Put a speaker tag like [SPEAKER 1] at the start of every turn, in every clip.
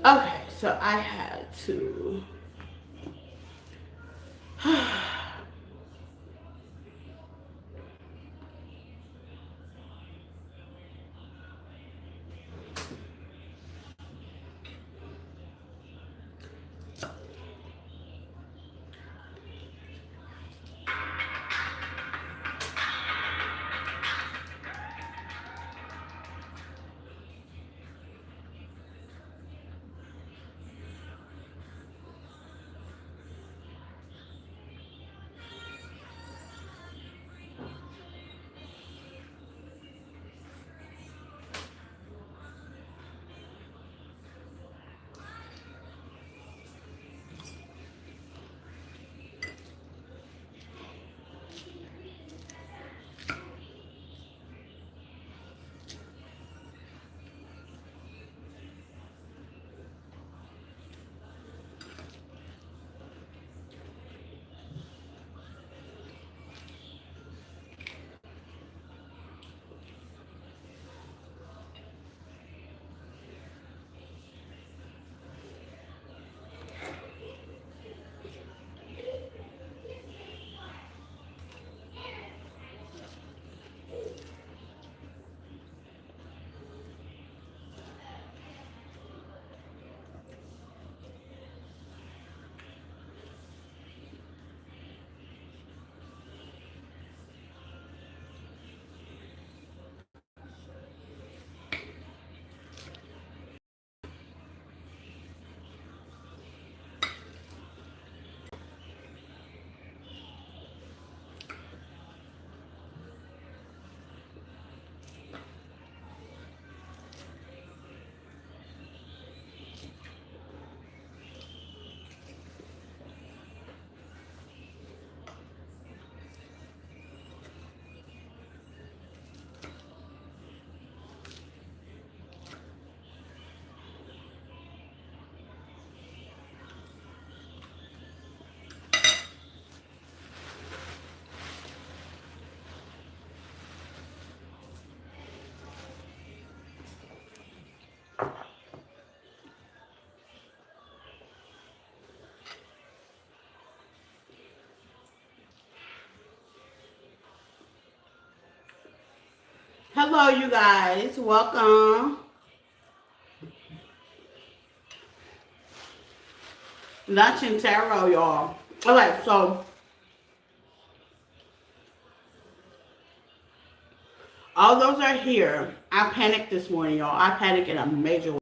[SPEAKER 1] Okay, so I had to. Hello, you guys. Welcome. Lunch and tarot, y'all. Okay, so all those are here. I panicked this morning, y'all. I panicked in a major way.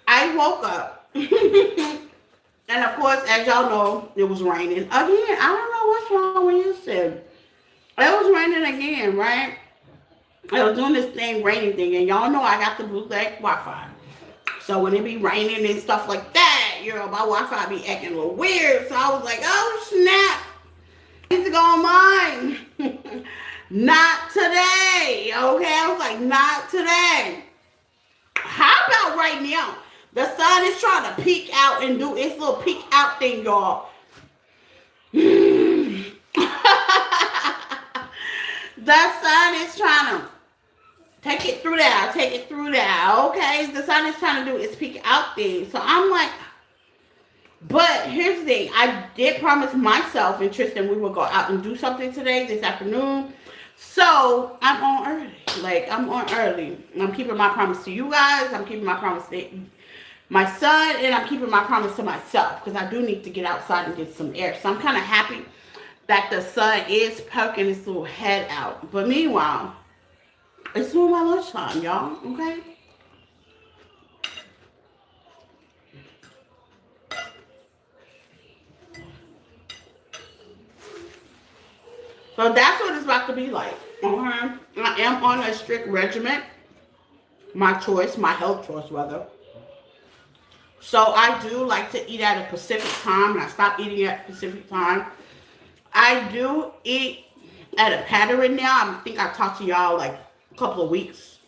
[SPEAKER 1] I woke up. And of course, as y'all know, it was raining again. I don't know what's wrong with Houston. It was raining again, right? I was doing this thing, raining thing, and y'all know I got the bootleg Wi-Fi. So when it be raining and stuff like that, my Wi-Fi be acting a little weird. So I was like, oh snap, I need to go on mine. Not today, okay? I was like, not today. How about right now? The sun is trying to peek out and do its little peek out thing, y'all. The sun is trying to take it through there, take it through there, okay? The sun is trying to do its peek out thing. So I'm like, but here's the thing. I did promise myself and Tristan we would go out and do something today, this afternoon. So I'm on early. Like, I'm on early. I'm keeping my promise to you guys. I'm keeping my promise to my son. And I'm keeping my promise to myself. Because I do need to get outside and get some air. So I'm kind of happy that the sun is poking its little head out. But meanwhile, it's doing my lunchtime, y'all. Okay? So that's what it's about to be like. Okay? I am on a strict regimen. My choice, my health choice, rather. So I do like to eat at a Pacific time, and I stopped eating at Pacific time. I do eat at a pattern now. I think I talked to y'all like a couple of weeks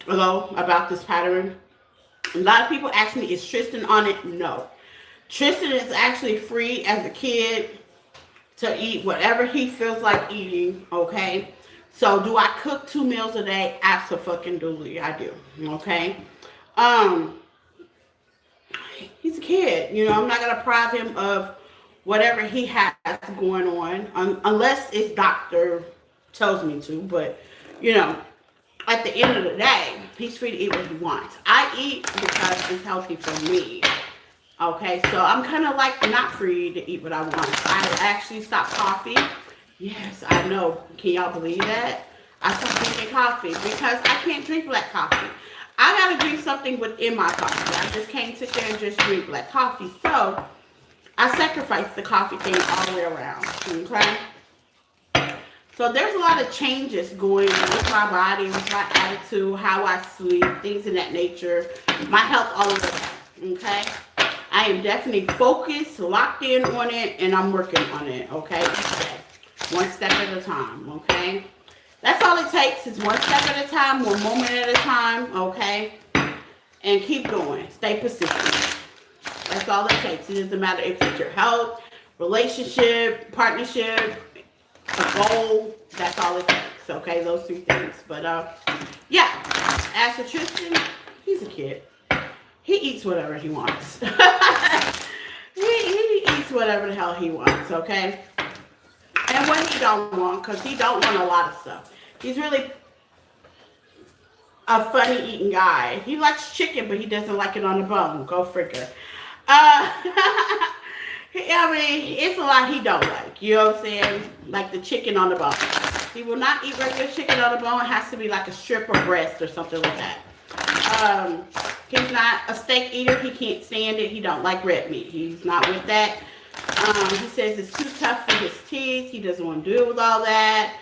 [SPEAKER 1] ago about this pattern. A lot of people ask me, is Tristan on it? No. Tristan is actually free as a kid to eat whatever he feels like eating, okay? So do I cook 2 meals a day? Absolutely, I do, okay? Um, he's a kid. You know, I'm not gonna deprive him of whatever he has going on, unless it's doctor tells me to. But you know, at the end of the day, he's free to eat what he wants. I eat because it's healthy for me. Okay, so I'm kind of like not free to eat what I want. I actually stopped coffee. Yes, I know. Can y'all believe that? I stopped drinking coffee because I can't drink black coffee. I gotta drink something within my coffee. I just can't sit there and just drink black coffee. So I sacrificed the coffee thing all the way around. Okay. So there's a lot of changes going with my body, with my attitude, how I sleep, things of that nature, my health, all of that. Okay. I am definitely focused, locked in on it, and I'm working on it. Okay. One step at a time. Okay. That's all it takes is one step at a time, one moment at a time. Okay. And keep going. Stay persistent. That's all it takes. It doesn't matter if it's your health, relationship, partnership, a goal. That's all it takes. Okay, those three things. But yeah. As for Tristan, he's a kid. He eats whatever he wants. he eats whatever the hell he wants. Okay. And what he don't want, because he don't want a lot of stuff. He's really a funny eating guy. He likes chicken, but he doesn't like it on the bone. Go figure. I mean, it's a lot he don't like. You know what I'm saying? Like the chicken on the bone. He will not eat regular chicken on the bone. It has to be like a strip or breast or something like that. He's not a steak eater. He can't stand it. He don't like red meat. He's not with that. He says it's too tough for his teeth. He doesn't want to deal with all that.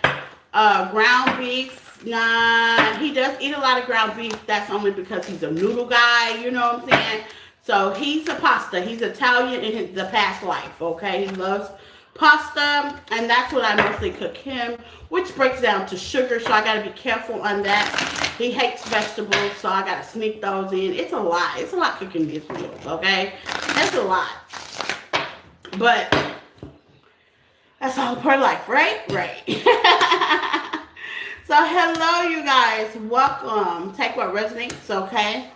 [SPEAKER 1] Ground beef. Nah, he does eat a lot of ground beef. That's only because he's a noodle guy. You know what I'm saying? So he's a pasta. He's Italian in the past life, okay? He loves pasta, and that's what I mostly cook him, which breaks down to sugar, so I got to be careful on that. He hates vegetables, so I got to sneak those in. It's a lot. It's a lot cooking these meals, okay? That's a lot. But that's all part of life, right? Right. So hello, you guys. Welcome. Take what resonates, okay?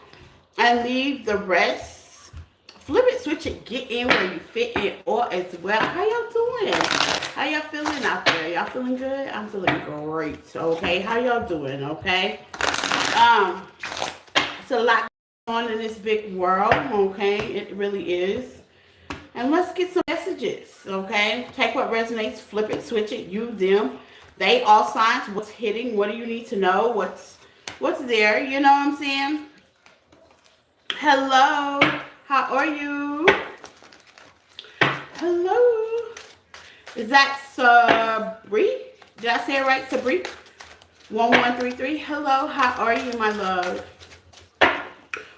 [SPEAKER 1] And leave the rest. Flip it, switch it, get in where you fit in or as well. How y'all doing? How y'all feeling out there? Y'all feeling good? I'm feeling great. Okay, how y'all doing? Okay. It's a lot going on in this big world. Okay, it really is. And let's get some messages. Okay, take what resonates, flip it, switch it, you, them, they, all signs. What's hitting? What do you need to know? What's there? You know what I'm saying? Hello. How are you? Hello. Is that Sabri? Did I say it right? Sabri? 1133. Hello. How are you, my love?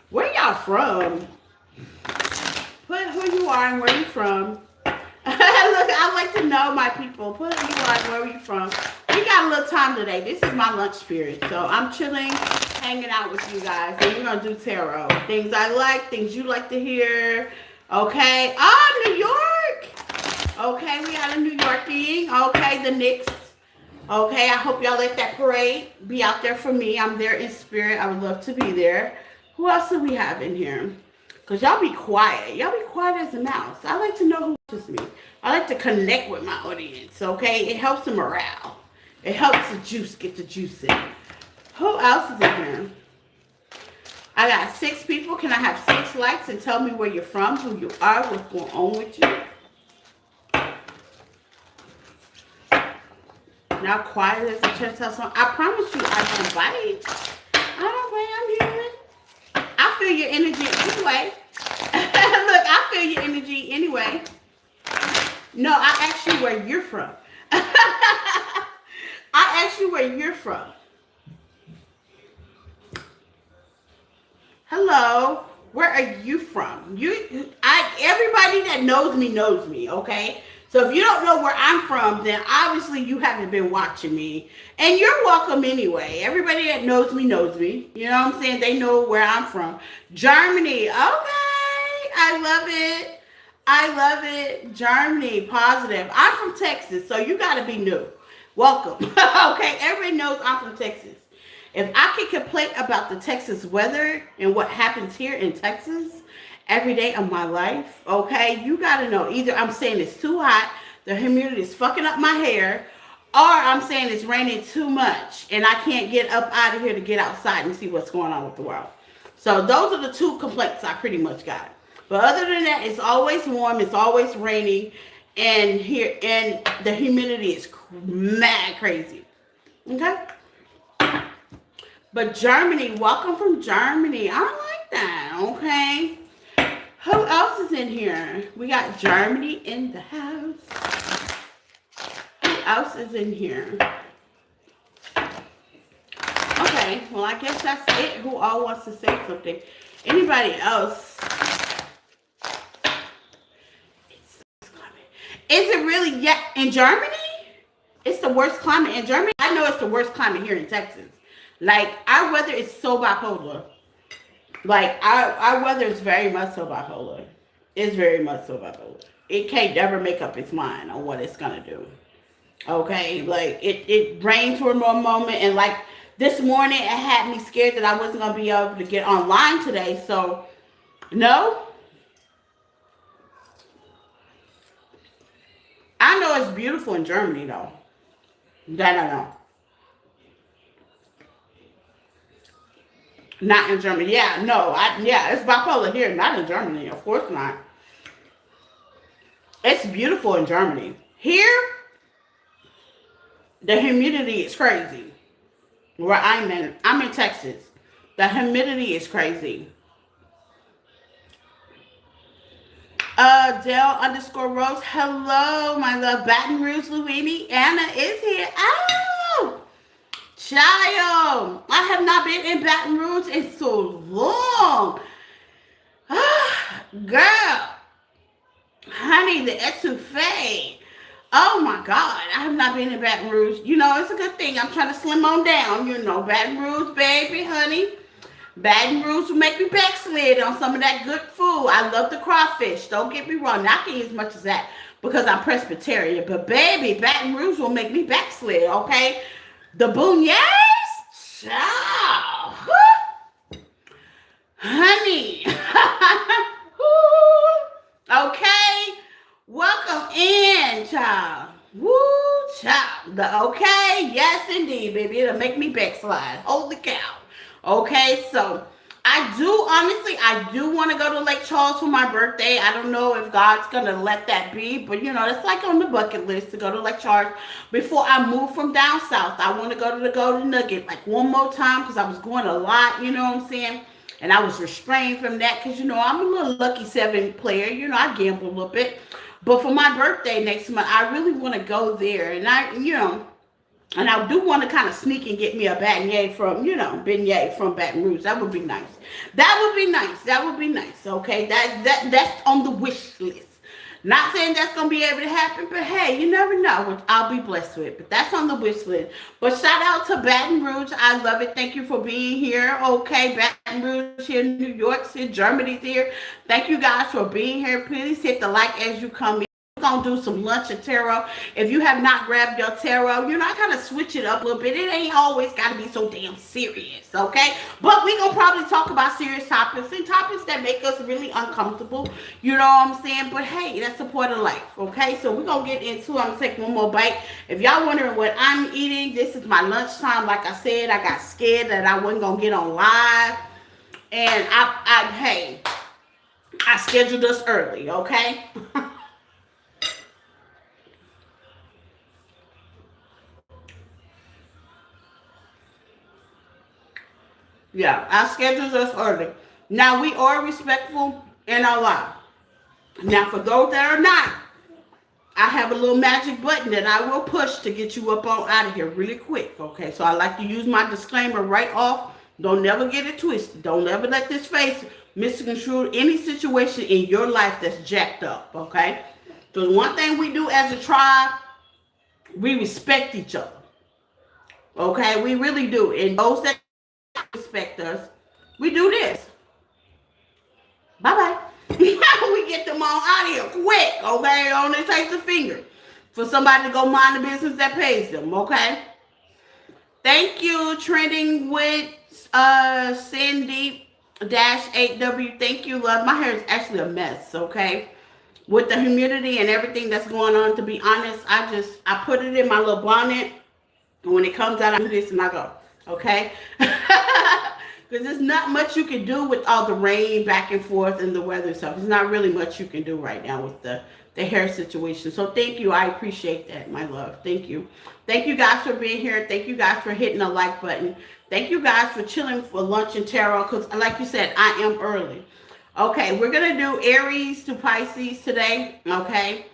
[SPEAKER 1] Where y'all from? Put who you are and where you from. Look, I like to know my people. Put who you are and where you from. We got a little time today. This is my lunch period. So I'm chilling, hanging out with you guys. And we're going to do tarot. Things I like, things you like to hear. Okay. Oh, New York. Okay, we got a New York thing. Okay, the Knicks. Okay, I hope y'all let that parade be out there for me. I'm there in spirit. I would love to be there. Who else do we have in here? Because y'all be quiet. Y'all be quiet as a mouse. I like to know who watches me. I like to connect with my audience, okay? It helps the morale. It helps the juice get the juice in. Who else is in here? I got 6 people. Can I have 6 likes and tell me where you're from, who you are, what's going on with you? Now quiet as a church house. I promise you I don't bite. I don't bite. I'm human. I feel your energy anyway. Look, I feel your energy anyway. No, I asked you where you're from. I asked you where you're from. Hello, where are you from? Everybody that knows me, okay? So if you don't know where I'm from, then obviously you haven't been watching me. And you're welcome anyway. Everybody that knows me knows me. You know what I'm saying? They know where I'm from. Germany. Okay. I love it. I love it. Germany. Positive. I'm from Texas, so you got to be new. Welcome. Okay. Everybody knows I'm from Texas. If I can complain about the Texas weather and what happens here in Texas every day of my life, okay, you gotta know either I'm saying it's too hot, the humidity is fucking up my hair, or I'm saying it's raining too much and I can't get up out of here to get outside and see what's going on with the world. So those are the two complaints I pretty much got. But other than that, it's always warm, it's always raining, and the humidity is mad crazy. Okay? But Germany, welcome from Germany. I like that, okay? Who else is in here? We got Germany in the house. Who else is in here? Okay, well, I guess that's it. Who all wants to say something? Anybody else? Is it really yet in Germany? It's the worst climate in Germany. I know it's the worst climate here in Texas. Like, our weather is so bipolar. Like, our weather is very much so bipolar. It's very much so bipolar. It can't never make up its mind on what it's going to do. Okay? Like, it rains for a moment. And, like, this morning, it had me scared that I wasn't going to be able to get online today. So, no. I know it's beautiful in Germany, though. That I know. Not in Germany. Yeah, no. It's bipolar here, not in Germany. Of course not. It's beautiful in Germany. Here, the humidity is crazy. Where I'm in Texas. The humidity is crazy. Dell_Rose. Hello, my love. Baton Rouge, Louisiana is here. Oh! Child, I have not been in Baton Rouge in so long. Girl, honey, the etouffee. Oh my God, I have not been in Baton Rouge. You know, it's a good thing. I'm trying to slim on down. You know, Baton Rouge, baby, honey. Baton Rouge will make me backslid on some of that good food. I love the crawfish. Don't get me wrong. Not eat as much as that because I'm Presbyterian. But baby, Baton Rouge will make me backslid, okay? The beignets? Child. Honey. Okay. Welcome in, child. Woo, child. Okay. Yes, indeed, baby. It'll make me backslide. Holy cow. Okay, so I do want to go to Lake Charles for my birthday. I don't know if God's going to let that be, but you know, it's like on the bucket list to go to Lake Charles before I move from down south. I want to go to the Golden Nugget like one more time because I was going a lot, you know what I'm saying? And I was restrained from that because, you know, I'm a little Lucky 7 player. You know, I gamble a little bit. But for my birthday next month, I really want to go there. And and I do want to kind of sneak and get me a beignet from Baton Rouge. That would be nice. That would be nice. That would be nice. Okay, that's on the wish list. Not saying that's gonna be able to happen, but hey, you never know what I'll be blessed with. But that's on the wish list. But shout out to Baton Rouge. I love it. Thank you for being here. Okay, Baton Rouge here, New York's here, Germany's here. Thank you guys for being here. Please hit the like as you come in. Gonna do some lunch and tarot. If you have not grabbed your tarot, I gotta switch it up a little bit. It ain't always gotta be so damn serious, okay? But we gonna probably talk about serious topics and topics that make us really uncomfortable. You know what I'm saying? But hey, that's a part of life, okay? So we're gonna get into. I'm gonna take one more bite. If y'all wondering what I'm eating, this is my lunchtime. Like I said, I got scared that I wasn't gonna get on live, and I scheduled us early, okay? Yeah, our schedules us early. Now, we are respectful in our life. Now, for those that are not, I have a little magic button that I will push to get you up on out of here really quick. Okay, so I like to use my disclaimer right off. Don't never get it twisted. Don't ever let this face misconstrue any situation in your life that's jacked up. Okay, so one thing we do as a tribe, we respect each other. Okay, we really do. And those that respect us, we do this. Bye-bye. We get them all out of here quick, okay? It only takes a finger for somebody to go mind the business that pays them, okay? Thank you, Trending with Cindy. dash 8W. Thank you, love. My hair is actually a mess, okay? With the humidity and everything that's going on, to be honest, I put it in my little bonnet. And when it comes out, I do this and I go, okay? Because there's not much you can do with all the rain back and forth and the weather stuff. There's not really much you can do right now with the hair situation. So thank you. I appreciate that, my love. Thank you. Thank you guys for being here. Thank you guys for hitting the like button. Thank you guys for chilling for lunch and tarot. Because like you said, I am early. Okay, we're going to do Aries to Pisces today. Okay.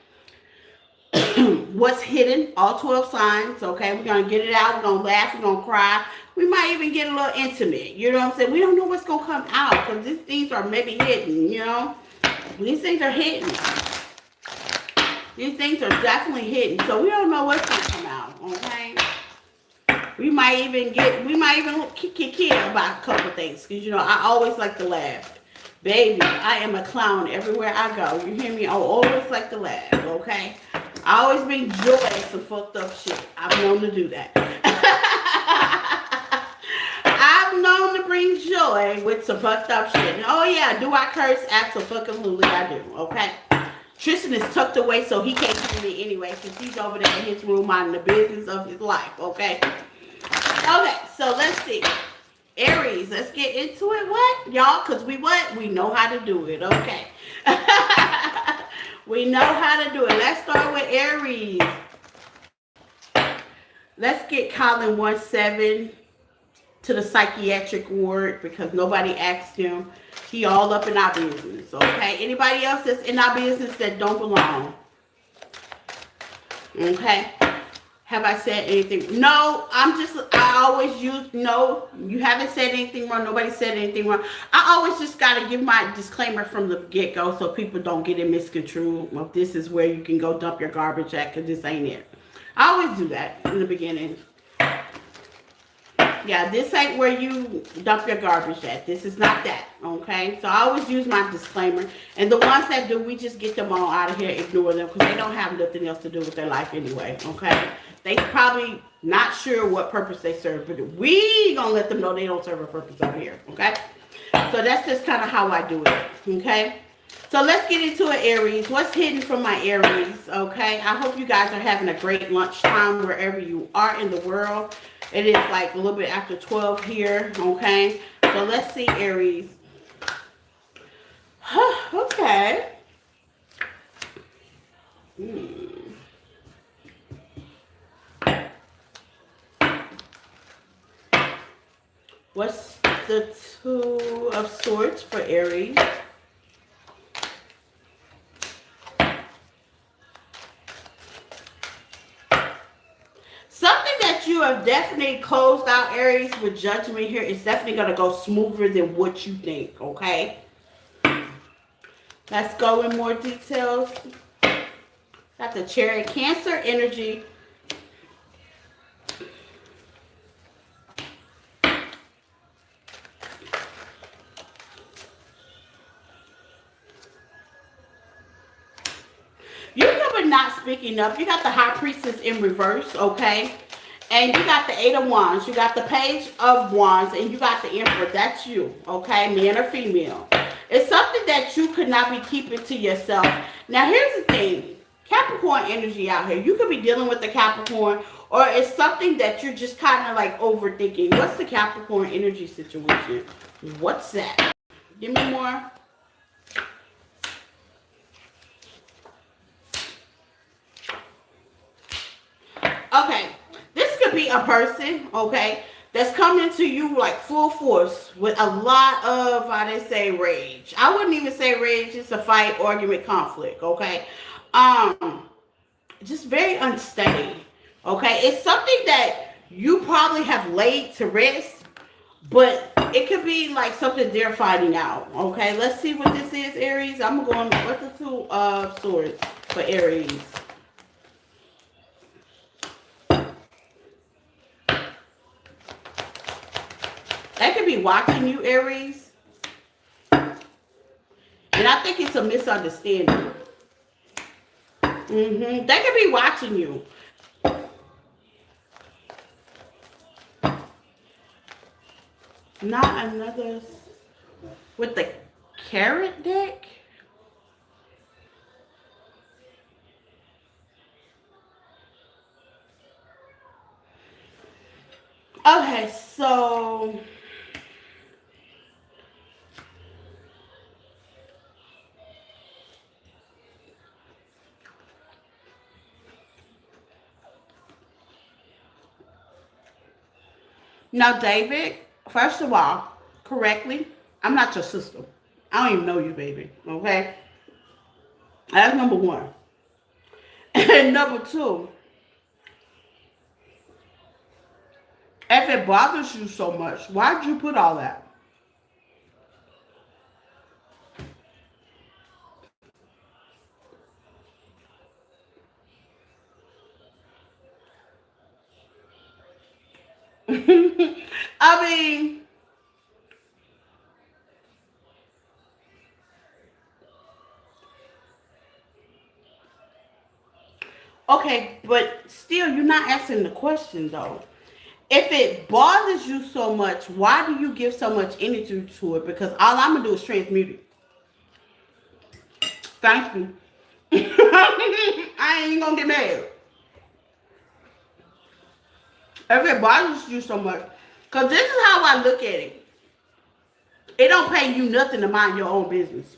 [SPEAKER 1] What's hidden, all 12 signs, okay? We're going to get it out. We're going to laugh. We're going to cry. We might even get a little intimate. You know what I'm saying? We don't know what's going to come out because these things are maybe hidden, you know? These things are hidden. These things are definitely hidden. So we don't know what's going to come out, okay? We might even care about a couple things because, you know, I always like to laugh. Baby, I am a clown everywhere I go. You hear me? I always like to laugh, okay? I always bring joy at some fucked up shit. I've known to do that. I've known to bring joy with some fucked up shit. And oh yeah, do I curse? Absolutely I do, okay? Tristan is tucked away so he can't hear me anyway since he's over there in his room minding the business of his life, okay? Okay, so let's see. Aries, let's get into it. What? Y'all, because we what? We know how to do it, okay? We know how to do it. Let's start with Aries. Let's get Colin 17 to the psychiatric ward because nobody asked him. He all up in our business, okay? Anybody else that's in our business that don't belong? Okay? Have I said anything? No, I always use, no, you haven't said anything wrong. Nobody said anything wrong. I always just got to give my disclaimer from the get-go so people don't get it misconstrued. Well, this is where you can go dump your garbage at because this ain't it. I always do that in the beginning. Yeah, this ain't where you dump your garbage at. This is not that, okay? So I always use my disclaimer. And the ones that do, we just get them all out of here, ignore them, because they don't have nothing else to do with their life anyway, okay? They probably not sure what purpose they serve, but we gonna let them know they don't serve a purpose over here, okay? So that's just kind of how I do it, okay? So let's get into it, Aries. What's hidden from my Aries, okay? I hope you guys are having a great lunchtime wherever you are in the world. It is like a little bit after 12 here, okay? So let's see, Aries. Okay. What's the Two of Swords for Aries? Something that you have definitely closed out, Aries, with Judgment here is definitely going to go smoother than what you think, okay? Let's go in more details. Got the Chariot, Cancer energy. You are not speaking up. You got the High Priestess in reverse, okay? And you got the Eight of Wands. You got the Page of Wands. And you got the Emperor. That's you, okay? Man or female. It's something that you could not be keeping to yourself. Now, here's the thing. Capricorn energy out here. You could be dealing with the Capricorn. Or it's something that you're just kind of like overthinking. What's the Capricorn energy situation? What's that? Give me more. Okay, this could be a person, okay, that's coming to you like full force with a lot of, how they say, rage. I wouldn't even say rage. It's a fight, argument, conflict, okay? Just very unsteady, okay? It's something that you probably have laid to rest, but it could be like something they're finding out, okay? Let's see what this is, Aries. I'm going, what's the Two of Swords for Aries? They could be watching you, Aries. And I think it's a misunderstanding. They could be watching you. Not another. with the carrot deck. Okay, so now, David, first of all, correctly, I'm not your sister. I don't even know you, baby. Okay? That's number one. And number two, if it bothers you so much, why'd you put all that? I mean, okay, but still, you're not answering the question though. If it bothers you so much, why do you give so much energy to it? Because all I'm gonna do is transmute it. Thank you. I ain't gonna get mad. If it bothers you so much, because this is how I look at it. It don't pay you nothing to mind your own business.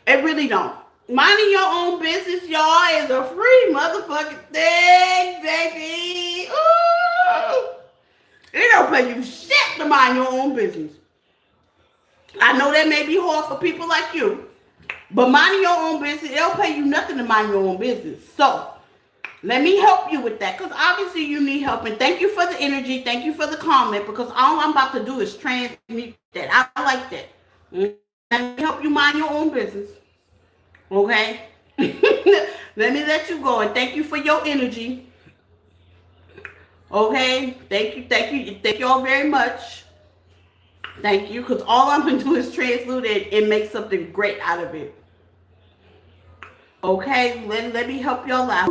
[SPEAKER 1] It really don't. Minding your own business, y'all, is a free motherfucking thing, baby. Ooh. It don't pay you shit to mind your own business. I know that may be hard for people like you, but minding your own business, it don't pay you nothing to mind your own business. So, let me help you with that, because obviously you need help. And thank you for the energy. Thank you for the comment, because all I'm about to do is transmute that. I like that. Let me help you mind your own business. Okay? Let me let you go. And thank you for your energy. Okay? Thank you. Thank you. Thank you all very much. Thank you. Because all I'm going to do is transmute it and make something great out of it. Okay? Let me help y'all out.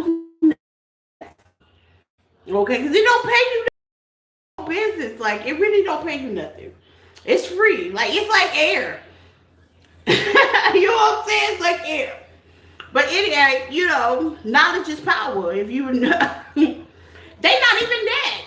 [SPEAKER 1] Okay? Because it don't pay you no business. Like, it really don't pay you nothing. It's free. Like, it's like air. You know what I'm saying? It's like air. But anyway, you know, knowledge is power. If you know, they not even that.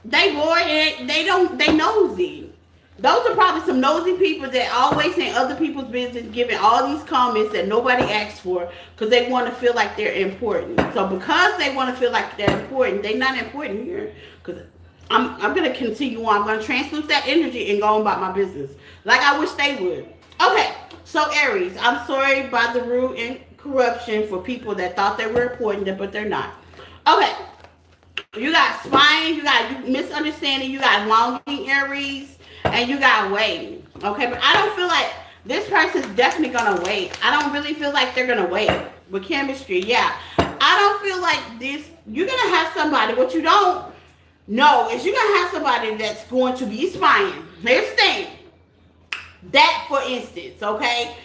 [SPEAKER 1] They bored and they nosy. Those are probably some nosy people that always in other people's business, giving all these comments that nobody asks for because they want to feel like they're important. So because they want to feel like they're important, they're not important here. Because I'm gonna continue on. I'm gonna transmute that energy and go on about my business like I wish they would. Okay, so Aries, I'm sorry about the rude and corruption for people that thought they were important, but they're not. Okay, you got spying, you got misunderstanding, you got longing, Aries, and you got waiting. Okay, but I don't feel like this person's definitely gonna wait. I don't really feel like they're gonna wait with chemistry. Yeah, I don't feel like this. You're gonna have somebody. What you don't know is you're gonna have somebody that's going to be spying. Here's the thing. That, for instance, okay,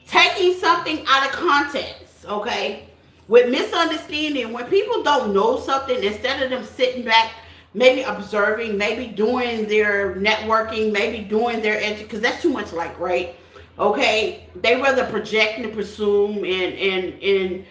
[SPEAKER 1] taking something out of context, okay, with misunderstanding. When people don't know something, instead of them sitting back, maybe observing, maybe doing their networking, maybe doing their education, because that's too much like, right? Okay, they rather project and presume and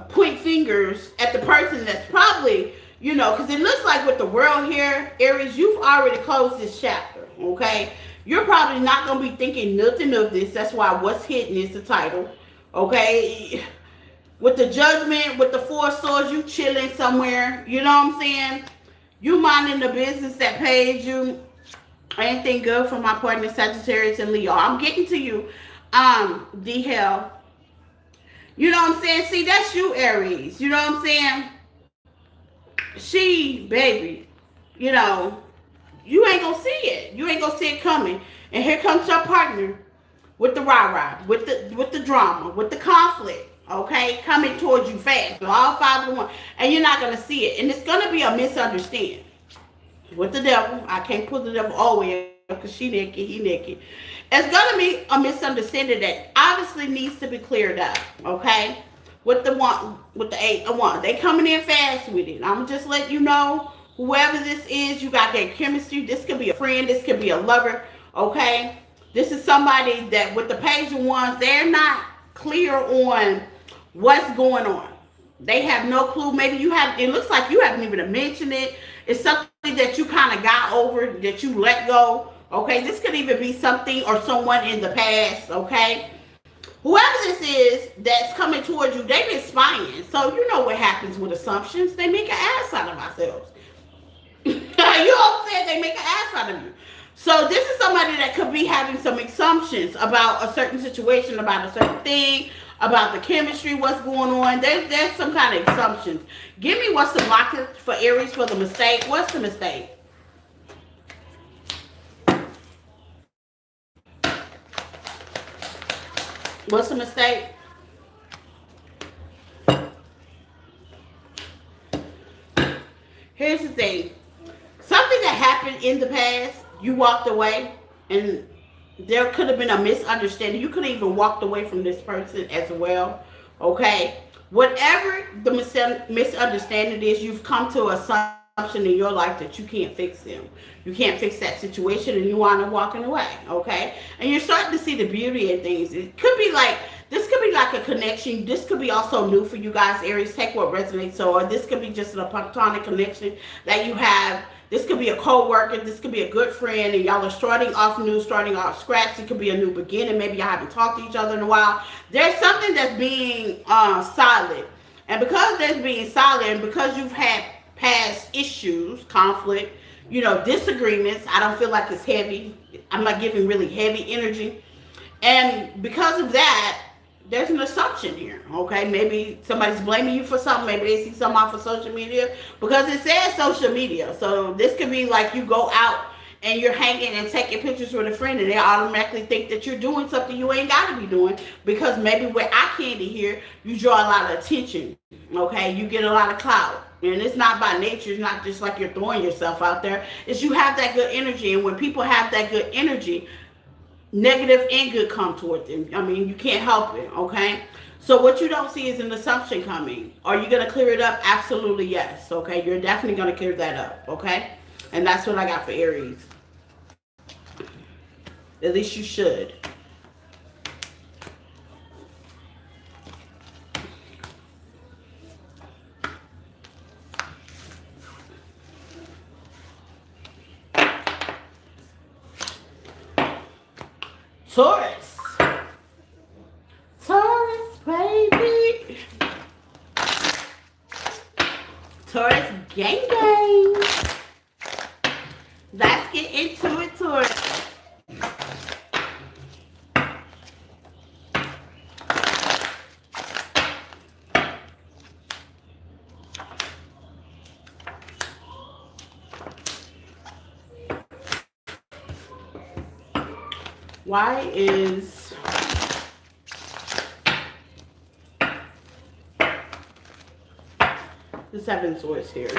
[SPEAKER 1] point fingers at the person that's probably, you know, because it looks like with the world here, Aries, you've already closed this chapter, okay? You're probably not going to be thinking nothing of this. That's why what's hidden is the title, okay? With the judgment, with the four swords, you chilling somewhere, you know what I'm saying? You minding the business that pays you. Anything good for my partner, Sagittarius and Leo. I'm getting to you, D Hell. You know what I'm saying? See, that's you, Aries. You know what I'm saying? She, baby, you know, you ain't gonna see it. You ain't gonna see it coming. And here comes your partner with the rah-rah, with the drama, with the conflict, okay? Coming towards you fast. All five of one. And you're not gonna see it. And it's gonna be a misunderstanding. With the devil. I can't put the devil all the way up because she naked, he naked. It's gonna be a misunderstanding that obviously needs to be cleared up, okay? With the one, with the 8 of 1. They coming in fast with it. I'm just letting you know whoever this is, you got that chemistry. This could be a friend, this could be a lover, okay? This is somebody that with the page of wands, they're not clear on what's going on. They have no clue. Maybe you have, it looks like you haven't even mentioned it. It's something that you kind of got over, that you let go, okay? This could even be something or someone in the past, okay? Whoever this is that's coming towards you, they've been spying. So you know what happens with assumptions. They make an ass out of ourselves. You know what I'm saying? They make an ass out of you. So this is somebody that could be having some assumptions about a certain situation, about a certain thing, about the chemistry, what's going on. There's some kind of assumptions. Give me what's the blockage for Aries for the mistake. What's the mistake? What's the mistake? Here's the thing. Something that happened in the past, you walked away, and there could have been a misunderstanding. You could have even walked away from this person as well. Okay? Whatever the misunderstanding is, you've come to assumption in your life that you can't fix them. You can't fix that situation, and you wind up walking away. Okay? And you're starting to see the beauty in things. It could be like, this could be like a connection. This could be also new for you guys, Aries. Take what resonates. Or this could be just a platonic connection that you have. This could be a co-worker. This could be a good friend, and y'all are starting off new, starting off scratch. It could be a new beginning. Maybe y'all haven't talked to each other in a while. There's something that's being solid. And because there's being solid, and because you've had past issues, conflict, you know, disagreements, I don't feel like it's heavy. I'm not giving really heavy energy. And because of that, there's an assumption here, okay? Maybe somebody's blaming you for something. Maybe they see something off of social media because it says social media. So this could be like you go out and you're hanging and taking pictures with a friend, and they automatically think that you're doing something you ain't got to be doing because maybe with eye candy here, you draw a lot of attention, okay? You get a lot of clout. And it's not by nature. It's not just like you're throwing yourself out there. It's you have that good energy. And when people have that good energy, negative and good come toward them. I mean, you can't help it, okay? So what you don't see is an assumption coming. Are you going to clear it up? Absolutely yes, okay? You're definitely going to clear that up, okay? And that's what I got for Aries. At least you should. Taurus. Taurus, baby. Taurus, gang gang. Let's get into it, Taurus. Why is the Seven of Swords here?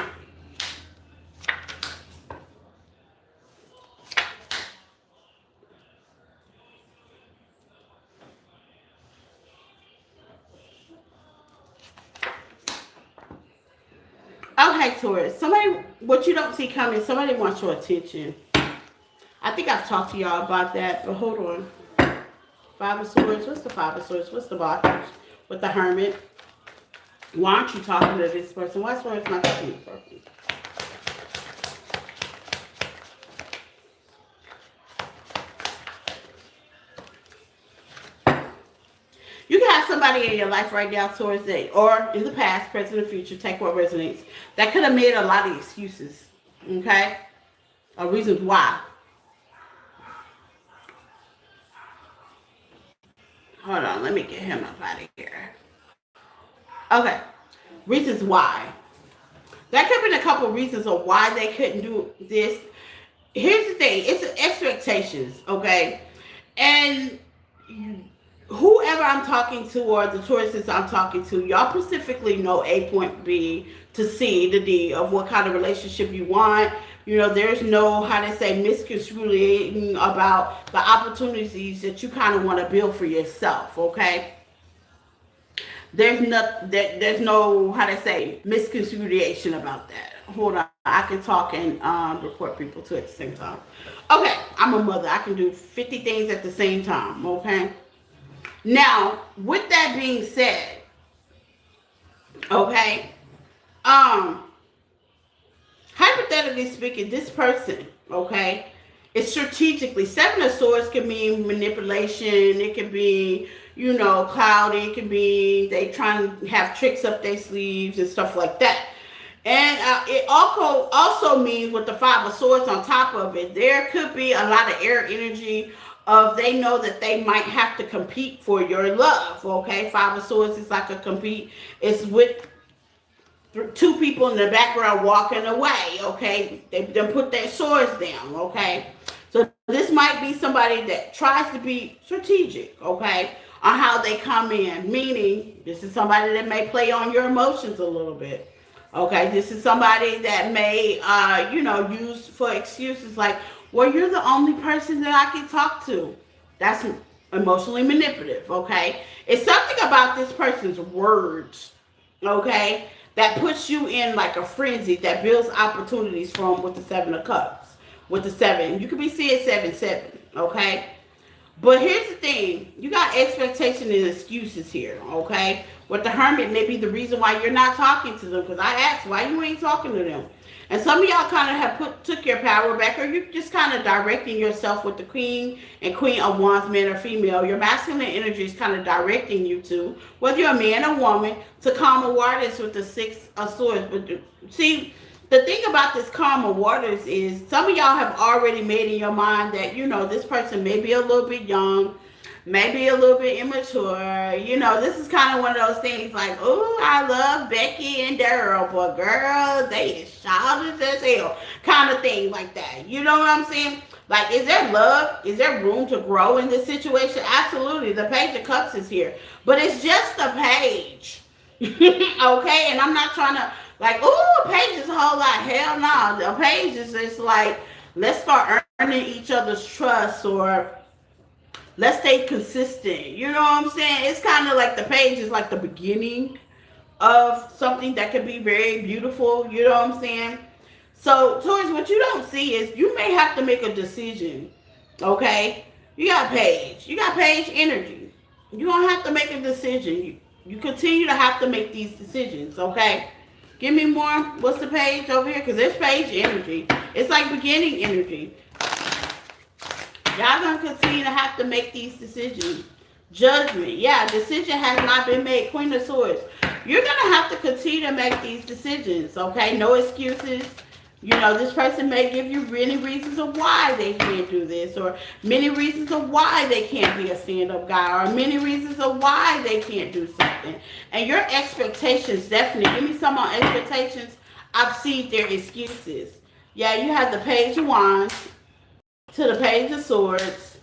[SPEAKER 1] Okay, Taurus. Somebody, what you don't see coming, somebody wants your attention. I think I've talked to y'all about that, but hold on. Five of Swords. What's the Five of Swords? What's the blockage with the Hermit? Why aren't you talking to this person? Why Swords not talking to this person? You can have somebody in your life right now towards it, or in the past, present, or future, take what resonates, that could have made a lot of excuses, okay? Or reasons why. Hold on, let me get him up out of here. Okay, reasons why. That could have been a couple of reasons of why they couldn't do this. Here's the thing, it's expectations, okay? And whoever I'm talking to or the Tauruses I'm talking to, y'all specifically know A point B to C, the D of what kind of relationship you want. You know, there's no, how to say, misconstruing about the opportunities that you kind of want to build for yourself, okay? There's no, how to say, misconstruation about that, hold on. I can talk and report people too at the same time. Okay, I'm a mother. I can do 50 things at the same time. Okay. Now, with that being said, okay, um, hypothetically speaking, this person, okay, is strategically. Seven of Swords can mean manipulation. It can be, cloudy. It can be they trying to have tricks up their sleeves and stuff like that. And it also means with the Five of Swords on top of it, there could be a lot of air energy of they know that they might have to compete for your love. Okay, Five of Swords is like a compete. It's with two people in the background walking away. Okay, they put their swords down. Okay, so this might be somebody that tries to be strategic. Okay, on how they come in. Meaning, this is somebody that may play on your emotions a little bit. Okay, this is somebody that may, use for excuses like, well, you're the only person that I can talk to. That's emotionally manipulative, okay? It's something about this person's words, okay, that puts you in like a frenzy that builds opportunities from with the Seven of Cups. With the seven, you could be seeing 7-7, okay? But here's the thing, you got expectation and excuses here, okay? With the Hermit may be the reason why you're not talking to them, because I asked why you ain't talking to them. And some of y'all kind of have took your power back, or you're just kind of directing yourself with the Queen and Queen of Wands, man or female. Your masculine energy is kind of directing you to, whether you're a man or woman, to calm waters with the Six of Swords. But see, the thing about this calm waters is some of y'all have already made in your mind that, this person may be a little bit young, maybe a little bit immature. This is kind of one of those things like, oh, I love Becky and Daryl, but girl, they is childish as hell, kind of thing like that. You know what I'm saying? Like, is there love? Is there room to grow in this situation? Absolutely. The Page of Cups is here, but it's just a page. Okay, and I'm not trying to like, oh, a page is a whole lot. Hell no. A page is just like, let's start earning each other's trust, or let's stay consistent. You know what I'm saying? It's kind of like the page is like the beginning of something that could be very beautiful. You know what I'm saying? So, Taurus, what you don't see is you may have to make a decision. Okay? You got page. You got page energy. You don't have to make a decision. You continue to have to make these decisions. Okay? Give me more. What's the page over here? Because there's page energy. It's like beginning energy. Y'all gonna continue to have to make these decisions. Judgment. Yeah, decision has not been made. Queen of Swords. You're gonna have to continue to make these decisions. Okay? No excuses. This person may give you many reasons of why they can't do this, or many reasons of why they can't be a stand-up guy, or many reasons of why they can't do something. And your expectations, definitely, give me some on expectations. I've seen their excuses. Yeah, you have the Page of Wands to the Page of Swords.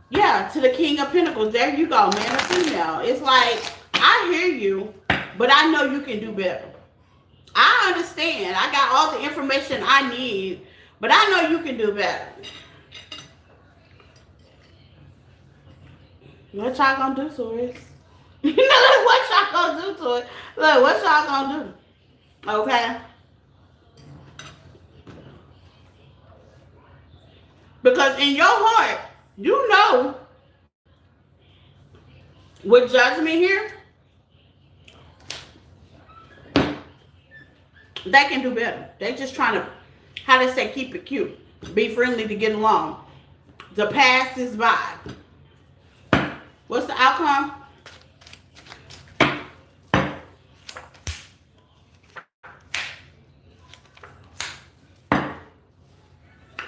[SPEAKER 1] Yeah, to the King of Pentacles. There you go, man or female. It's like, I hear you, but I know you can do better. I understand. I got all the information I need, but I know you can do better. What y'all gonna do, Taurus? What y'all gonna do, Taurus? Look, what y'all gonna do? Okay? Because in your heart, you know, with Judgment here, they can do better. They just trying to, how they say, keep it cute. Be friendly to get along. The past is by. What's the outcome?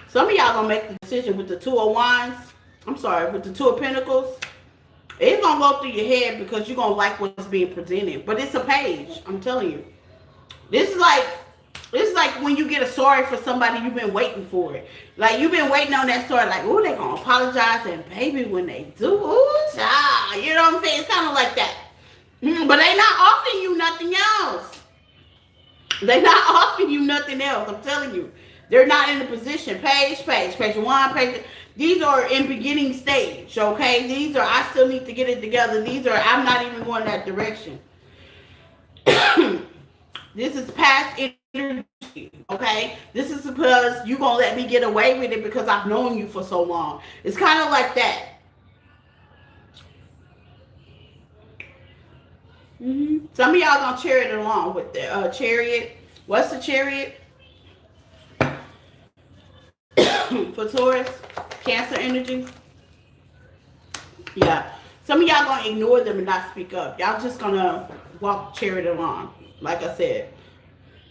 [SPEAKER 1] Some of y'all gonna make the decision with the Two of Wands. I'm sorry, with the Two of Pentacles. It's gonna go through your head because you're gonna like what's being presented. But it's a page. I'm telling you. This is like when you get a story for somebody you've been waiting for it. Like you've been waiting on that story, like, oh, they gonna apologize, and baby, when they do, ooh, child, you know what I'm saying? It's kind of like that. But they not offering you nothing else. They not offering you nothing else. I'm telling you, they're not in a position. Page one, page. These are in beginning stage. Okay, these are I still need to get it together. These are I'm not even going that direction. This is past energy, okay? This is because you gonna let me get away with it because I've known you for so long. It's kind of like that. Some of y'all gonna chariot along with the chariot. What's the chariot for Taurus? Cancer energy. Yeah. Some of y'all gonna ignore them and not speak up. Y'all just gonna walk chariot along. Like I said,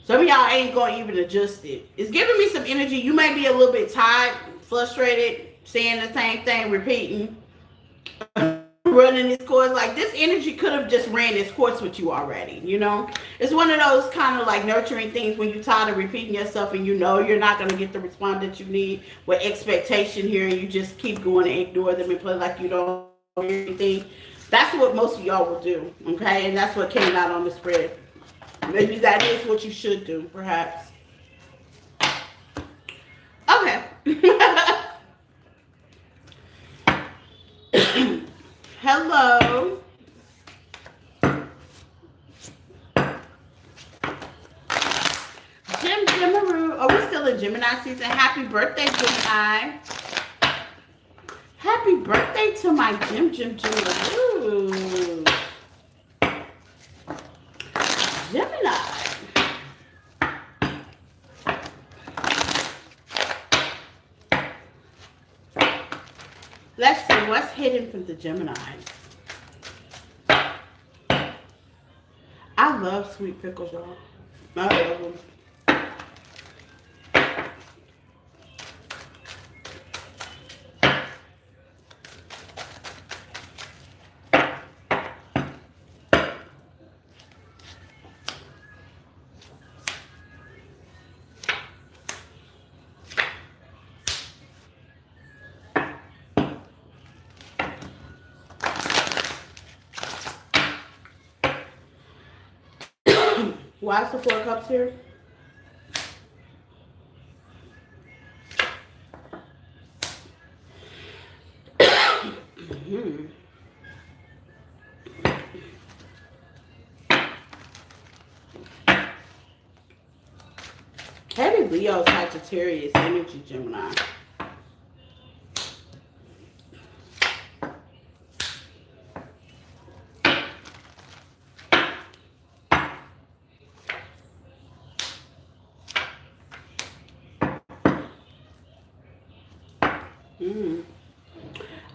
[SPEAKER 1] some of y'all ain't gonna even adjust it. It's giving me some energy. You may be a little bit tired, frustrated, saying the same thing, repeating, running this course. Like this energy could have just ran this course with you already. You know, it's one of those kind of like nurturing things when you're tired of repeating yourself and you know you're not gonna get the response that you need with expectation here, and you just keep going and ignore them and play like you don't know anything. That's what most of y'all will do. Okay, and that's what came out on the spread. Maybe that is what you should do, perhaps. Okay. Hello. Jim Jimaroo. Are we still in Gemini season? Happy birthday, Gemini. Happy birthday to my Jimaroo. Gemini. Let's see what's hidden from the Gemini. I love sweet pickles, y'all. I love them. Why is the 4 cups here? Heavy Leo, Sagittarius energy, Gemini.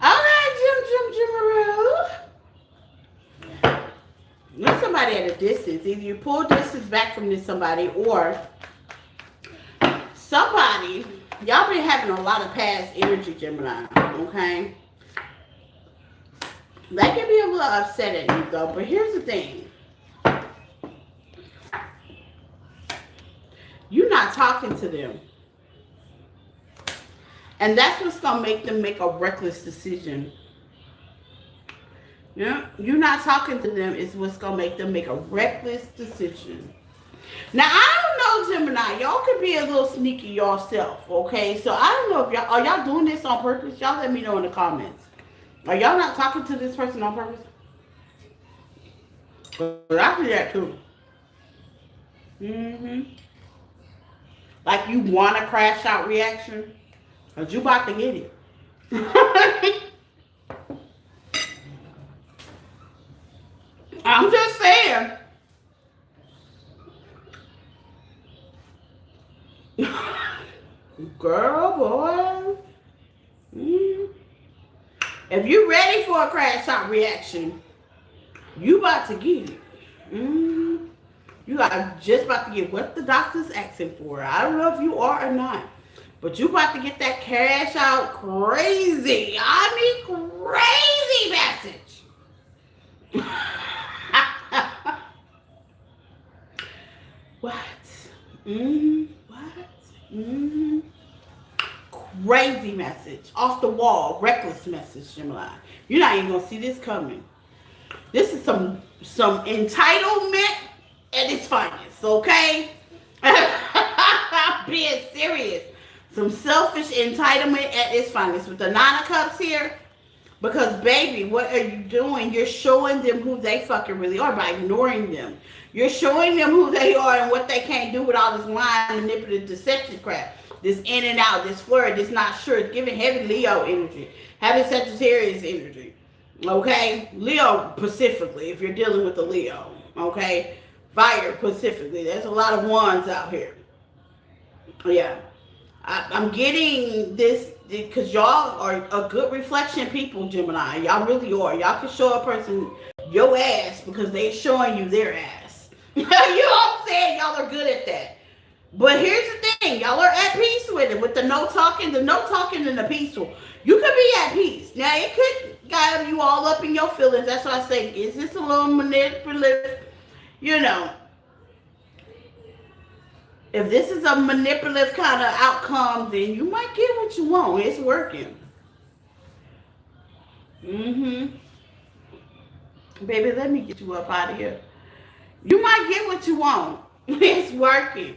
[SPEAKER 1] All right, Jimaroo. You're somebody at a distance. Either you pull distance back from this somebody, or somebody, y'all been having a lot of past energy, Gemini, okay? That can be a little upsetting, though, but here's the thing. You're not talking to them. And that's what's going to make them make a reckless decision. Yeah, you're not talking to them is what's going to make them make a reckless decision. Now, I don't know, Gemini. Y'all could be a little sneaky yourself, okay? So, I don't know if y'all, are y'all doing this on purpose? Y'all let me know in the comments. Are y'all not talking to this person on purpose? But I do that too. Like you want a crash out reaction? Cause you about to get it. I'm just saying. Girl, boy. If you ready for a crash out reaction, you about to get it. You are just about to get what the doctor's asking for. I don't know if you are or not. But you about to get that cash out crazy. I mean crazy message. What? What? Crazy message. Off the wall. Reckless message, Gemini. You're not even gonna see this coming. This is some entitlement at its finest, okay? Being serious. Some selfish entitlement at its finest. With the 9 of Cups here, Because, baby, what are you doing? You're showing them who they fucking really are by ignoring them. You're showing them who they are and what they can't do with all this lying, manipulative, deception crap. This in and out, this flirt, this not sure. It's giving heavy Leo energy, heavy Sagittarius energy. Okay? Leo specifically, if you're dealing with the Leo. Okay? Fire specifically. There's a lot of wands out here. Yeah. I'm getting this because y'all are a good reflection people, Gemini. Y'all really are. Y'all can show a person your ass because they're showing you their ass. You know what I'm saying? Y'all are good at that. But here's the thing. Y'all are at peace with it. With the no talking and the peaceful. You could be at peace. Now, it could have you all up in your feelings. That's why I say, is this a little manipulative? You know. If this is a manipulative kind of outcome, then you might get what you want. It's working. Baby, let me get you up out of here. You might get what you want. It's working.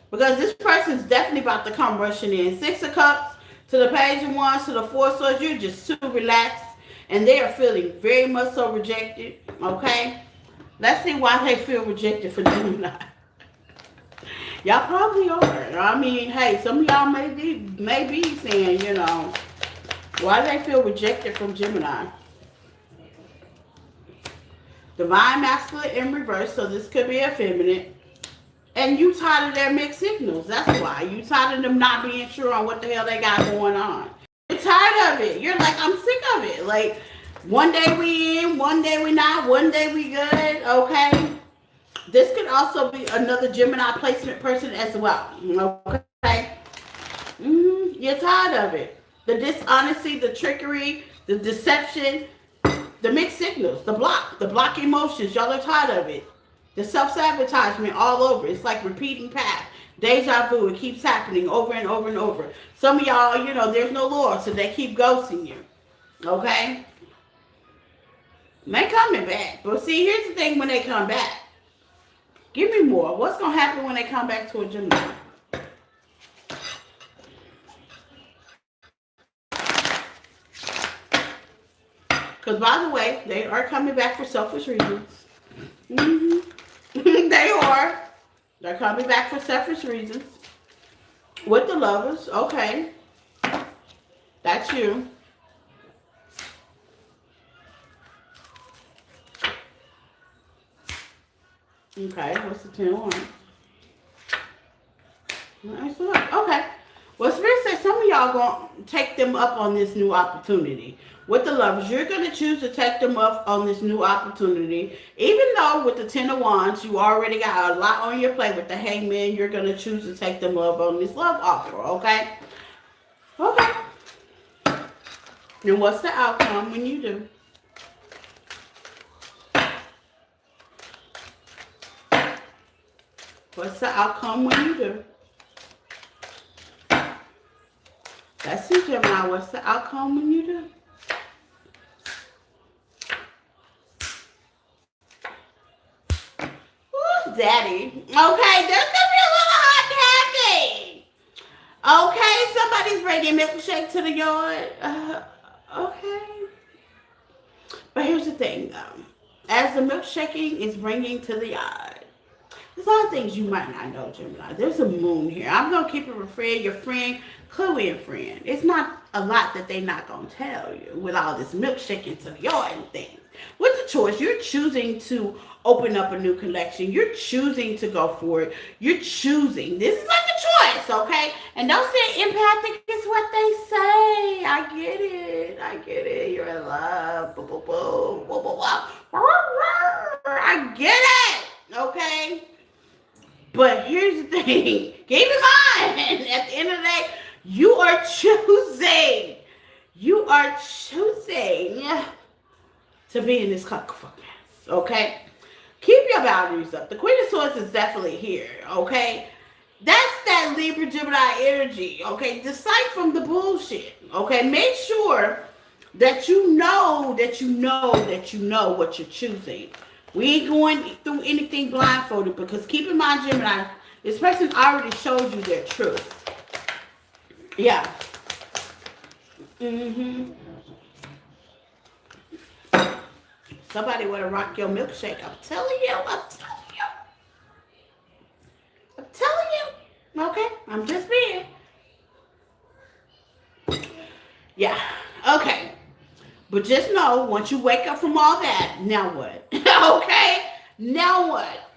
[SPEAKER 1] Because this person's definitely about to come rushing in. 6 of Cups to the Page of Wands to the 4 of Swords. You're just too relaxed. And they are feeling very much so rejected. Okay? Let's see why they feel rejected for Gemini. Y'all probably are. I mean, hey, some of y'all may be saying, you know, why they feel rejected from Gemini. Divine Masculine in reverse, so this could be effeminate. And you tired of their mixed signals. That's why. You tired of them not being sure on what the hell they got going on. You're tired of it. You're like, I'm sick of it. Like, one day we in, one day we not, one day we good, okay? This could also be another Gemini placement person as well. Okay? You're tired of it. The dishonesty, the trickery, the deception, the mixed signals, the block emotions. Y'all are tired of it. The self-sabotagement all over. It's like repeating path. Deja vu. It keeps happening over and over and over. Some of y'all, you know, there's no Lord, so they keep ghosting you. Okay? They coming back. But see, here's the thing when they come back. Give me more. What's going to happen when they come back to a Gemini? Because, by the way, they are coming back for selfish reasons. They are. They're coming back for selfish reasons. With the Lovers. Okay. That's you. Okay, what's the 10 of Wands? Nice one. Okay. Well, Spirit says some of y'all going to take them up on this new opportunity. With the Lovers, you're going to choose to take them up on this new opportunity. Even though with the 10 of Wands, you already got a lot on your plate with the Hangman, you're going to choose to take them up on this love offer, okay? Okay. And what's the outcome when you do? What's the outcome when you do? Let's see, Gemini. What's the outcome when you do? Ooh, Daddy. Okay, there's going to be a little hot happy. Okay, somebody's bringing milkshake to the yard. Okay. But here's the thing, though. As the milkshaking is bringing to the yard, there's a lot of things you might not know, Gemini. There's a moon here. I'm going to keep it with friend, your friend, Chloe and friend. It's not a lot that they not going to tell you with all this milkshaking to the yard and things. With the choice, you're choosing to open up a new collection. You're choosing to go for it. You're choosing. This is like a choice, okay? And don't say empathic is what they say. I get it. I get it. You're in love. Boo, boo, boo. Boo, boo, boo. I get it. Okay? But here's the thing. Keep in mind, at the end of the day, you are choosing. You are choosing to be in this cuckold mess. Okay? Keep your boundaries up. The Queen of Swords is definitely here. Okay? That's that Libra Gemini energy. Okay? Decide from the bullshit. Okay? Make sure that you know what you're choosing. We ain't going through anything blindfolded because keep in mind, Gemini, this person already showed you their truth. Yeah. Somebody want to rock your milkshake. I'm telling you. I'm telling you. I'm telling you. Okay? I'm just being. Yeah. Okay. But just know, once you wake up from all that, now what? Okay? Now what?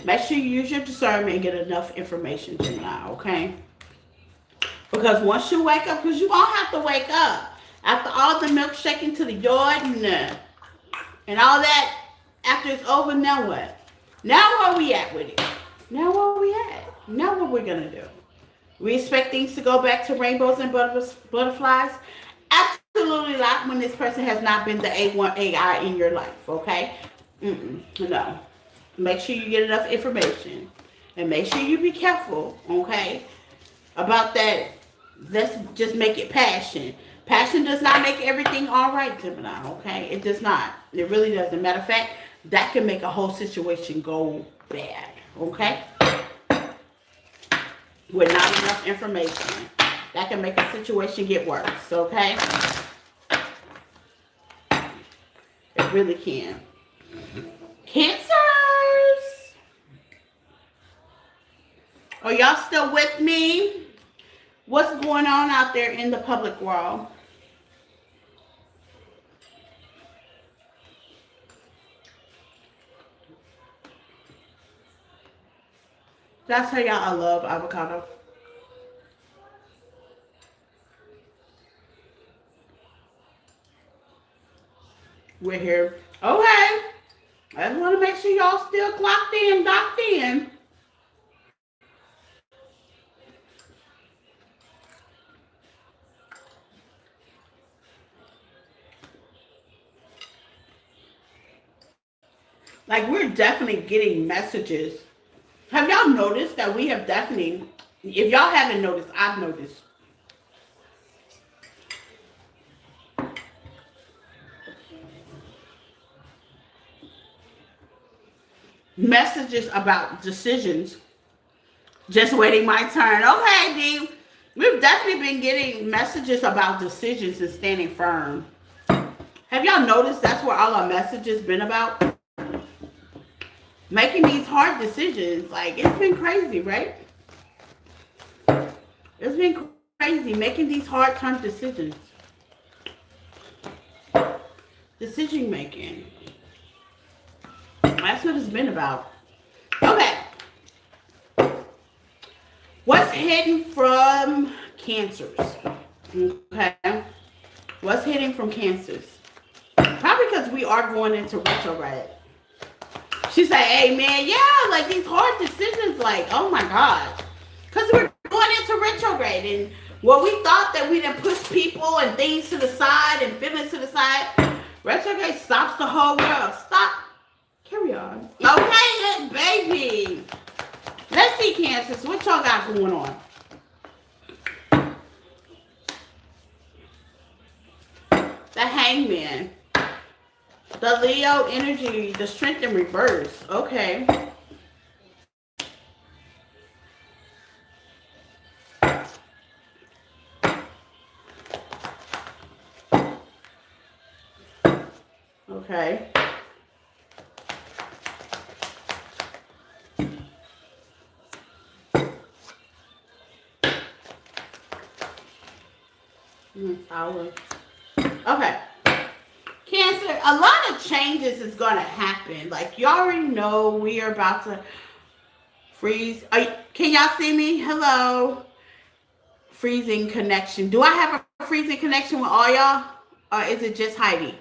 [SPEAKER 1] Make sure you use your discernment and get enough information, Gemini, okay? Because once you wake up, because you're going to have to wake up. After all the milkshaking to the yard and all that, after it's over, now what? Now where we at with it? Now where we at? Now what we're going to do? We expect things to go back to rainbows and butterflies? Absolutely not when this person has not been the A1 AI in your life, okay? No. Make sure you get enough information. And make sure you be careful, okay? About that. Let's just make it passion. Passion does not make everything all right, Gemini, okay? It does not. It really doesn't. Matter of fact, that can make a whole situation go bad, okay? With not enough information. That can make a situation get worse, okay? It really can. Cancers! Are y'all still with me? What's going on out there in the public world? Did I tell y'all I love avocado? We're here. Okay. I just want to make sure y'all still clocked in, docked in. Like, we're definitely getting messages. Have y'all noticed that we have definitely, if y'all haven't noticed, I've noticed. Messages about decisions. Just waiting my turn. Okay, D. We've definitely been getting messages about decisions and standing firm. Have y'all noticed that's where all our messages been about? Making these hard decisions. Like, it's been crazy, right? It's been crazy making these hard term decisions. Decision making. That's what it's been about. Okay. What's hidden from cancers? Okay. What's hidden from cancers? Probably because we are going into retrograde. She said, hey, man, yeah, like these hard decisions, like, oh, my God. Because we're going into retrograde. And what we thought that we didn't push people and things to the side and feelings to the side, retrograde stops the whole world. Stop. Carry on. Okay, baby. Let's see, Cancers. What y'all got going on? The Hangman. The Leo energy, the Strength in reverse. Okay. Okay. Okay. Cancer, a lot of changes is going to happen. Like, you already know we are about to freeze. Can y'all see me? Hello? Freezing connection. Do I have a freezing connection with all y'all? Or is it just Heidi?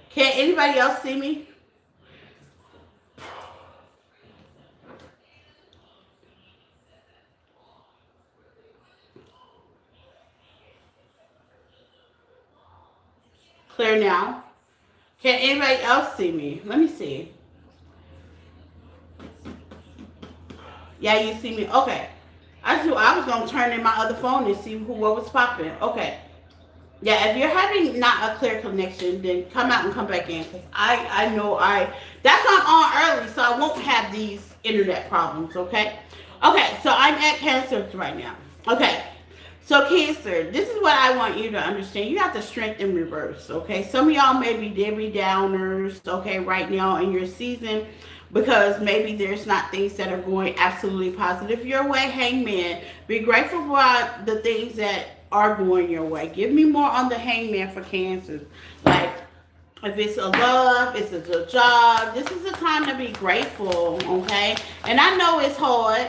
[SPEAKER 1] Can anybody else see me? Clear now. Can anybody else see me? Let me see. Yeah, you see me. Okay. I was going to turn in my other phone and see what was popping. Okay. Yeah, if you're having not a clear connection, then come out and come back in. Because I know that's why I'm on early, so I won't have these internet problems, okay? Okay, so I'm at Cancer right now. Okay, so Cancer, this is what I want you to understand. You got the strength in reverse, okay? Some of y'all may be Debbie Downers, okay, right now in your season because maybe there's not things that are going absolutely positive your way. Hangman, be grateful about the things that are going your way. Give me more on the Hangman for Cancer. Like, if it's a love, it's a job, this is a time to be grateful, okay? And I know it's hard,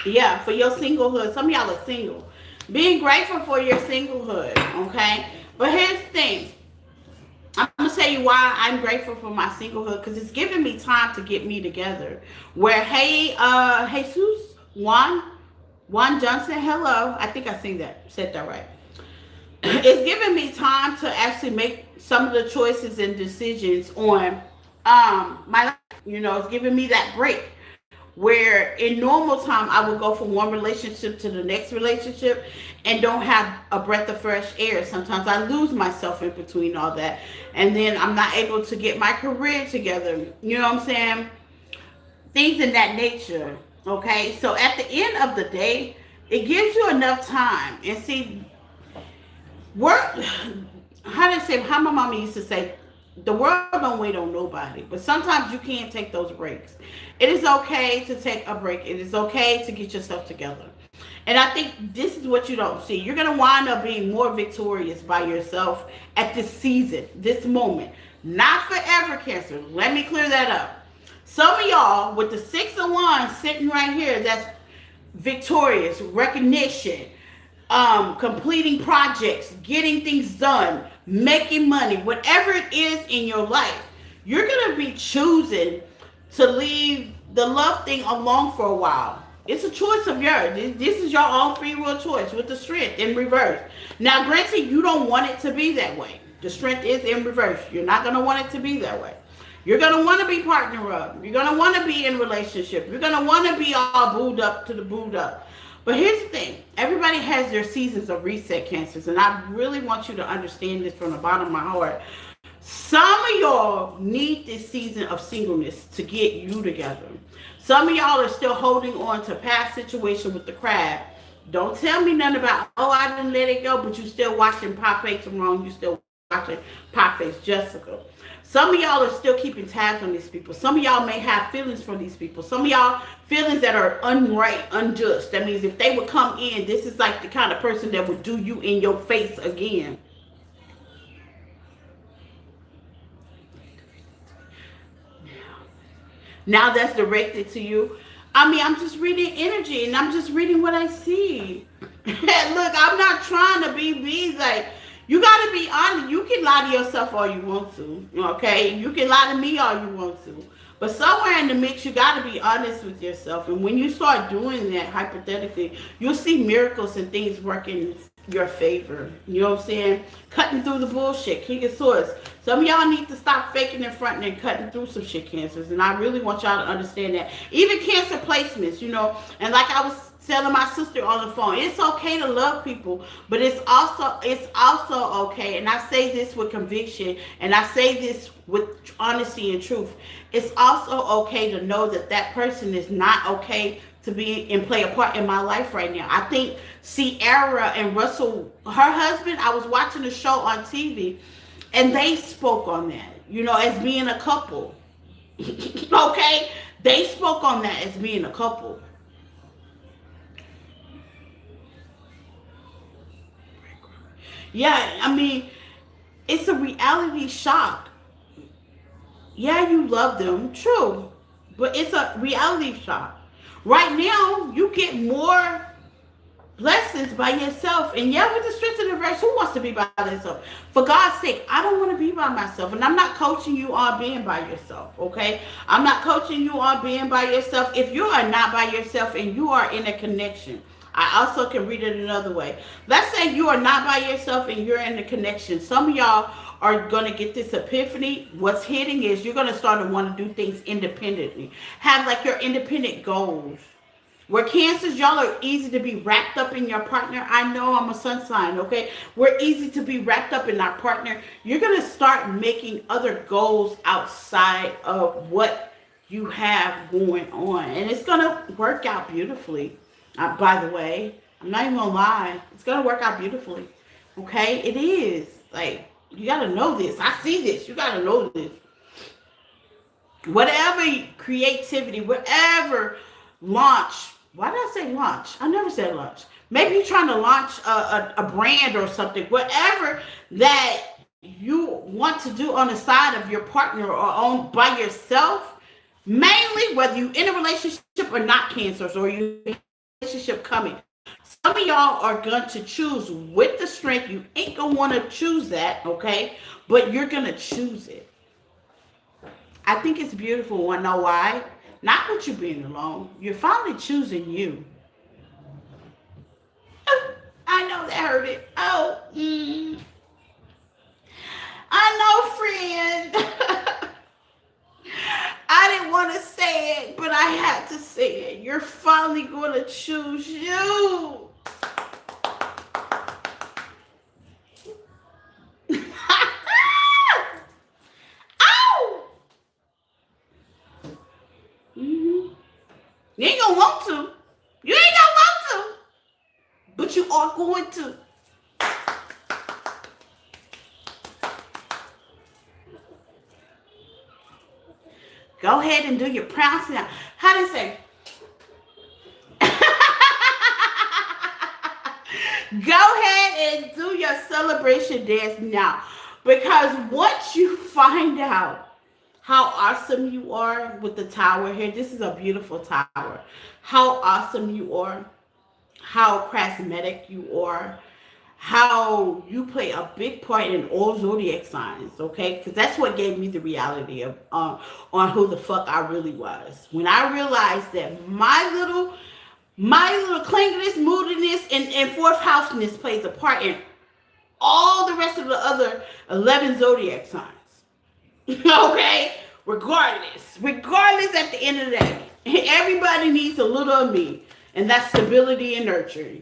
[SPEAKER 1] yeah, for your singlehood. Some of y'all are single. Being grateful for your singlehood, okay? But here's the thing. I'm gonna tell you why I'm grateful for my singlehood because it's giving me time to get me together. Where hey, Jesus Juan Johnson, hello. I think I said that right. It's giving me time to actually make some of the choices and decisions on my life. It's giving me that break where in normal time I would go from one relationship to the next relationship and don't have a breath of fresh air. Sometimes I lose myself in between all that, and then I'm not able to get my career together. You know what I'm saying? Things in that nature. Okay, so at the end of the day, it gives you enough time. And see, work. How my mama used to say, the world don't wait on nobody, but sometimes you can't take those breaks. It is okay to take a break. It is okay to get yourself together. And I think this is what you don't see. You're going to wind up being more victorious by yourself at this season, this moment. Not forever, Cancer. Let me clear that up. Some of y'all with the 6 of Wands sitting right here, that's victorious, recognition, completing projects, getting things done, making money, whatever it is in your life, you're going to be choosing to leave the love thing alone for a while. It's a choice of yours. This is your own free will choice with the strength in reverse. Now, granted, you don't want it to be that way. The strength is in reverse. You're not going to want it to be that way. You're going to want to be partner up. You're going to want to be in relationship. You're going to want to be all booed up to the booed up. But here's the thing. Everybody has their seasons of reset, Cancers. And I really want you to understand this from the bottom of my heart. Some of y'all need this season of singleness to get you together. Some of y'all are still holding on to past situation with the crab. Don't tell me nothing about, I didn't let it go, but you still watching Pop Face Wrong. You still watching Pop Face Jessica. Some of y'all are still keeping tabs on these people. Some of y'all may have feelings for these people. Some of y'all feelings that are unright, unjust. That means if they would come in, this is like the kind of person that would do you in your face again. Now that's directed to you. I'm just reading energy and I'm just reading what I see. Look, I'm not trying to be like, you got to be honest. You can lie to yourself all you want to, okay? You can lie to me all you want to. But somewhere in the mix, you got to be honest with yourself. And when you start doing that, hypothetically, you'll see miracles and things working your favor. You know what I'm saying? Cutting through the bullshit. King of Swords. Some of y'all need to stop faking and fronting and cutting through some shit, Cancers. And I really want y'all to understand that. Even Cancer placements, and like I was telling my sister on the phone, it's okay to love people, but it's also okay, and I say this with conviction, and I say this with honesty and truth. It's also okay to know that that person is not okay to be and play a part in my life right now. I think Ciara and Russell, her husband, I was watching a show on TV, and they spoke on that, as being a couple. Okay? They spoke on that as being a couple. Yeah, it's a reality shock. Yeah, you love them, true, but it's a reality shock. Right now, you get more blessings by yourself. And yeah, with the strength of the verse, who wants to be by themselves? For God's sake, I don't want to be by myself. And I'm not coaching you on being by yourself, okay? I'm not coaching you on being by yourself. If you are not by yourself and you are in a connection, I also can read it another way. Let's say you are not by yourself and you're in a connection. Some of y'all are going to get this epiphany. What's hitting is you're going to start to want to do things independently. Have like your independent goals. Where Cancers, y'all are easy to be wrapped up in your partner. I know I'm a sun sign, okay? We're easy to be wrapped up in our partner. You're going to start making other goals outside of what you have going on. And it's going to work out beautifully. By the way, I'm not even going to lie. It's going to work out beautifully. Okay? It is. Like, you got to know this. I see this. You got to know this. Whatever creativity, whatever launch. Why did I say launch? I never said launch. Maybe you're trying to launch a brand or something. Whatever that you want to do on the side of your partner or on by yourself, mainly whether you in a relationship or not, cancers, or you in a relationship coming. Some of y'all are going to choose with the strength. You ain't going to want to choose that, okay? But you're going to choose it. I think it's beautiful. Want to know why? Not with you being alone. You're finally choosing you. Oh, I know that hurt it. Oh, I know, friend. I didn't want to say it, but I had to say it. You're finally going to choose you. You ain't gonna want to. You ain't gonna want to. But you are going to. Go ahead and do your pronouncing now. How do you say? Go ahead and do your celebration dance now. Because once you find out how awesome you are with the tower here, this is a beautiful tower. How awesome you are, how charismatic you are, how you play a big part in all zodiac signs, okay? Because that's what gave me the reality of on who the fuck I really was. When I realized that my little clinginess, moodiness, and fourth houseness plays a part in all the rest of the other 11 zodiac signs. Okay? Regardless at the end of the day, everybody needs a little of me, and that's stability and nurturing.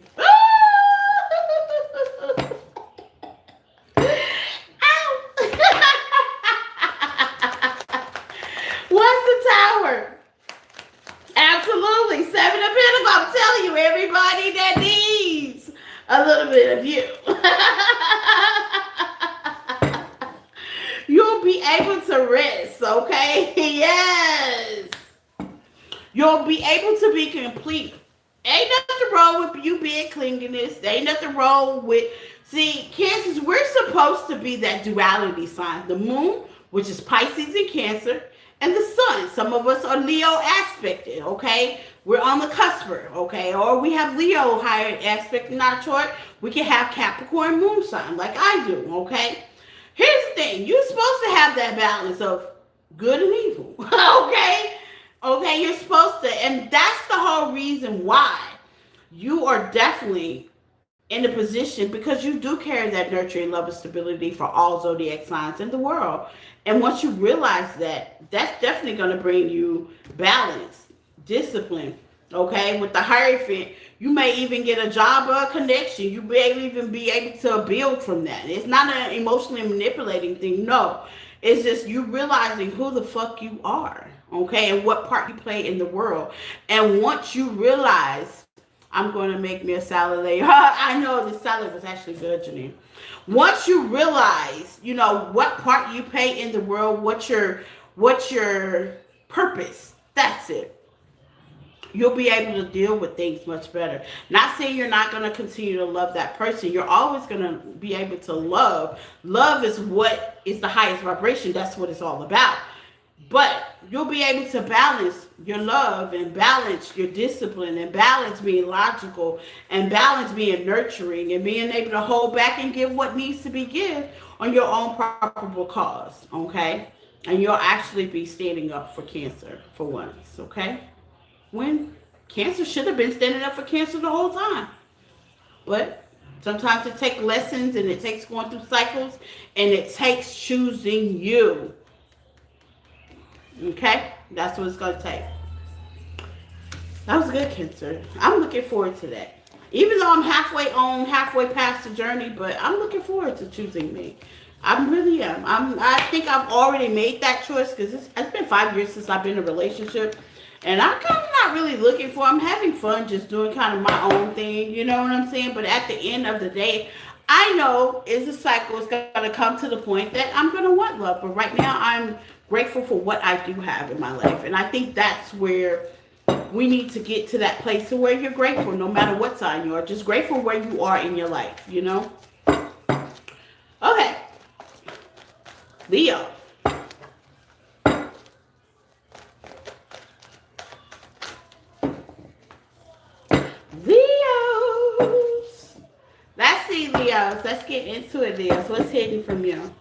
[SPEAKER 1] What's the tower? Absolutely. 7 of Pentacles. I'm telling you, everybody that needs a little bit of you. You'll be able to rest, okay? Yes. You'll be able to be complete. Ain't nothing wrong with you being clinginess. There ain't nothing wrong with... See, Cancers, we're supposed to be that duality sign. The moon, which is Pisces and Cancer, and the sun. Some of us are Leo aspected, okay? We're on the cusp, okay? Or we have Leo higher aspect in our chart. We can have Capricorn moon sign like I do, okay? Here's the thing. You're supposed to have that balance of good and evil, okay? Okay, you're supposed to. And that's the whole reason why you are definitely in a position, because you do carry that nurturing love and stability for all zodiac signs in the world. And once you realize that, that's definitely going to bring you balance, discipline, okay? With the Hierophant, you may even get a job or a connection. You may even be able to build from that. It's not an emotionally manipulating thing, no. It's just you realizing who the fuck you are, okay? And what part you play in the world. And once you realize, I'm going to make me a salad later. I know the salad was actually good, Janine. Once you realize, you know, what part you play in the world, what's your purpose, that's it. You'll be able to deal with things much better. Not saying you're not going to continue to love that person. You're always going to be able to love. Love is what is the highest vibration. That's what it's all about. But you'll be able to balance your love and balance your discipline and balance being logical and balance being nurturing and being able to hold back and give what needs to be given on your own probable cause, okay? And you'll actually be standing up for Cancer for once, okay? When Cancer should have been standing up for Cancer the whole time. But sometimes it takes lessons and it takes going through cycles and it takes choosing you. Okay? That's what it's going to take. That was good, Cancer. I'm looking forward to that. Even though I'm halfway past the journey, but I'm looking forward to choosing me. I really am. I think I've already made that choice because it's been 5 years since I've been in a relationship, and I'm kind of not really looking for. I'm having fun just doing kind of my own thing. You know what I'm saying? But at the end of the day, I know it's a cycle. It's gonna come to the point that I'm gonna want love. But right now, I'm grateful for what I do have in my life, and I think that's where we need to get to that place to where you're grateful, no matter what sign you are. Just grateful where you are in your life. You know? Okay, Leo. Leos. Let's see, Leos. Let's get into it, Leos. What's hidden from you?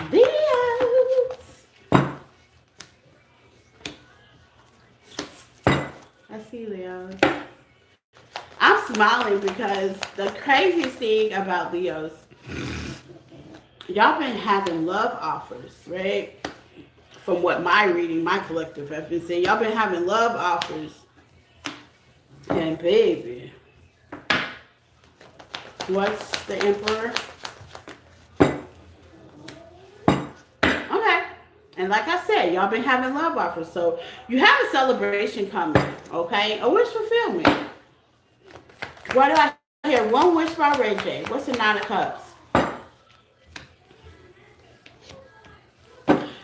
[SPEAKER 1] Leos. Let's see, Leos. I'm smiling because the craziest thing about Leos, y'all been having love offers, right? From what my reading, my collective has been saying, y'all been having love offers. And baby, what's the Emperor? Okay. And like I said, y'all been having love offers. So you have a celebration coming, okay? A wish fulfillment. What do I hear? One wish by Ray J. What's the Nine of Cups?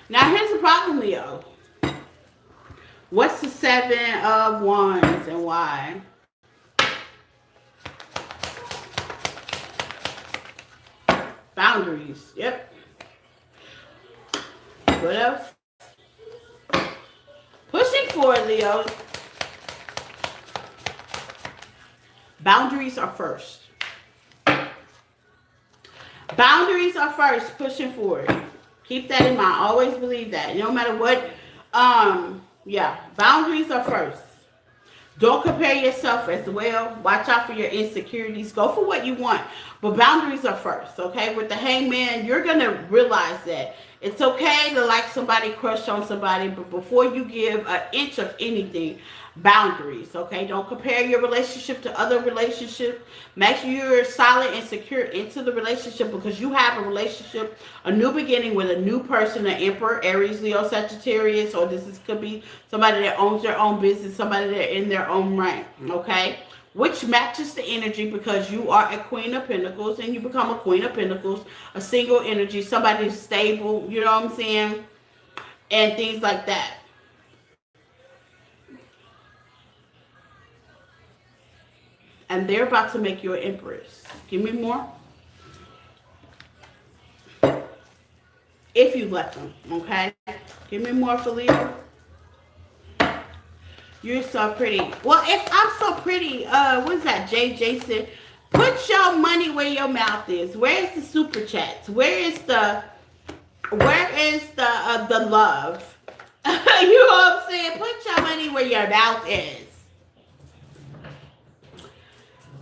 [SPEAKER 1] Now here's the problem, Leo. What's the Seven of Wands and why? Boundaries. Yep. What else? Pushing forward, Leo. Boundaries are first. Boundaries are first. Pushing forward. Keep that in mind. Always believe that. No matter what. Yeah. Boundaries are first. Don't compare yourself as well. Watch out for your insecurities. Go for what you want. But boundaries are first, okay? With the Hangman, you're going to realize that it's okay to like somebody, crush on somebody, but before you give an inch of anything, boundaries, okay? Don't compare your relationship to other relationships. Make sure you're solid and secure into the relationship because you have a relationship, a new beginning with a new person, an Emperor, Aries, Leo, Sagittarius, or could be somebody that owns their own business, somebody that in their own right, okay? Which matches the energy because you are a Queen of Pentacles and you become a Queen of Pentacles, a single energy, somebody stable, you know what I'm saying? And things like that. And they're about to make you an empress. Give me more. If you let them, okay? Give me more for Leo. You're so pretty. Well, if I'm so pretty, what's that? Jason, put your money where your mouth is. Where is the super chats? Where is the love? You know what I'm saying? Put your money where your mouth is.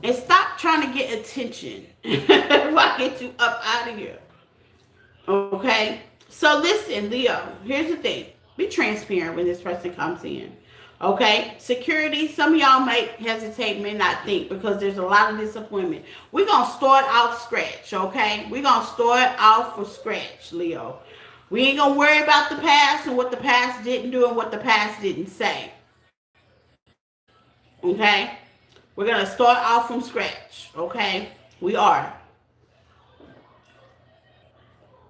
[SPEAKER 1] And stop trying to get attention if I get you up out of here. Okay? So listen, Leo, here's the thing. Be transparent when this person comes in. Okay? Security, some of y'all might hesitate, may not think because there's a lot of disappointment. We're going to start off scratch, okay? We're going to start off for scratch, Leo. We ain't going to worry about the past and what the past didn't do and what the past didn't say. Okay? We're going to start off from scratch, okay? We are.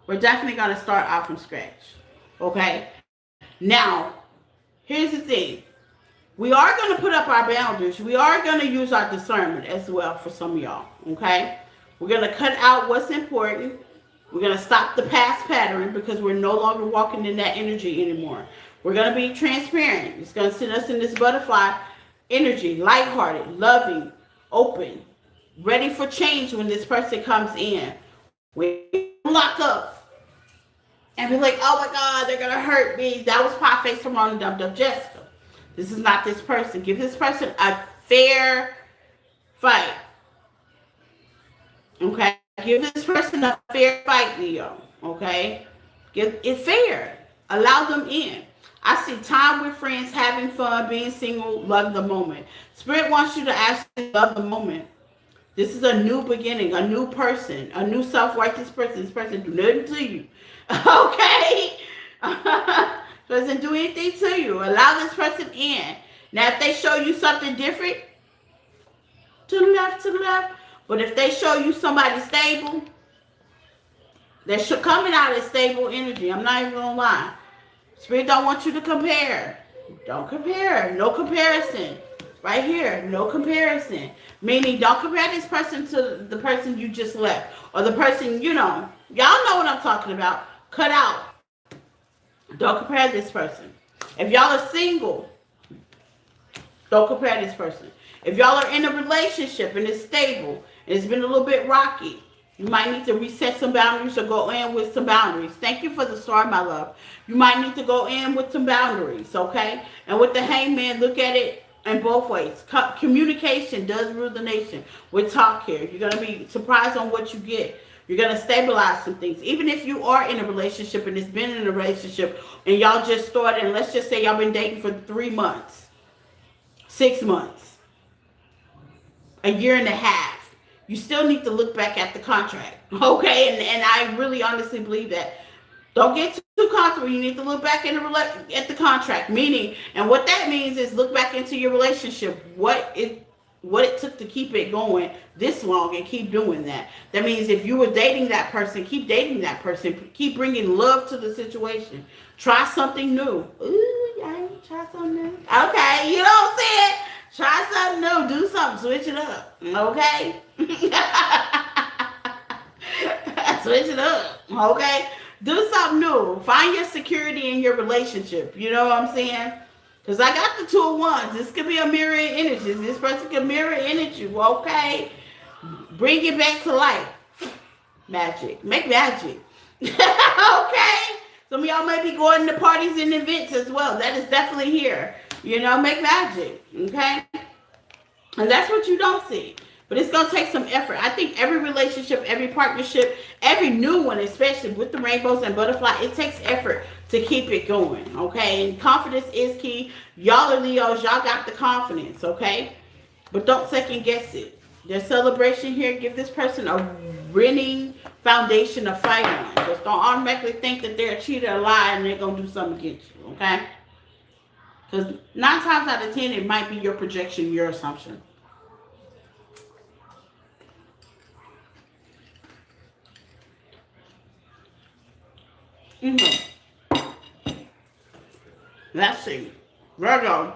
[SPEAKER 1] We're definitely going to start off from scratch, okay? Now, here's the thing. We are going to put up our boundaries. We are going to use our discernment as well for some of y'all, okay? We're going to cut out what's important. We're going to stop the past pattern because we're no longer walking in that energy anymore. We're going to be transparent. It's going to send us in this butterfly energy, lighthearted, loving, open, ready for change when this person comes in. We lock up and be like, oh my God, they're going to hurt me. That was Pie Face from Ron and Dum Dum Jessica. This is not this person. Give this person a fair fight. Okay? Give this person a fair fight, Leo. Okay? Give it fair. Allow them in. I see time with friends, having fun, being single, love the moment. Spirit wants you to actually love the moment. This is a new beginning, a new person, a new self-righteous person. This person do nothing to you. Okay? Doesn't do anything to you. Allow this person in. Now, if they show you something different, to the left, to the left. But if they show you somebody stable, they're coming out as stable energy. I'm not even going to lie. Spirit don't want you to compare. Don't compare. No comparison. Right here, no comparison. Meaning, don't compare this person to the person you just left. Or the person, you know. Y'all know what I'm talking about. Cut out. Don't compare this person. If y'all are single, don't compare this person. If y'all are in a relationship and it's stable, and it's been a little bit rocky, you might need to reset some boundaries or go in with some boundaries. Thank you for the star, my love. You might need to go in with some boundaries, okay? And with the hangman, look at it in both ways. Communication does rule the nation. With talk here, you're going to be surprised on what you get. You're going to stabilize some things. Even if you are in a relationship and it's been in a relationship and y'all just started, and let's just say y'all been dating for 3 months, 6 months, a year and a half, you still need to look back at the contract, okay? And I really honestly believe that. Don't get too comfortable. You need to look back at the contract, meaning, and what that means is look back into your relationship, what it took to keep it going this long, and keep doing that. That means if you were dating that person, keep dating that person. Keep bringing love to the situation. Try something new. Ooh, yeah, try something new. Okay, you know what I'm saying? Try something new. Do something. Switch it up. Okay? Switch it up. Okay? Do something new. Find your security in your relationship. You know what I'm saying? Because I got the 2 of Wands. This could be a mirror energy. This person could mirror energy. Okay? Bring it back to life. Magic. Make magic. Okay? Some of y'all may be going to parties and events as well. That is definitely here. You know, make magic. Okay? And that's what you don't see. But it's going to take some effort. I think every relationship, every partnership, every new one, especially with the rainbows and butterfly, it takes effort to keep it going, okay? And confidence is key. Y'all are Leos. Y'all got the confidence, okay? But don't second guess it. Their celebration here, give this person a winning foundation to fight on. Just don't automatically think that they're a cheater, a lie, and they're going to do something against you, okay? Because 9 times out of 10, it might be your projection, your assumption. Let's see. Virgo.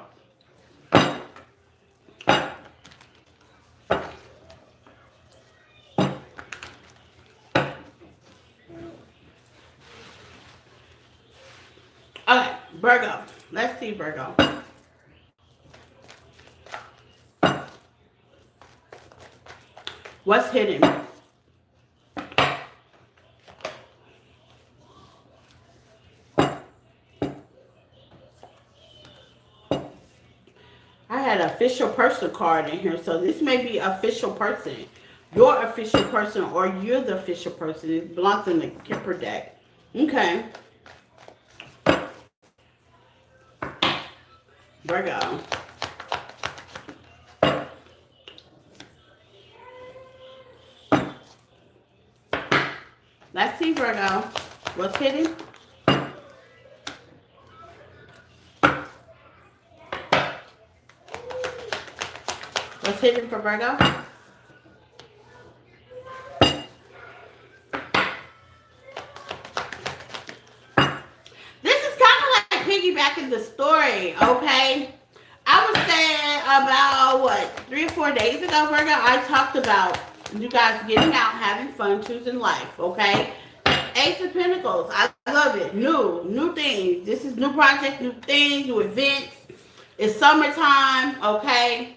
[SPEAKER 1] Okay, Virgo. Let's see, Virgo. What's hidden? I had an official person card in here, so this may be official person. Your official person, or you're the official person. It belongs in the Kipper deck. Okay. Virgo. Let's see, Virgo. What's hidden? What's hidden for Virgo? This is kind of like piggybacking the story, okay? I was saying about, what, 3 or 4 days ago, Virgo, I talked about you guys getting out, having fun, choosing life, okay? Ace of Pentacles, I love it. New things. This is new project, new things, new events. It's summertime, okay?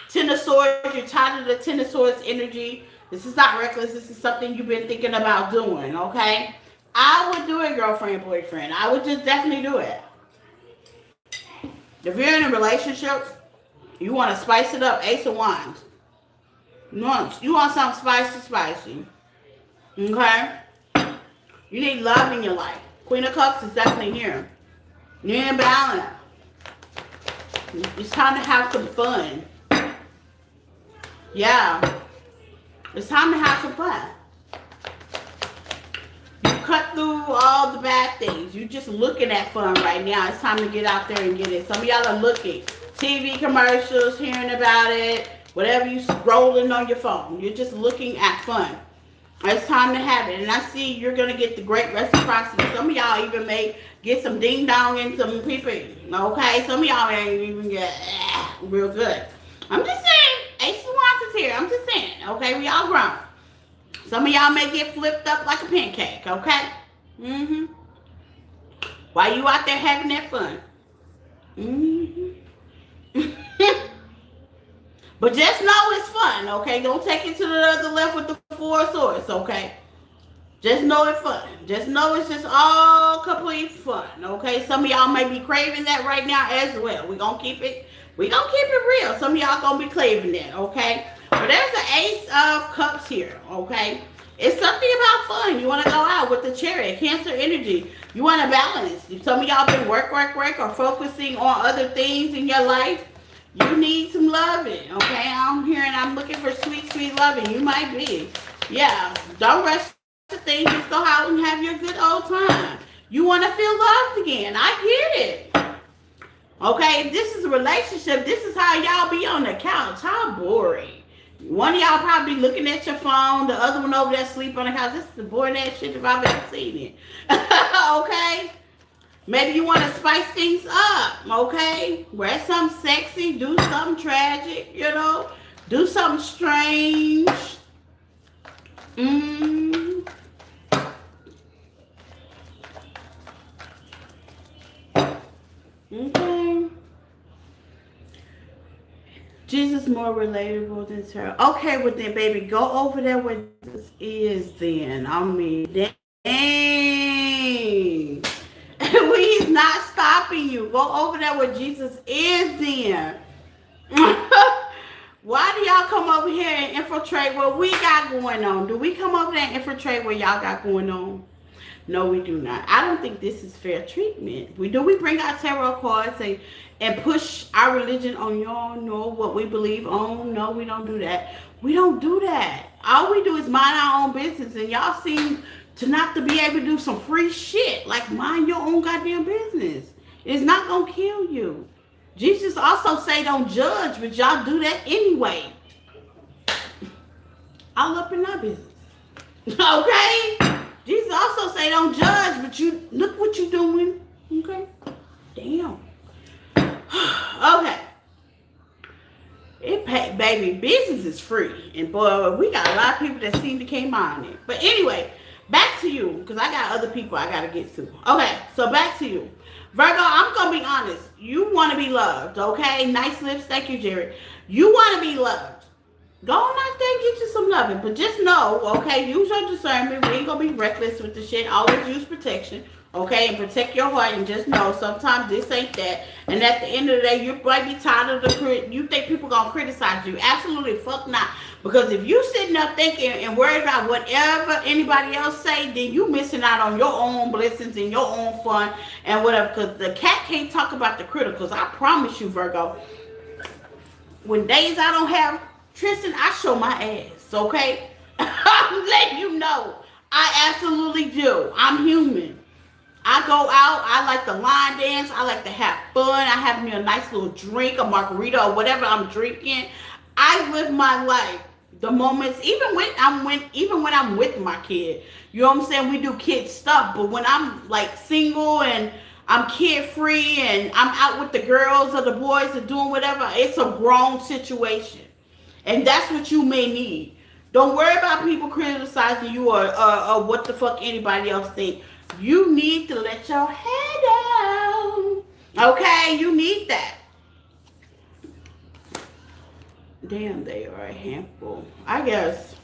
[SPEAKER 1] Ten of Swords, you're tired of the Ten of Swords energy. This is not reckless. This is something you've been thinking about doing, okay? I would do it, girlfriend, boyfriend. I would just definitely do it. If you're in a relationship, you want to spice it up, Ace of Wands. You want something spicy. Okay? You need love in your life. Queen of Cups is definitely here. You're in balance. It's time to have some fun. Yeah. It's time to have some fun. You cut through all the bad things. You just looking at fun right now. It's time to get out there and get it. Some of y'all are looking. TV commercials, hearing about it, whatever you scrolling on your phone. You're just looking at fun. It's time to have it. And I see you're going to get the great reciprocity. Some of y'all even may get some ding dong and some people. Okay? Some of y'all ain't even get real good. I'm just saying. Ace of Wands is here. I'm just saying. Okay? We all grown. Some of y'all may get flipped up like a pancake. Okay? Mm-hmm. While you out there having that fun. Mm-hmm. But just know it's fun, okay? Don't take it to the other left with the four swords, okay? Just know it's fun. Just know it's just all complete fun, okay? Some of y'all may be craving that right now as well. We gonna keep it real. Some of y'all gonna be craving that, okay? But there's an Ace of Cups here, okay? It's something about fun. You want to go out with the Chariot, Cancer energy. You want to balance. Some of y'all been work, or focusing on other things in your life. You need some loving, okay? I'm looking for sweet, sweet loving. You might be. Yeah, don't rush to things. Just go out and have your good old time. You want to feel loved again. I get it. Okay, if this is a relationship, this is how y'all be on the couch. How boring. One of y'all probably looking at your phone. The other one over there sleep on the couch. This is the boring ass shit if I've ever seen it. Okay? Maybe you want to spice things up, okay? Wear something sexy, do something tragic, you know? Do something strange. Okay. Jesus more relatable than Sarah. Okay, well then, baby, go over there where this is then. I mean, dang. He's not stopping you. Go over there where Jesus is then. Why do y'all come over here and infiltrate what we got going on? Do we come over there and infiltrate what y'all got going on? No, we do not. I don't think this is fair treatment. We bring out tarot cards and push our religion on y'all? No, what we believe on? No, we don't do that. We don't do that. All we do is mind our own business, and y'all seem to not to be able to do some free shit, like mind your own goddamn business. It's not gonna kill you. Jesus also say don't judge, but y'all do that anyway. All up in our business. Okay? Jesus also say don't judge, but you look what you doing. Okay? Damn. Okay. Baby, business is free. And boy, we got a lot of people that seem to can't mind it. But anyway, back to you, because I got other people I got to get to. Okay, so back to you. Virgo, I'm going to be honest. You want to be loved, okay? Nice lips. Thank you, Jerry. You want to be loved. Go on out there and get you some loving. But just know, okay, use your discernment. We ain't going to be reckless with the shit. Always use protection, okay? And protect your heart. And just know, sometimes this ain't that. And at the end of the day, you might be tired of you think people going to criticize you. Absolutely fuck not. Because if you sitting up thinking and worried about whatever anybody else say, then you missing out on your own blessings and your own fun and whatever. Because the cat can't talk about the criticals. I promise you, Virgo, when days I don't have Tristan, I show my ass, okay? I'm letting you know. I absolutely do. I'm human. I go out. I like to line dance. I like to have fun. I have me a nice little drink, a margarita, or whatever I'm drinking. I live my life. The moments, even when I'm with my kid, you know what I'm saying? We do kid stuff, but when I'm like single and I'm kid free and I'm out with the girls or the boys and doing whatever, it's a grown situation, and that's what you may need. Don't worry about people criticizing you or what the fuck anybody else think. You need to let your head down, okay? You need that. Damn, they are a handful. I guess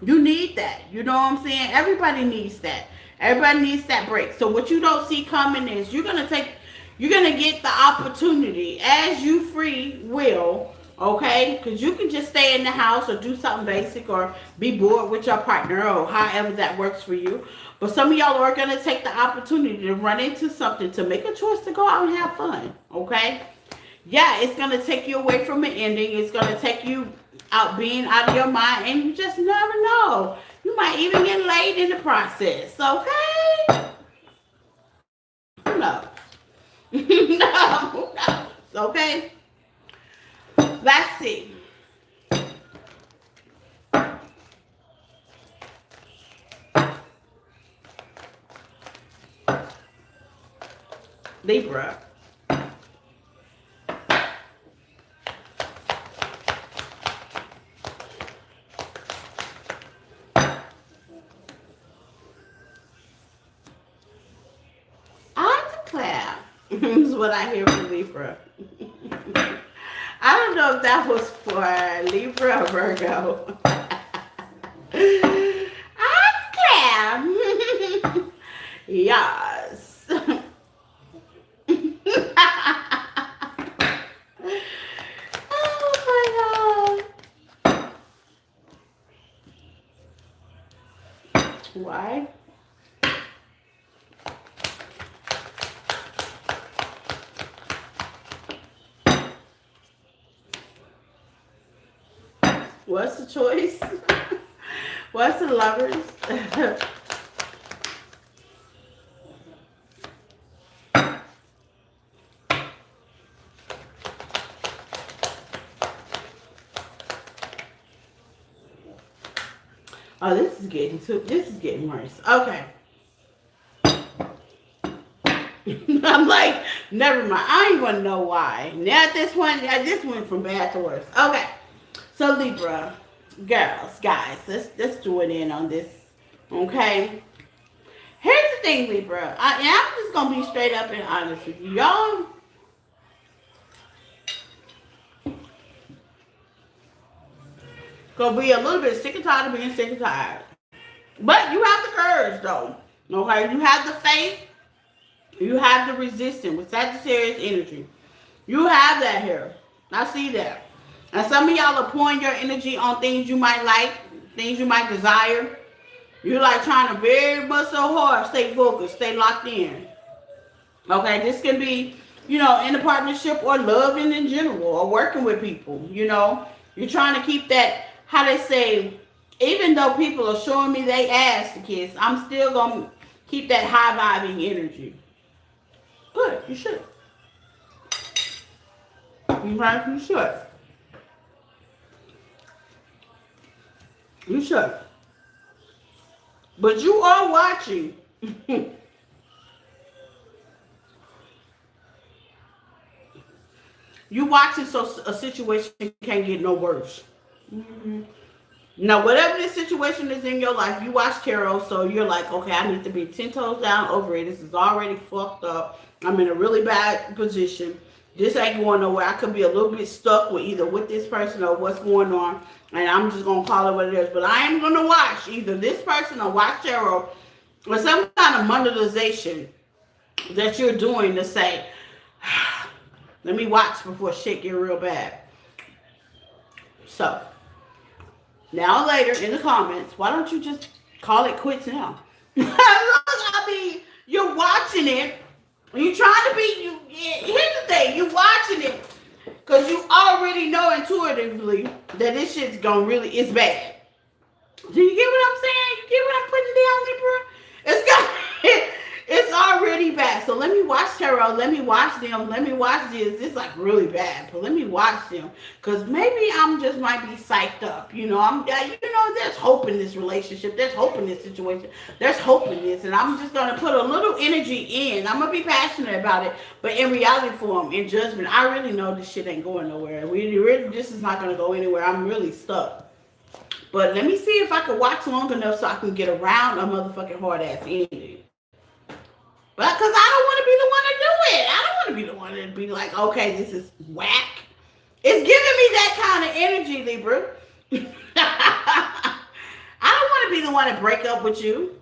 [SPEAKER 1] you need that. You know what I'm saying? Everybody needs that. Everybody needs that break. So what you don't see coming is you're gonna get the opportunity as you free will, okay? Because you can just stay in the house or do something basic or be bored with your partner or however that works for you. But some of y'all are gonna take the opportunity to run into something, to make a choice to go out and have fun, okay? Yeah, it's gonna take you away from an ending. It's gonna take you out being out of your mind, and you just never know. You might even get laid in the process. Okay? Who knows? No, who knows? Okay? Let's see. Libra. I declare. This is what I hear from Libra. I don't know if that was for Libra or Virgo. I declare. Yes. Oh my God. Why? What's the choice? What's the lovers? Oh, this is getting worse. Okay. I'm like, never mind. I don't even know why. Now at this went from bad to worse. Okay. So Libra, girls, guys, let's do it in on this. Okay. Here's the thing, Libra. I'm just gonna be straight up and honest with you. Y'all gonna be a little bit sick and tired of being sick and tired. But you have the courage though. Okay, you have the faith, you have the resistance with Sagittarius energy. You have that here. I see that. And some of y'all are pouring your energy on things you might like, things you might desire. You're like trying to very much so hard stay focused, stay locked in. Okay, this can be, in a partnership or loving in general or working with people, You're trying to keep that, how they say, even though people are showing me they ass to kiss, I'm still going to keep that high vibing energy. Good, you should. You should. You should. But you are watching. You watching so a situation can't get no worse. Mm-hmm. Now, whatever this situation is in your life, you watch tarot, so you're like, okay, I need to be 10 toes down over it. This is already fucked up. I'm in a really bad position. This ain't going nowhere. I could be a little bit stuck with either with this person or what's going on, and I'm just going to call it what it is. But I am going to watch either this person or watch tarot or some kind of monetization that you're doing to say, let me watch before shit get real bad. So, now later in the comments, why don't you just call it quits now? I mean, you're watching it. You trying to be, here's the thing, you watching it because you already know intuitively that this shit's it's bad. Do you get what I'm saying? You get what I'm putting down, Libra? It's already bad. So let me watch tarot. Let me watch them. Let me watch this. It's like really bad, but let me watch them because maybe I'm just might be psyched up. There's hope in this relationship. There's hope in this situation. There's hope in this, and I'm just gonna put a little energy in. I'm gonna be passionate about it, but in reality form, in judgment, I really know this shit ain't going nowhere. This is not gonna go anywhere. I'm really stuck. But let me see if I can watch long enough so I can get around a motherfucking hard ass ending. But because I don't want to be the one to do it. I don't want to be the one to be like, okay, this is whack. It's giving me that kind of energy, Libra. I don't want to be the one to break up with you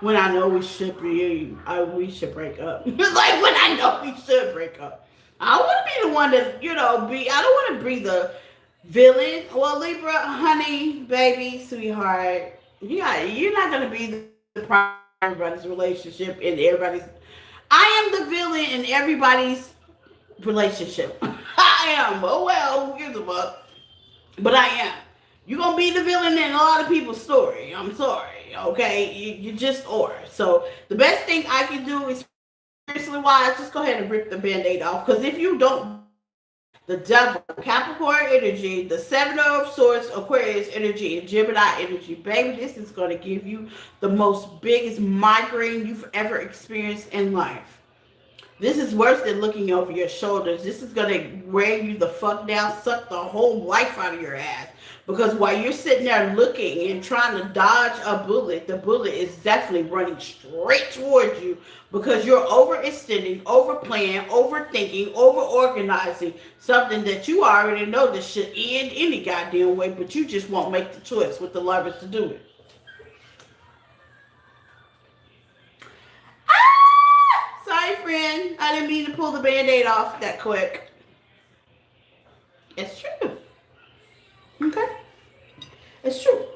[SPEAKER 1] when I know we should break up. Like when I know we should break up. I don't want to be the one to, I don't want to be the villain. Well, Libra, honey, baby, sweetheart, you're not going to be the problem. Everybody's relationship and I am the villain in everybody's relationship. I am. Oh well, who gives a fuck? But I am. You're gonna be the villain in a lot of people's story. I'm sorry. Okay, you just are. So the best thing I can do is spiritually wise, just go ahead and rip the band-aid off. Because if you don't, the devil, Capricorn energy, the Seven of Swords, Aquarius energy, and Gemini energy, baby, this is going to give you the most biggest migraine you've ever experienced in life. This is worse than looking over your shoulders. This is going to wear you the fuck down, suck the whole life out of your ass. Because while you're sitting there looking and trying to dodge a bullet, the bullet is definitely running straight towards you because you're overextending, overplaying, overthinking, overorganizing something that you already know that should end any goddamn way, but you just won't make the choice with the levers to do it. Sorry, friend. I didn't mean to pull the band-aid off that quick. It's true. Okay? It's true.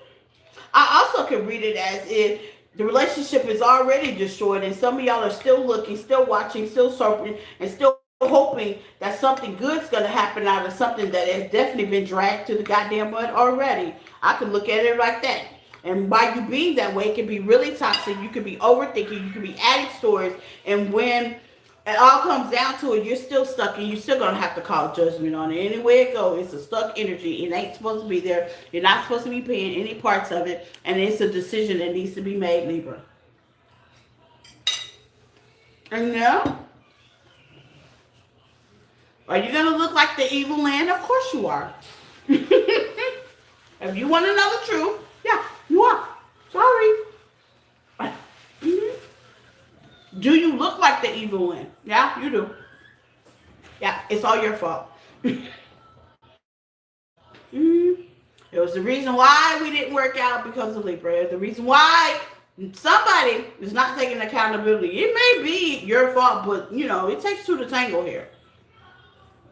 [SPEAKER 1] I also can read it as if the relationship is already destroyed and some of y'all are still looking, still watching, still searching, and still hoping that something good's going to happen out of something that has definitely been dragged to the goddamn mud already. I can look at it like that. And by you being that way, it can be really toxic. You can be overthinking. You can be adding stories. And when it all comes down to it, you're still stuck and you're still going to have to call judgment on it. Anywhere it goes, it's a stuck energy. It ain't supposed to be there. You're not supposed to be paying any parts of it. And it's a decision that needs to be made, Libra. And now, are you going to look like the evil land? Of course you are. If you want to know the truth, yeah, you are. Sorry. Do you look like the evil one? Yeah, you do. Yeah, it's all your fault. It was the reason why we didn't work out because of Libra. The reason why somebody is not taking accountability. It may be your fault, but, you know, it takes two to tango here.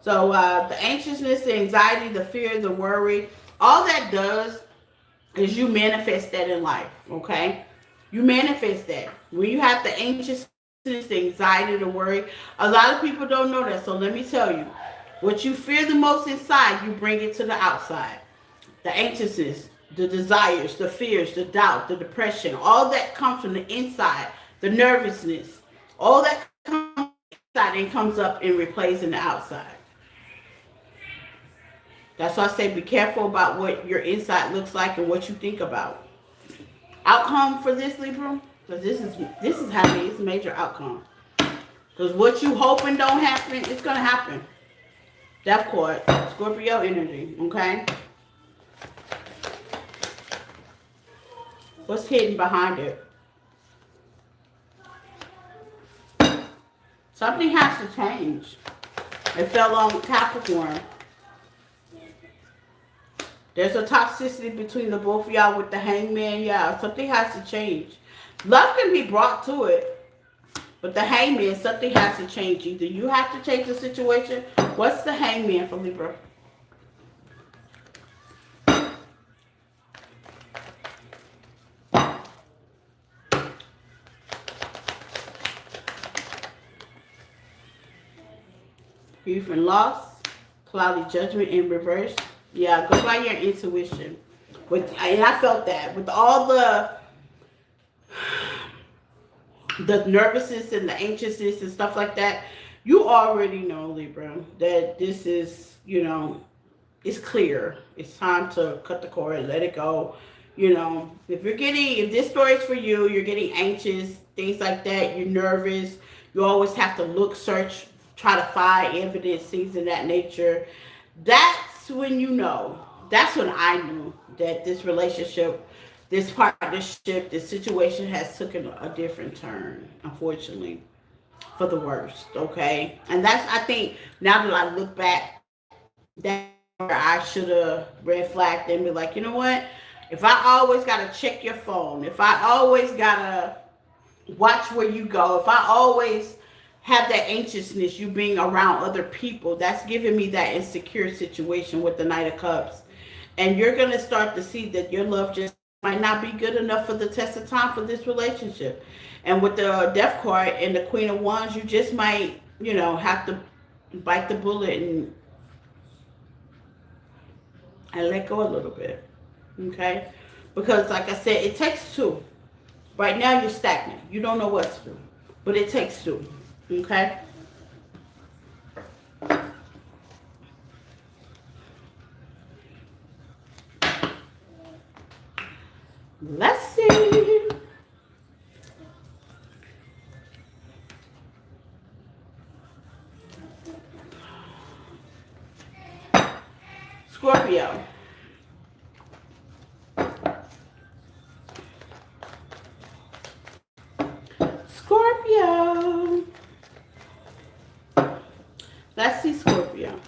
[SPEAKER 1] So the anxiousness, the anxiety, the fear, the worry, all that does is you manifest that in life, okay? You manifest that. When you have the anxiousness, the anxiety, the worry, a lot of people don't know that. So let me tell you, what you fear the most inside, you bring it to the outside. The anxiousness, the desires, the fears, the doubt, the depression, all that comes from the inside. The nervousness, all that comes from the inside and comes up and replays in the outside. That's why I say be careful about what your inside looks like and what you think about. Outcome for this, Libra, because this is happening. It's a major outcome. Because what you hoping don't happen, it's gonna happen. Death Court, Scorpio energy. Okay. What's hidden behind it? Something has to change. It fell on Capricorn. There's a toxicity between the both of y'all with the hangman. Yeah, something has to change. Love can be brought to it, but the hangman, something has to change. Either you have to change the situation. What's the hangman for Libra? Grief and loss, cloudy judgment in reverse. Yeah, go by your intuition. And I felt that with all the nervousness and the anxiousness and stuff like that, you already know, Libra, that this is, you know, it's clear. It's time to cut the cord, let it go. You know, if this story is for you, you're getting anxious, things like that, you're nervous, you always have to look, search, try to find evidence, things of that nature. That's when you know. That's when I knew that this relationship, this partnership, this situation has taken a different turn, unfortunately, for the worst, okay? And that's, I think, now that I look back, that I should have red flagged and be like, you know what? If I always got to check your phone, if I always got to watch where you go, if I always have that anxiousness, you being around other people, that's giving me that insecure situation with the Knight of Cups. And you're going to start to see that your love just might not be good enough for the test of time for this relationship. And with the Death card and the Queen of Wands, you just might, you know, have to bite the bullet and let go a little bit. Okay? Because like I said, it takes two. Right now you're stagnant. You don't know what to do. But it takes two. Okay? Let's see. Scorpio. Scorpio. Let's see Scorpio.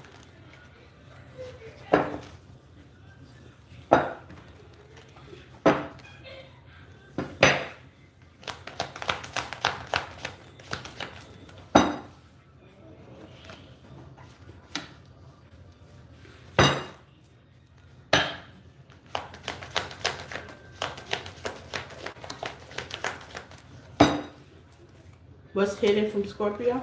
[SPEAKER 1] What's hidden from Scorpio?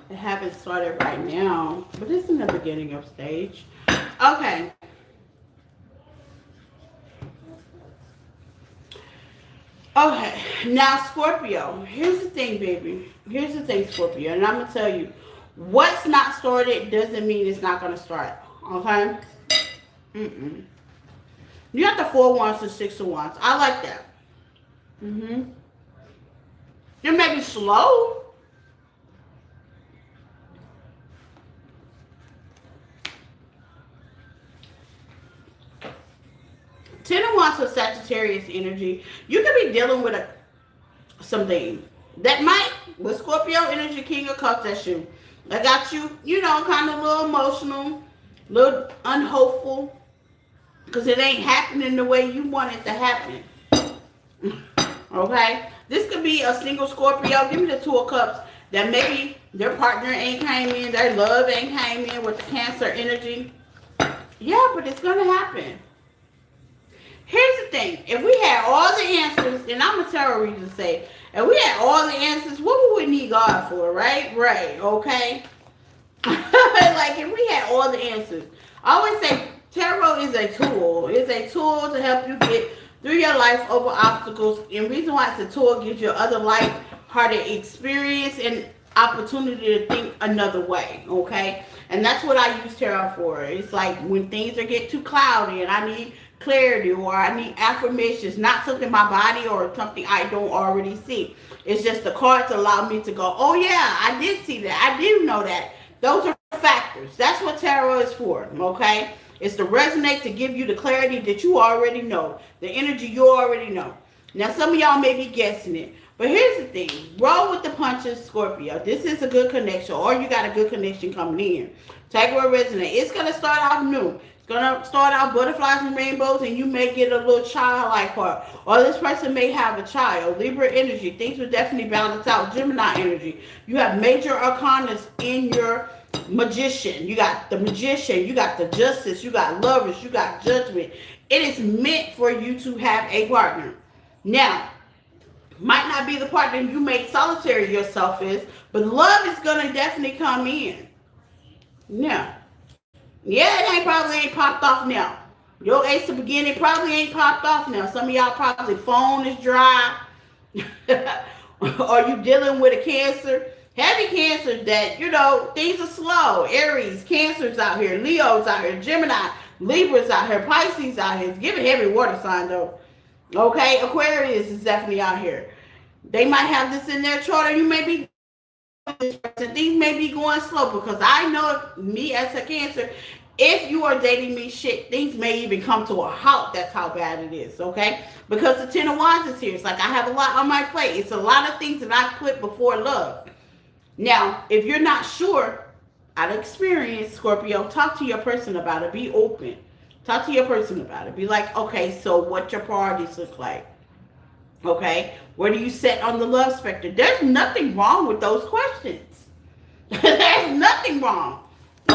[SPEAKER 1] It haven't started right now, but it's in the beginning of stage. Okay. Okay, now Scorpio. Here's the thing, baby. Here's the thing, Scorpio, and I'm gonna tell you, what's not started doesn't mean it's not gonna start. Okay. You got the 4 wands and 6 of wands. I like that. It may be slow. Ten of Wands with Sagittarius energy. You could be dealing with something that might, with Scorpio energy, King of Cups, that's you. I got you, kind of a little emotional, a little unhopeful, because it ain't happening the way you want it to happen. Okay? This could be a single Scorpio. Give me the 2 of Cups. That maybe their partner ain't came in, their love ain't came in with the Cancer energy. Yeah, but it's going to happen. Here's the thing. If we had all the answers, and I'm a tarot reader to say, if we had all the answers, what would we need God for, right? Right, okay? Like, if we had all the answers. I always say tarot is a tool. It's a tool to help you get through your life over obstacles. And the reason why it's a tool, gives you other light-hearted experience and opportunity to think another way, okay? And that's what I use tarot for. It's like when things get too cloudy and I need clarity or I need affirmations, not something my body or something I don't already see. It's just the cards allow me to go, oh yeah, I did see that. I did know that. Those are factors. That's what tarot is for, okay? It's to resonate, to give you the clarity that you already know, the energy you already know. Now, some of y'all may be guessing it, but here's the thing. Roll with the punches, Scorpio. This is a good connection, or you got a good connection coming in. Take what resonate. It's going to start off new. Gonna start out butterflies and rainbows, and you may get a little childlike heart, or this person may have a child. Libra energy, things will definitely balance out. Gemini energy, you have major arcanas in your magician. You got the magician, you got the justice, you got lovers, you got judgment. It is meant for you to have a partner. Now, might not be the partner you make solitary yourself is, but love is gonna definitely come in. Yeah. Yeah, it probably ain't popped off now. Your ace of beginning probably ain't popped off now. Some of y'all probably phone is dry. Or you dealing with a Cancer. Heavy Cancer that, things are slow. Aries, Cancers out here. Leos out here. Gemini, Libras out here. Pisces out here. Give it heavy water sign though. Okay, Aquarius is definitely out here. They might have this in their chart, or you may be things may be going slow, because I know me as a Cancer, if you are dating me, things may even come to a halt. That's how bad it is, okay? Because the 10 of Wands is here. It's like I have a lot on my plate. It's a lot of things that I put before love. Now, if you're not sure, out of experience, Scorpio, talk to your person about it. Be open. Talk to your person about it. Be like, okay, so what your priorities look like? Okay? Where do you sit on the love spectrum? There's nothing wrong with those questions. There's nothing wrong.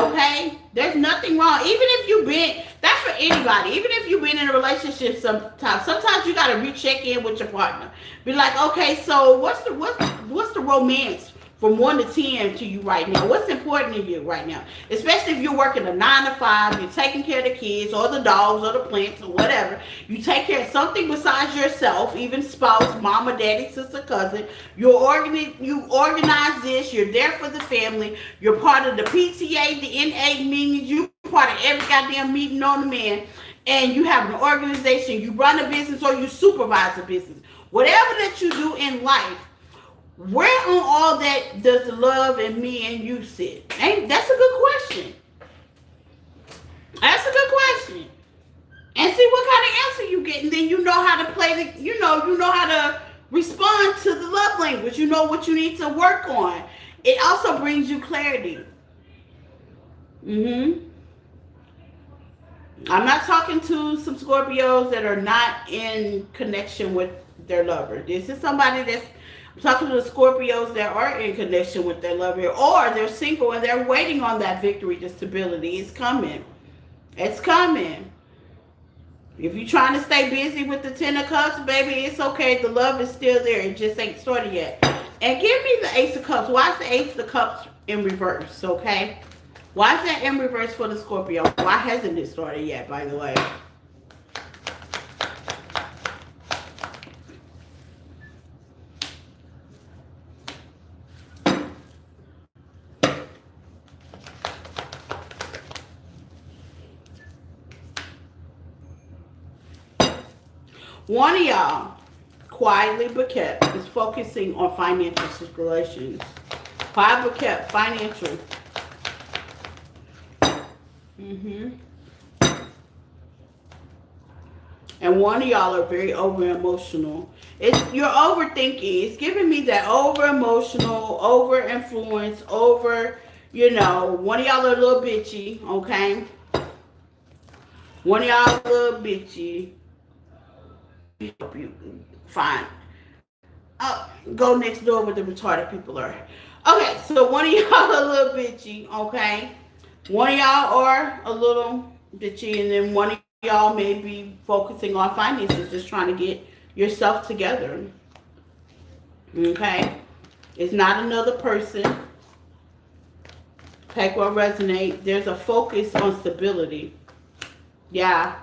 [SPEAKER 1] Okay? There's nothing wrong. Even if you've been, that's for anybody. Even if you've been in a relationship sometimes you gotta recheck in with your partner. Be like, okay, so what's the romance from 1 to 10 to you right now? What's important to you right now? Especially if you're working a 9 to 5, you're taking care of the kids or the dogs or the plants or whatever. You take care of something besides yourself, even spouse, mama, daddy, sister, cousin. You organize this. You're there for the family. You're part of the PTA, the NA meetings. You part of every goddamn meeting on the man. And you have an organization. You run a business or you supervise a business. Whatever that you do in life, where on all that does the love and me and you sit? Ain't that's a good question. That's a good question. And see what kind of answer you get, and then you know how to play the, you know how to respond to the love language. You know what you need to work on. It also brings you clarity. I'm not talking to some Scorpios that are not in connection with their lover. This is somebody that's, I'm talking to the Scorpios that are in connection with their lover, or they're single and they're waiting on that victory, the stability. It's coming. It's coming. If you're trying to stay busy with the 10 of Cups, baby, it's okay. The love is still there. It just ain't started yet. And give me the Ace of Cups. Why is the Ace of Cups in reverse, okay? Why is that in reverse for the Scorpio? Why hasn't it started yet, by the way? One of y'all, quietly but kept, is focusing on financial situations. Quiet but kept, financial. And one of y'all are very over emotional. You're overthinking. It's giving me that over emotional, over influence, over, one of y'all are a little bitchy, okay? One of y'all a little bitchy. Fine. Go next door where the retarded people are. Okay, so one of y'all a little bitchy, okay? One of y'all are a little bitchy, and then one of y'all may be focusing on finances, just trying to get yourself together. Okay? It's not another person. Take what resonate. There's a focus on stability. Yeah.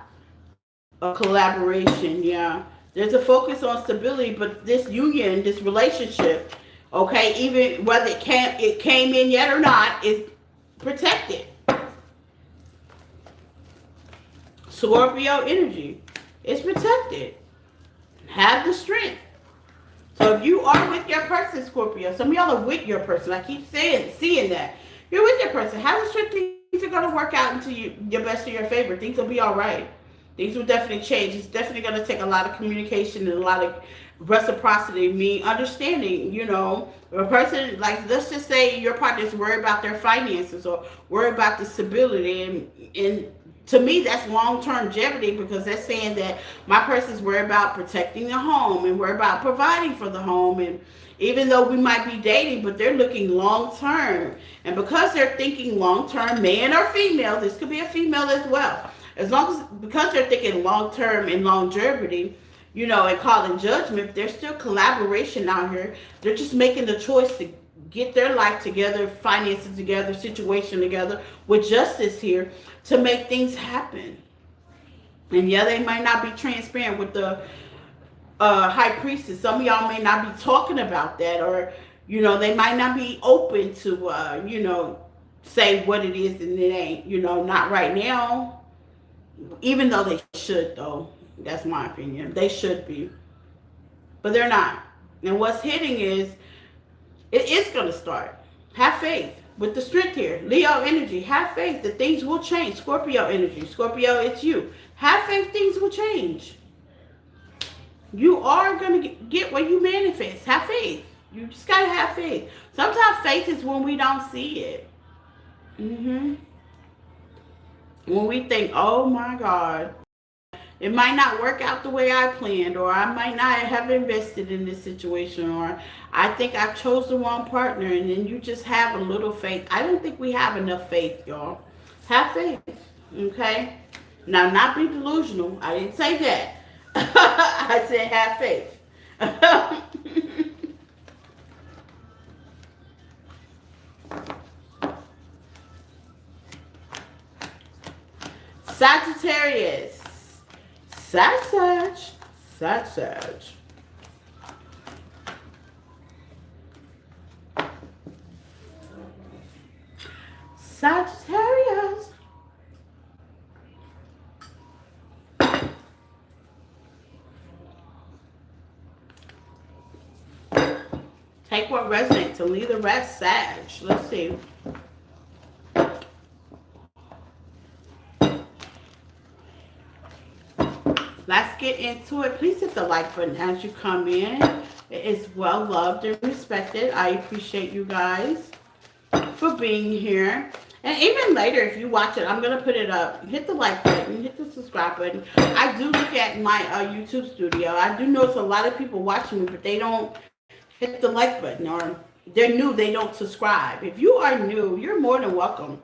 [SPEAKER 1] A collaboration, yeah. There's a focus on stability, but this union, this relationship, okay, even whether it came in yet or not, is protected. Scorpio energy. It's protected. Have the strength. So if you are with your person, Scorpio, some of y'all are with your person. I keep seeing that. You're with your person. Have the strength. Things are going to work out into your best or your favor. Things will be all right. Things will definitely change. It's definitely going to take a lot of communication and a lot of reciprocity, me understanding, a person, like, let's just say your partner's worried about their finances or worried about the stability. And to me, that's long-term longevity, because they're saying that my person's worried about protecting the home and worried about providing for the home. And even though we might be dating, but they're looking long-term. And because they're thinking long-term, man or female, this could be a female as well. Because they're thinking long-term and longevity, and calling judgment, there's still collaboration out here. They're just making the choice to get their life together, finances together, situation together, with justice here to make things happen. And yeah, they might not be transparent with the high priestess. Some of y'all may not be talking about that, or, they might not be open to, say what it is and it ain't, not right now. Even though they should, though. That's my opinion. They should be. But they're not. And what's hitting is, it is going to start. Have faith with the strength here. Leo energy. Have faith that things will change. Scorpio energy. Scorpio, it's you. Have faith things will change. You are going to get what you manifest. Have faith. You just got to have faith. Sometimes faith is when we don't see it. When we think, oh my God, It might not work out the way I planned, or I might not have invested in this situation, or I think I chose the wrong partner, and then you just have a little faith. I don't think we have enough faith, y'all. Have faith, okay? Now, not be delusional. I didn't say that. I said have faith. Sagittarius. Sag. Sag. Sagittarius. Take what resonates and leave the rest, Sag. Let's see. Let's get into it. Please hit the like button as you come in. It is well loved and respected. I appreciate you guys for being here. And even later, if you watch it, I'm going to put it up. Hit the like button. Hit the subscribe button. I do look at my YouTube studio. I do notice a lot of people watching me, but they don't hit the like button, or they're new. They don't subscribe. If you are new, you're more than welcome.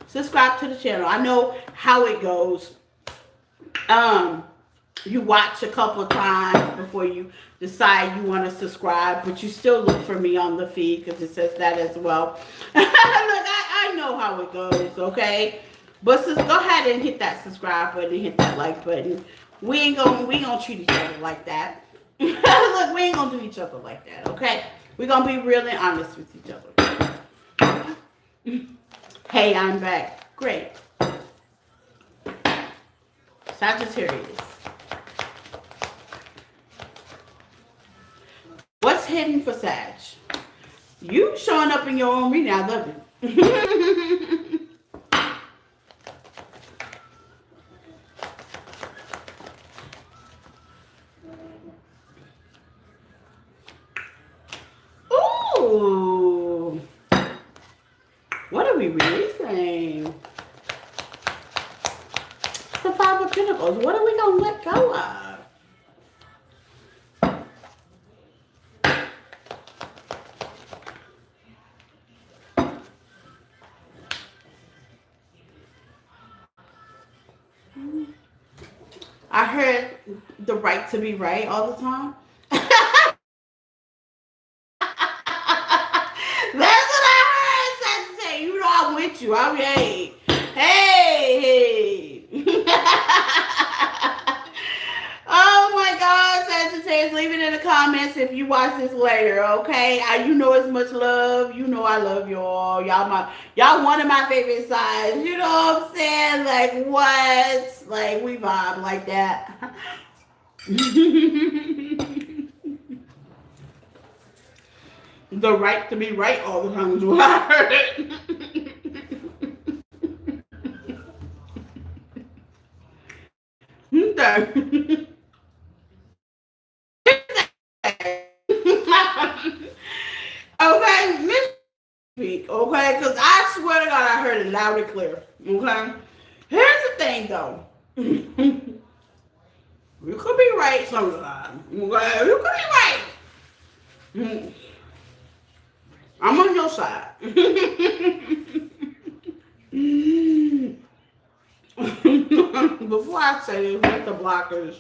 [SPEAKER 1] Subscribe to the channel. I know how it goes. You watch a couple of times before you decide you want to subscribe, but you still look for me on the feed because it says that as well. Look, I know how it goes, okay? But just go ahead and hit that subscribe button and hit that like button. We ain't gonna treat each other like that. Look, we ain't gonna do each other like that, okay? We're gonna be real and honest with each other. Hey, I'm back. Great. Sagittarius. What's hidden for Sag? You showing up in your own reading. I love it. Ooh. What are we really saying? The Five of Pentacles. What are we going to let go of? I heard the right to be right all the time. That's what I heard Sagittarius. You know I'm with you. I'm hey. Oh my God, Sagittarius, leave it in the comments if you watch this later, okay? You know it's much love. You know I love y'all. Y'all one of my favorite signs. You know what I'm saying? Like what? Like we vibe like that. The right to be right all the time is what I heard. Okay. Okay, Miss Speak, okay? Because I swear to God I heard it loud and clear, okay? Here's the thing, though. You could be right sometimes, okay? You could be right. I'm on your side. Before I say this, let the blockers.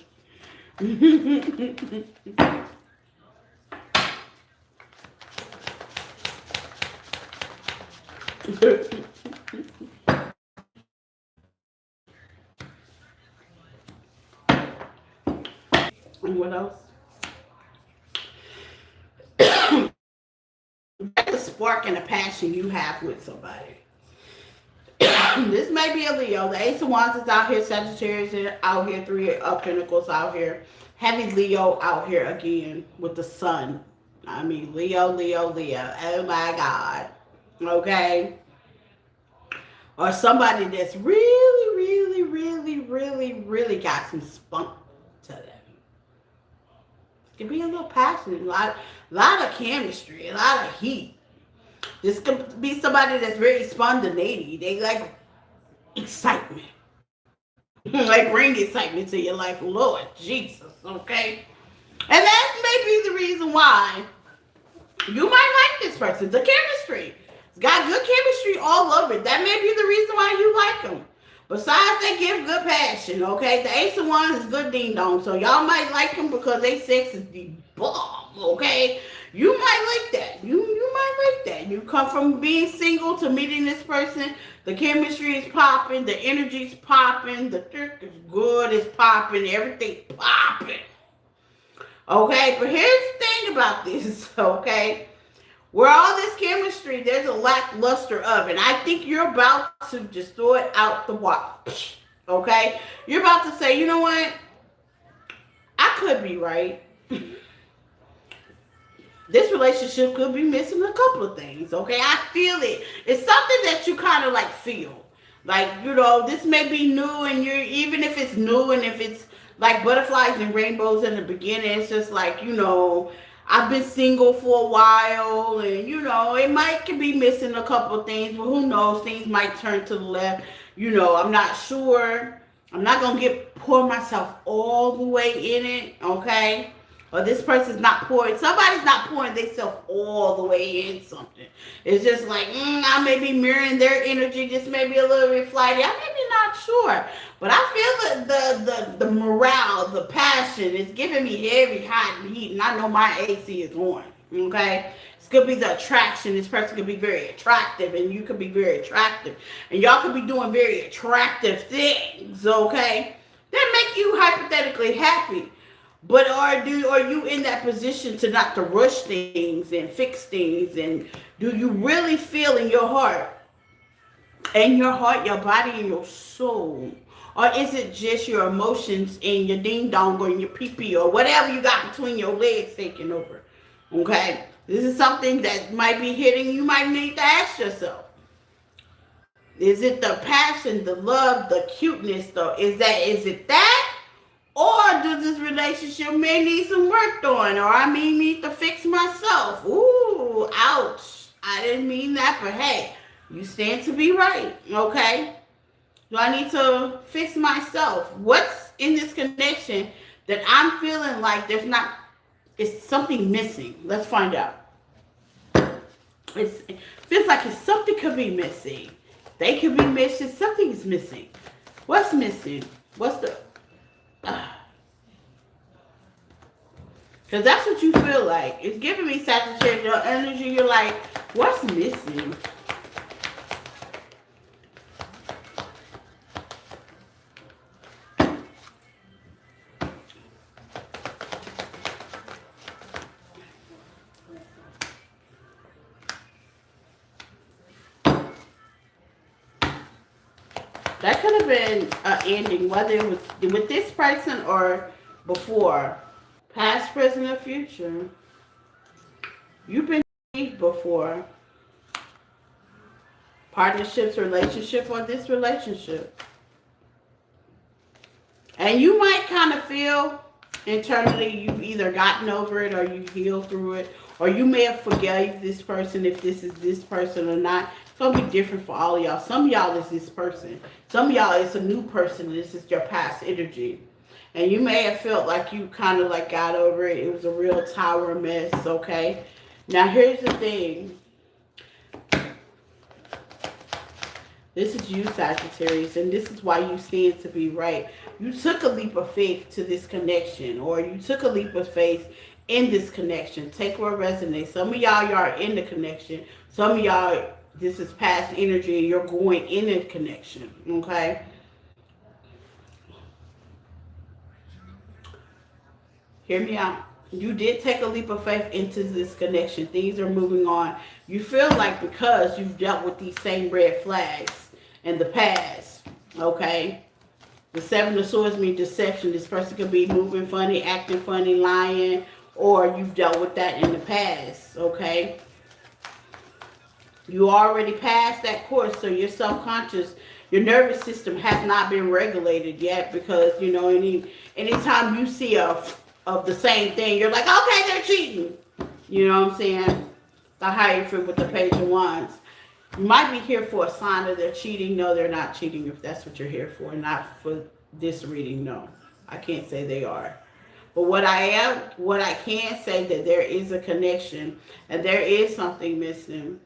[SPEAKER 1] And what else? That's the spark and the passion you have with somebody. This may be a Leo. The Ace of Wands is out here. Sagittarius is out here. Three of Pentacles out here. Heavy Leo out here again with the sun. I mean, Leo. Oh my God. Okay. Or somebody that's really got some spunk to them. It can be a little passionate. A lot of chemistry. A lot of heat. This could be somebody that's very spontaneity. They like excitement. Like bring excitement to your life, Lord Jesus, okay? And that may be the reason why you might like this person. The chemistry. It's got good chemistry all over it. That may be the reason why you like them. Besides, they give good passion, okay? The Ace of Wands is good ding dong. So y'all might like them because they sex is the bomb, okay? You might like that. You might like that. You come from being single to meeting this person. The chemistry is popping. The energy is popping. The trick is good. It's popping. Everything's popping. Okay, but here's the thing about this, okay? Where all this chemistry, there's a lackluster of it. I think you're about to just throw it out the water. Okay? You're about to say, you know what? I could be right. This relationship could be missing a couple of things. Okay? I feel it. It's something that you kind of like feel. Like, you know, this may be new, and you're, even if it's new and if it's like butterflies and rainbows in the beginning, it's just like, you know, I've been single for a while, and you know, it might be missing a couple of things, but who knows? Things might turn to the left. You know, I'm not sure. I'm not gonna pour myself all the way in it, okay? Or this person's not pouring. Somebody's not pouring themselves all the way in something. It's just like I may be mirroring their energy. This may be a little bit flighty. I may be not sure, but I feel the morale, the passion is giving me heavy, hot, and heat, and I know my AC is on. Okay, it's gonna be the attraction. This person could be very attractive, and you could be very attractive, and y'all could be doing very attractive things. Okay, that make you hypothetically happy. But are you in that position to not to rush things and fix things, and do you really feel in your heart, your body, and your soul? Or is it just your emotions and your ding dong or your pee pee or whatever you got between your legs taking over? Okay? This is something that might be hitting. You might need to ask yourself. Is it the passion, the love, the cuteness though? Is it that? Or does this relationship may need some work on? Or I may need to fix myself? Ooh, ouch. I didn't mean that, but hey, you stand to be right, okay? Do I need to fix myself? What's in this connection that I'm feeling like it's something missing? Let's find out. It feels like something could be missing. They could be missing. Something is missing. What's missing? What's the... Because that's what you feel like. It's giving me Sagittarius your energy. You're like, what's missing? That could have been an ending, whether it was with this person or before. Past, present, or future. You've been before. Partnerships, relationship, or this relationship. And you might kind of feel internally you've either gotten over it or you healed through it. Or you may have forgave this person if this is this person or not. It's going to be different for all of y'all. Some of y'all is this person. Some of y'all is a new person. This is your past energy. And you may have felt like you kind of like got over it. It was a real tower mess, okay? Now, here's the thing. This is you, Sagittarius, and this is why you stand to be right. You took a leap of faith to this connection, or you took a leap of faith in this connection. Take what resonates. Some of y'all are in the connection. Some of y'all, this is past energy, and you're going in a connection, okay? Hear me out. You did take a leap of faith into this connection. Things are moving on. You feel like because you've dealt with these same red flags in the past, okay? The Seven of Swords means deception. This person could be moving funny, acting funny, lying, or you've dealt with that in the past, okay? You already passed that course, so you're self-conscious. Your nervous system has not been regulated yet because, you know, anytime you see of the same thing, you're like, okay, they're cheating. You know what I'm saying? The Hierophant with the Page of Wands. You might be here for a sign that they're cheating. No, they're not cheating if that's what you're here for. Not for this reading. No, I can't say they are. But what I can say that there is a connection and there is something missing.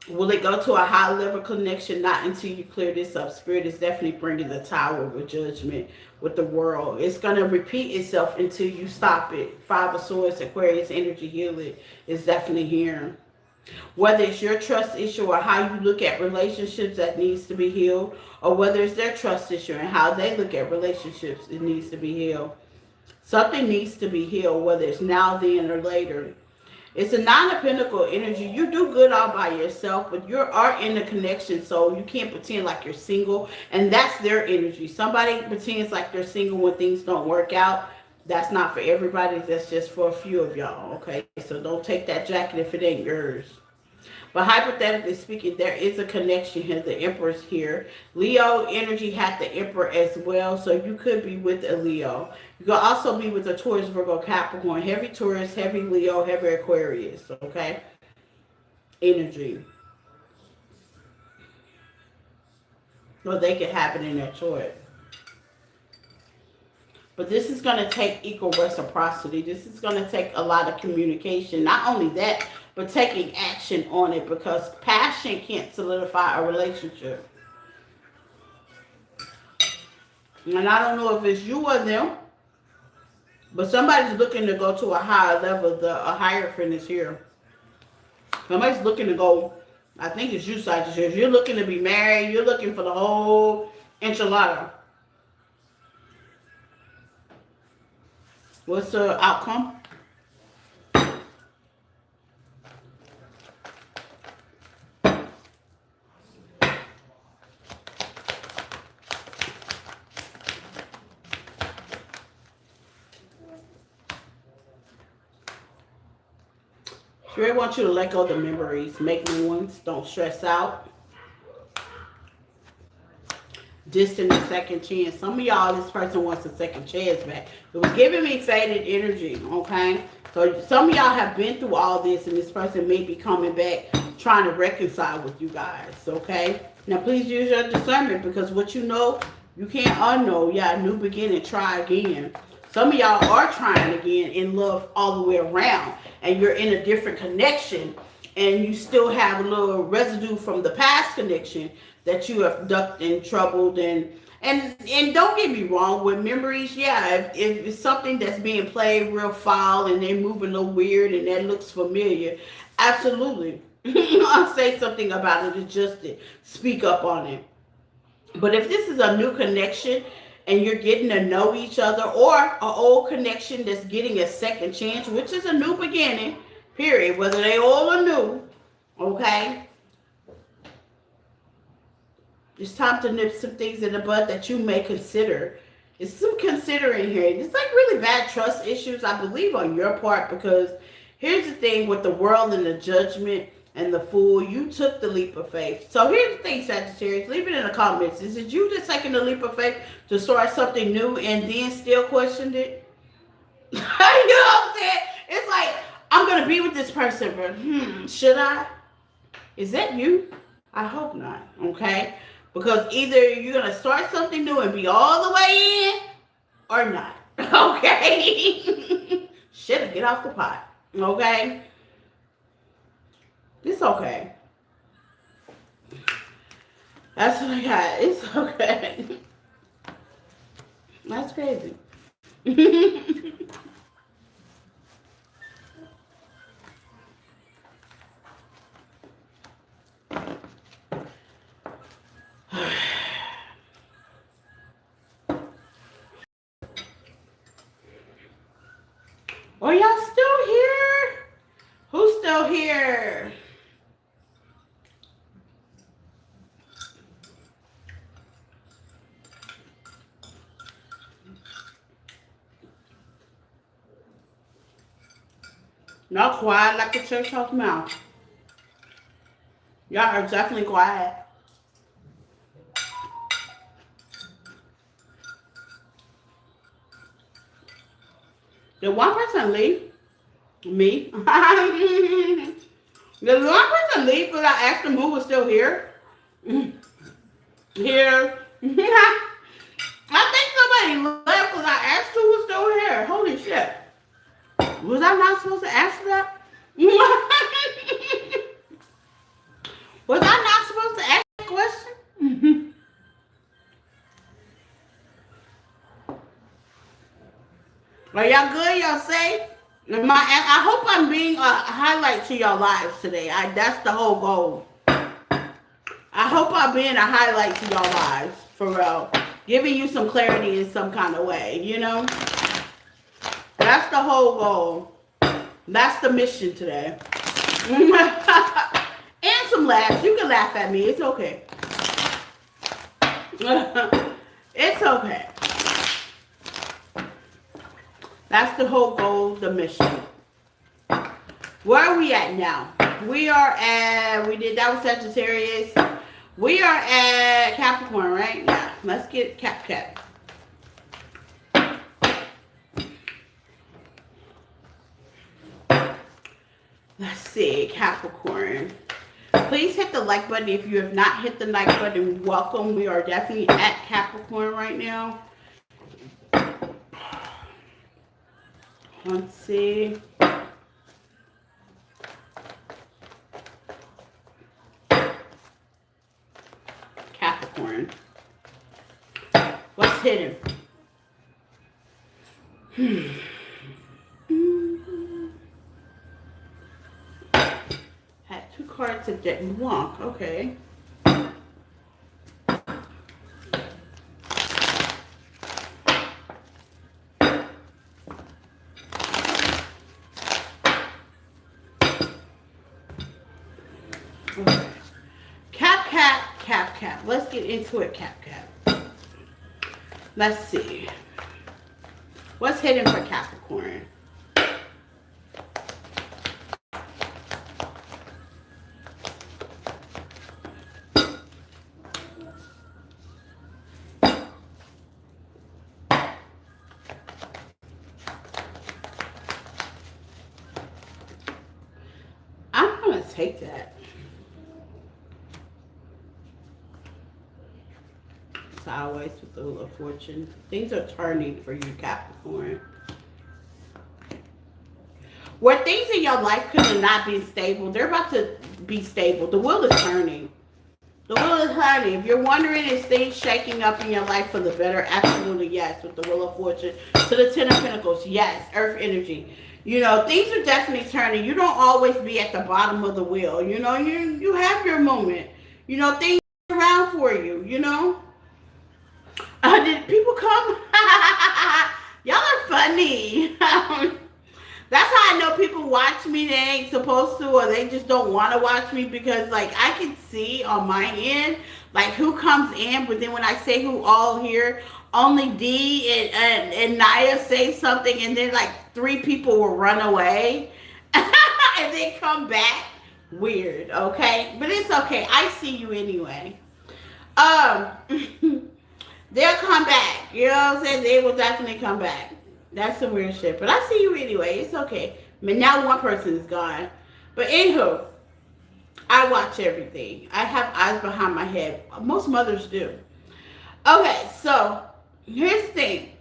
[SPEAKER 1] Will it go to a high level connection? Not until you clear this up. Spirit is definitely bringing the tower of judgment with the world. It's going to repeat itself until you stop it. Five of Swords, Aquarius, energy healing is definitely here. Whether it's your trust issue or how you look at relationships that needs to be healed, or whether it's their trust issue and how they look at relationships, it needs to be healed. Something needs to be healed, whether it's now, then, or later. It's a Nine of Pentacles energy. You do good all by yourself, but you are in a connection, so you can't pretend like you're single. And that's their energy. Somebody pretends like they're single when things don't work out. That's not for everybody. That's just for a few of y'all, okay? So don't take that jacket if it ain't yours. But hypothetically speaking, there is a connection here. The Emperor's here. Leo energy had the Emperor as well, so you could be with a Leo. You could also be with a Taurus, Virgo, Capricorn, heavy Taurus, heavy Leo, heavy Aquarius, okay? Energy. Well, they could happen in their chart. But this is going to take equal reciprocity. This is going to take a lot of communication. Not only that, but taking action on it, because passion can't solidify a relationship. And I don't know if it's you or them, but somebody's looking to go to a higher level. A hierophant is here. Somebody's looking to go, I think it's you, Sagittarius. You're looking to be married. You're looking for the whole enchilada. What's the outcome? Spirit wants you to let go of the memories. Make new ones. Don't stress out. Distant a second chance. Some of y'all, this person wants a second chance back. It was giving me faded energy, okay? So some of y'all have been through all this, and this person may be coming back trying to reconcile with you guys, okay? Now, please use your discernment, because what you know, you can't unknow. Yeah, new beginning, try again. Some of y'all are trying again in love all the way around, and you're in a different connection, and you still have a little residue from the past connection that you have ducked and troubled. And don't get me wrong, with memories, yeah, if it's something that's being played real foul and they're moving a little weird and that looks familiar, absolutely. I'll say something about it, adjust it, speak up on it. But if this is a new connection and you're getting to know each other, or an old connection that's getting a second chance, which is a new beginning, period, whether they old or new, okay? It's time to nip some things in the bud that you may consider. It's some considering here. It's like really bad trust issues, I believe, on your part, because here's the thing with the world and the judgment and the fool. You took the leap of faith. So here's the thing, Sagittarius. Leave it in the comments. Is it you just taking the leap of faith to start something new and then still questioned it? You know what I'm saying? It's like, I'm going to be with this person, but should I? Is that you? I hope not, okay? Because either you're going to start something new and be all the way in, or not. Okay? Shit, get off the pot. Okay? It's okay. That's what I got. It's okay. That's crazy. Are y'all still here? Who's still here? Not quiet like a church house mouse. Y'all are definitely quiet. Did one person leave? Me? Did one person leave because I asked them who was still here? Here, I think somebody left because I asked who was still here. Holy shit. Was I not supposed to answer that? Was I not supposed to ask that question? Are y'all good? Y'all safe? I hope I'm being a highlight to your lives today. That's the whole goal. I hope I'm being a highlight to your lives, for real. Giving you some clarity in some kind of way, you know? That's the whole goal. That's the mission today. And some laughs. You can laugh at me. It's okay. It's okay. That's the whole goal, the mission. Where are we at now? We are at, that was Sagittarius. We are at Capricorn, right? Yeah. Let's get Cap. Let's see, Capricorn. Please hit the like button if you have not hit the like button. Welcome. We are definitely at Capricorn right now. Let's see. Capricorn. What's hidden? Had two cards that didn't walk. Okay. Cap. Let's get into it, Cap. Let's see. What's hidden for Capricorn? I'm going to take that. Sideways with the Wheel of Fortune. Things are turning for you, Capricorn. Where things in your life could have not been stable, they're about to be stable. The wheel is turning. The wheel is turning. If you're wondering, is things shaking up in your life for the better? Absolutely yes, with the Wheel of Fortune. To the Ten of Pentacles, yes. Earth energy. You know, things are definitely turning. You don't always be at the bottom of the wheel. You know, you have your moment. You know, things are around for you, you know. Did people come? Y'all are funny. That's how I know people watch me. They ain't supposed to, or they just don't want to watch me, because like I can see on my end like who comes in, but then when I say who all here, only D and Naya say something, and then like 3 people will run away and then come back. Weird, okay? But it's okay. I see you anyway. They'll come back. You know what I'm saying? They will definitely come back. That's some weird shit. But I see you anyway. It's okay. I mean, now one person is gone. But anywho, I watch everything. I have eyes behind my head. Most mothers do. Okay, so here's the thing.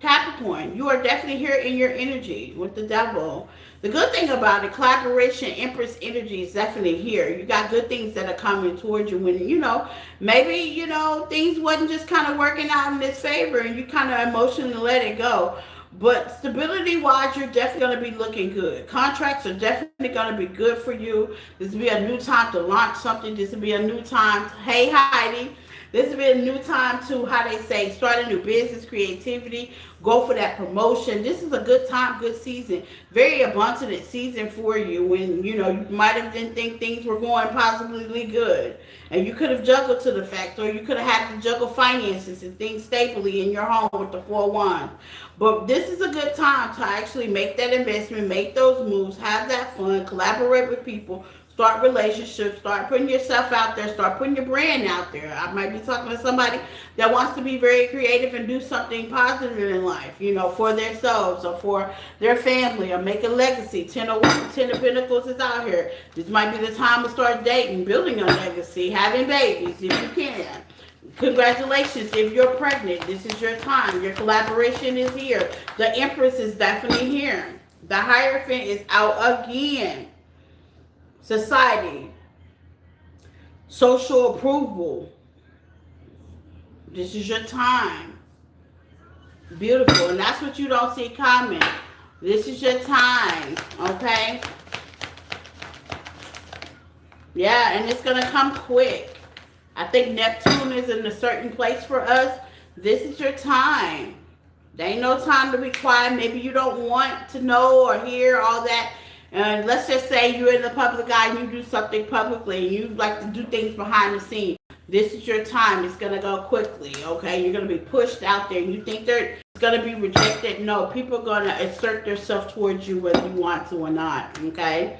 [SPEAKER 1] Capricorn, you are definitely here in your energy with the devil. The good thing about it, collaboration, Empress energy is definitely here. You got good things that are coming towards you when, you know, maybe, you know, things wasn't just kind of working out in this favor and you kind of emotionally let it go. But stability-wise, you're definitely going to be looking good. Contracts are definitely going to be good for you. This will be a new time to launch something. This will be a new time. Hey, Heidi. This will be a new time to, how they say, start a new business, creativity, go for that promotion. This is a good time, good season. Very abundant season for you when, you know, you might have didn't think things were going possibly good. And you could have juggled to the fact, or you could have had to juggle finances and things stably in your home with the 4 wands. But this is a good time to actually make that investment, make those moves, have that fun, collaborate with people, start relationships, start putting yourself out there, start putting your brand out there. I might be talking to somebody that wants to be very creative and do something positive in life, you know, for themselves or for their family, or make a legacy. 10 of Pentacles is out here. This might be the time to start dating, building a legacy, having babies if you can. Congratulations. If you're pregnant, this is your time. Your collaboration is here. The Empress is definitely here. The Hierophant is out again. Society. Social approval. This is your time. Beautiful. And that's what you don't see coming. This is your time. Okay? Yeah, and it's going to come quick. I think Neptune is in a certain place for us. This is your time. There ain't no time to be quiet. Maybe you don't want to know or hear all that. And let's just say you're in the public eye and you do something publicly and you like to do things behind the scenes. This is your time. It's going to go quickly, okay? You're going to be pushed out there and you think it's going to be rejected. No, people are going to assert themselves towards you whether you want to or not, okay?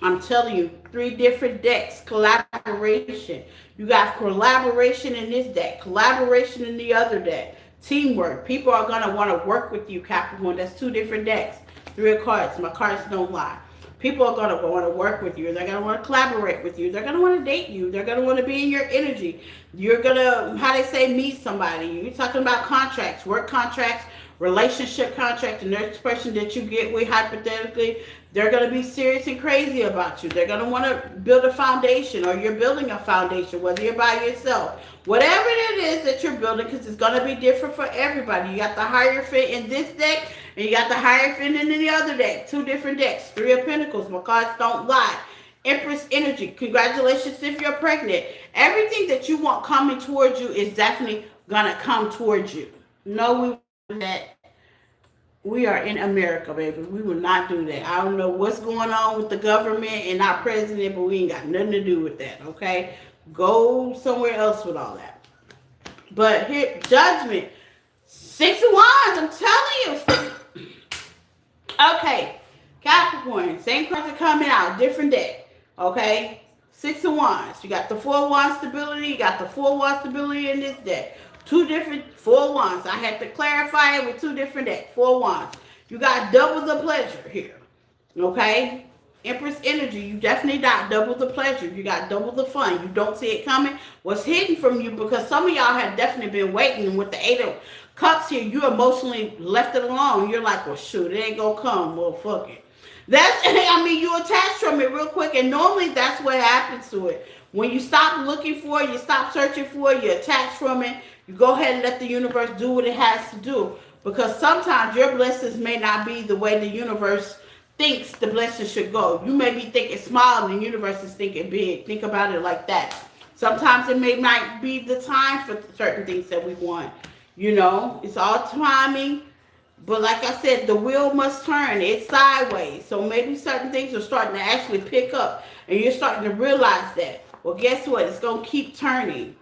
[SPEAKER 1] I'm telling you, 3 different decks, collaboration. You got collaboration in this deck, collaboration in the other deck, teamwork. People are going to want to work with you, Capricorn. That's 2 different decks, 3 of cards. My cards don't lie. People are going to want to work with you. They're going to want to collaborate with you. They're going to want to date you. They're going to want to be in your energy. You're going to, how they say, meet somebody. You're talking about contracts, work contracts, relationship contract. The next person that you get with, hypothetically, they're going to be serious and crazy about you. They're going to want to build a foundation, or you're building a foundation, whether you're by yourself. Whatever it is that you're building, because it's going to be different for everybody. You got the Hierophant in this deck, and you got the Hierophant in the other deck. 2 different decks. 3 of Pentacles. My cards don't lie. Empress energy. Congratulations if you're pregnant. Everything that you want coming towards you is definitely going to come towards you. No, we are in America, baby. We will not do that. I don't know what's going on with the government and our president, but we ain't got nothing to do with that, okay? Go somewhere else with all that. But here, Judgment. 6 of Wands, I'm telling you. Okay, Capricorn, same cards are coming out, different deck, okay? 6 of Wands. You got the 4 of Wands stability. You got the 4 of Wands stability in this deck. 2 different 4 Wands. I had to clarify it with 2 different decks. 4 Wands. You got double the pleasure here. Okay? Empress energy. You definitely got double the pleasure. You got double the fun. You don't see it coming. What's hidden from you, because some of y'all have definitely been waiting with the 8 of Cups here. You emotionally left it alone. You're like, well, shoot, it ain't gonna come. Well, fuck it. You attach from it real quick, and normally that's what happens to it. When you stop looking for it, you stop searching for it, you attach from it, you go ahead and let the universe do what it has to do. Because sometimes your blessings may not be the way the universe thinks the blessing should go. You may be thinking small and the universe is thinking big. Think about it like that. Sometimes it might be the time for certain things that we want. You know, it's all timing. But like I said, the wheel must turn. It's sideways. So maybe certain things are starting to actually pick up. And you're starting to realize that. Well, guess what? It's going to keep turning.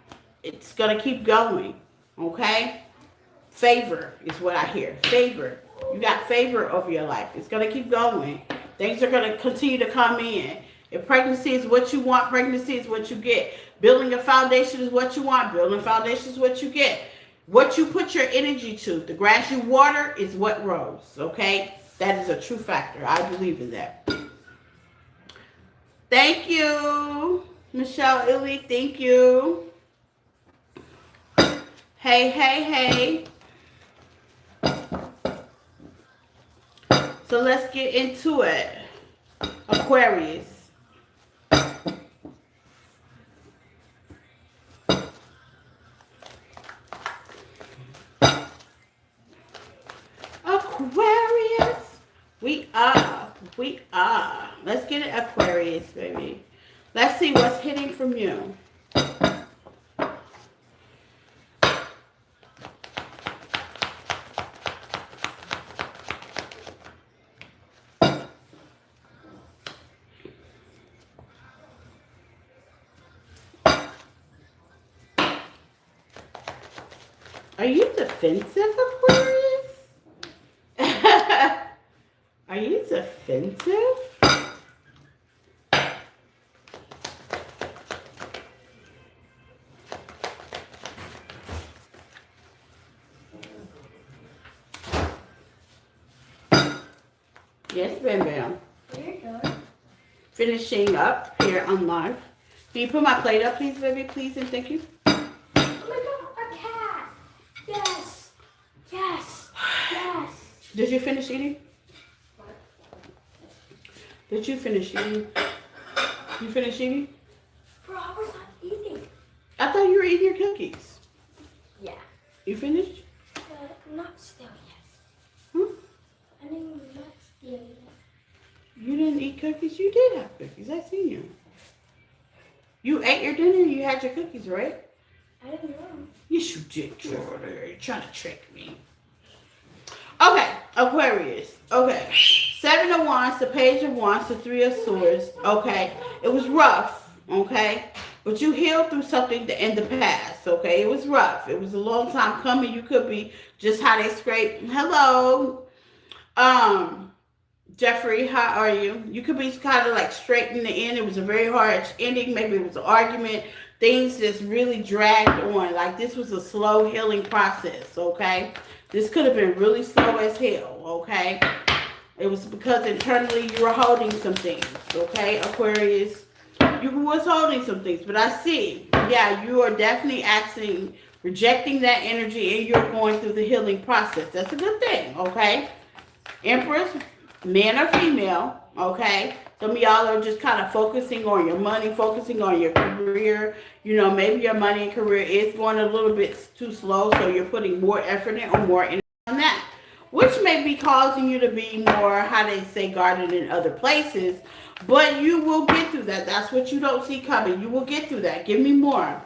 [SPEAKER 1] It's going to keep going. Okay? Favor is what I hear. Favor. You got favor over your life. It's going to keep going. Things are going to continue to come in. If pregnancy is what you want, pregnancy is what you get. Building a foundation is what you want. Building a foundation is what you get. What you put your energy to, the grass you water is what grows. Okay? That is a true factor. I believe in that. Thank you, Michelle Illy. Thank you. Hey, hey, hey. So let's get into it. Aquarius. Aquarius. We are. Let's get it, Aquarius, baby. Let's see what's hitting from you. Are you defensive, Aquarius? Are you defensive? Yes, Bam Bam. Finishing up here on live. Can you put my plate up, please, baby? Please and thank you. Did you finish eating? Did you finish eating? You finished eating?
[SPEAKER 2] Bro, I was not eating.
[SPEAKER 1] I thought you were eating your cookies.
[SPEAKER 2] Yeah.
[SPEAKER 1] You finished?
[SPEAKER 2] Not still yet.
[SPEAKER 1] Hmm?
[SPEAKER 2] I didn't not still yet.
[SPEAKER 1] You didn't eat cookies? You did have cookies. I seen you. You ate your dinner and you had your cookies, right?
[SPEAKER 2] I didn't know.
[SPEAKER 1] Yes, you did, Jordan. You're trying to trick me. Okay, Aquarius. Okay. 7 of Wands, the Page of Wands, the 3 of Swords. Okay. It was rough, okay? But you healed through something in the past, okay? It was rough. It was a long time coming. You could be just how they scrape. Hello. Jeffrey, how are you? You could be kind of like straight in the end. It was a very hard ending. Maybe it was an argument. Things just really dragged on. Like this was a slow healing process, okay? This could have been really slow as hell, okay? It was because internally you were holding some things, okay, Aquarius? You was holding some things, but I see, yeah, you are definitely rejecting that energy, and you're going through the healing process. That's a good thing, okay? Empress, man or female, okay? Some of y'all are just kind of focusing on your money, focusing on your career. You know, maybe your money and career is going a little bit too slow, so you're putting more effort in or more energy on that, which may be causing you to be more, how they say, guarded in other places. But you will get through that. That's what you don't see coming. You will get through that. Give me more.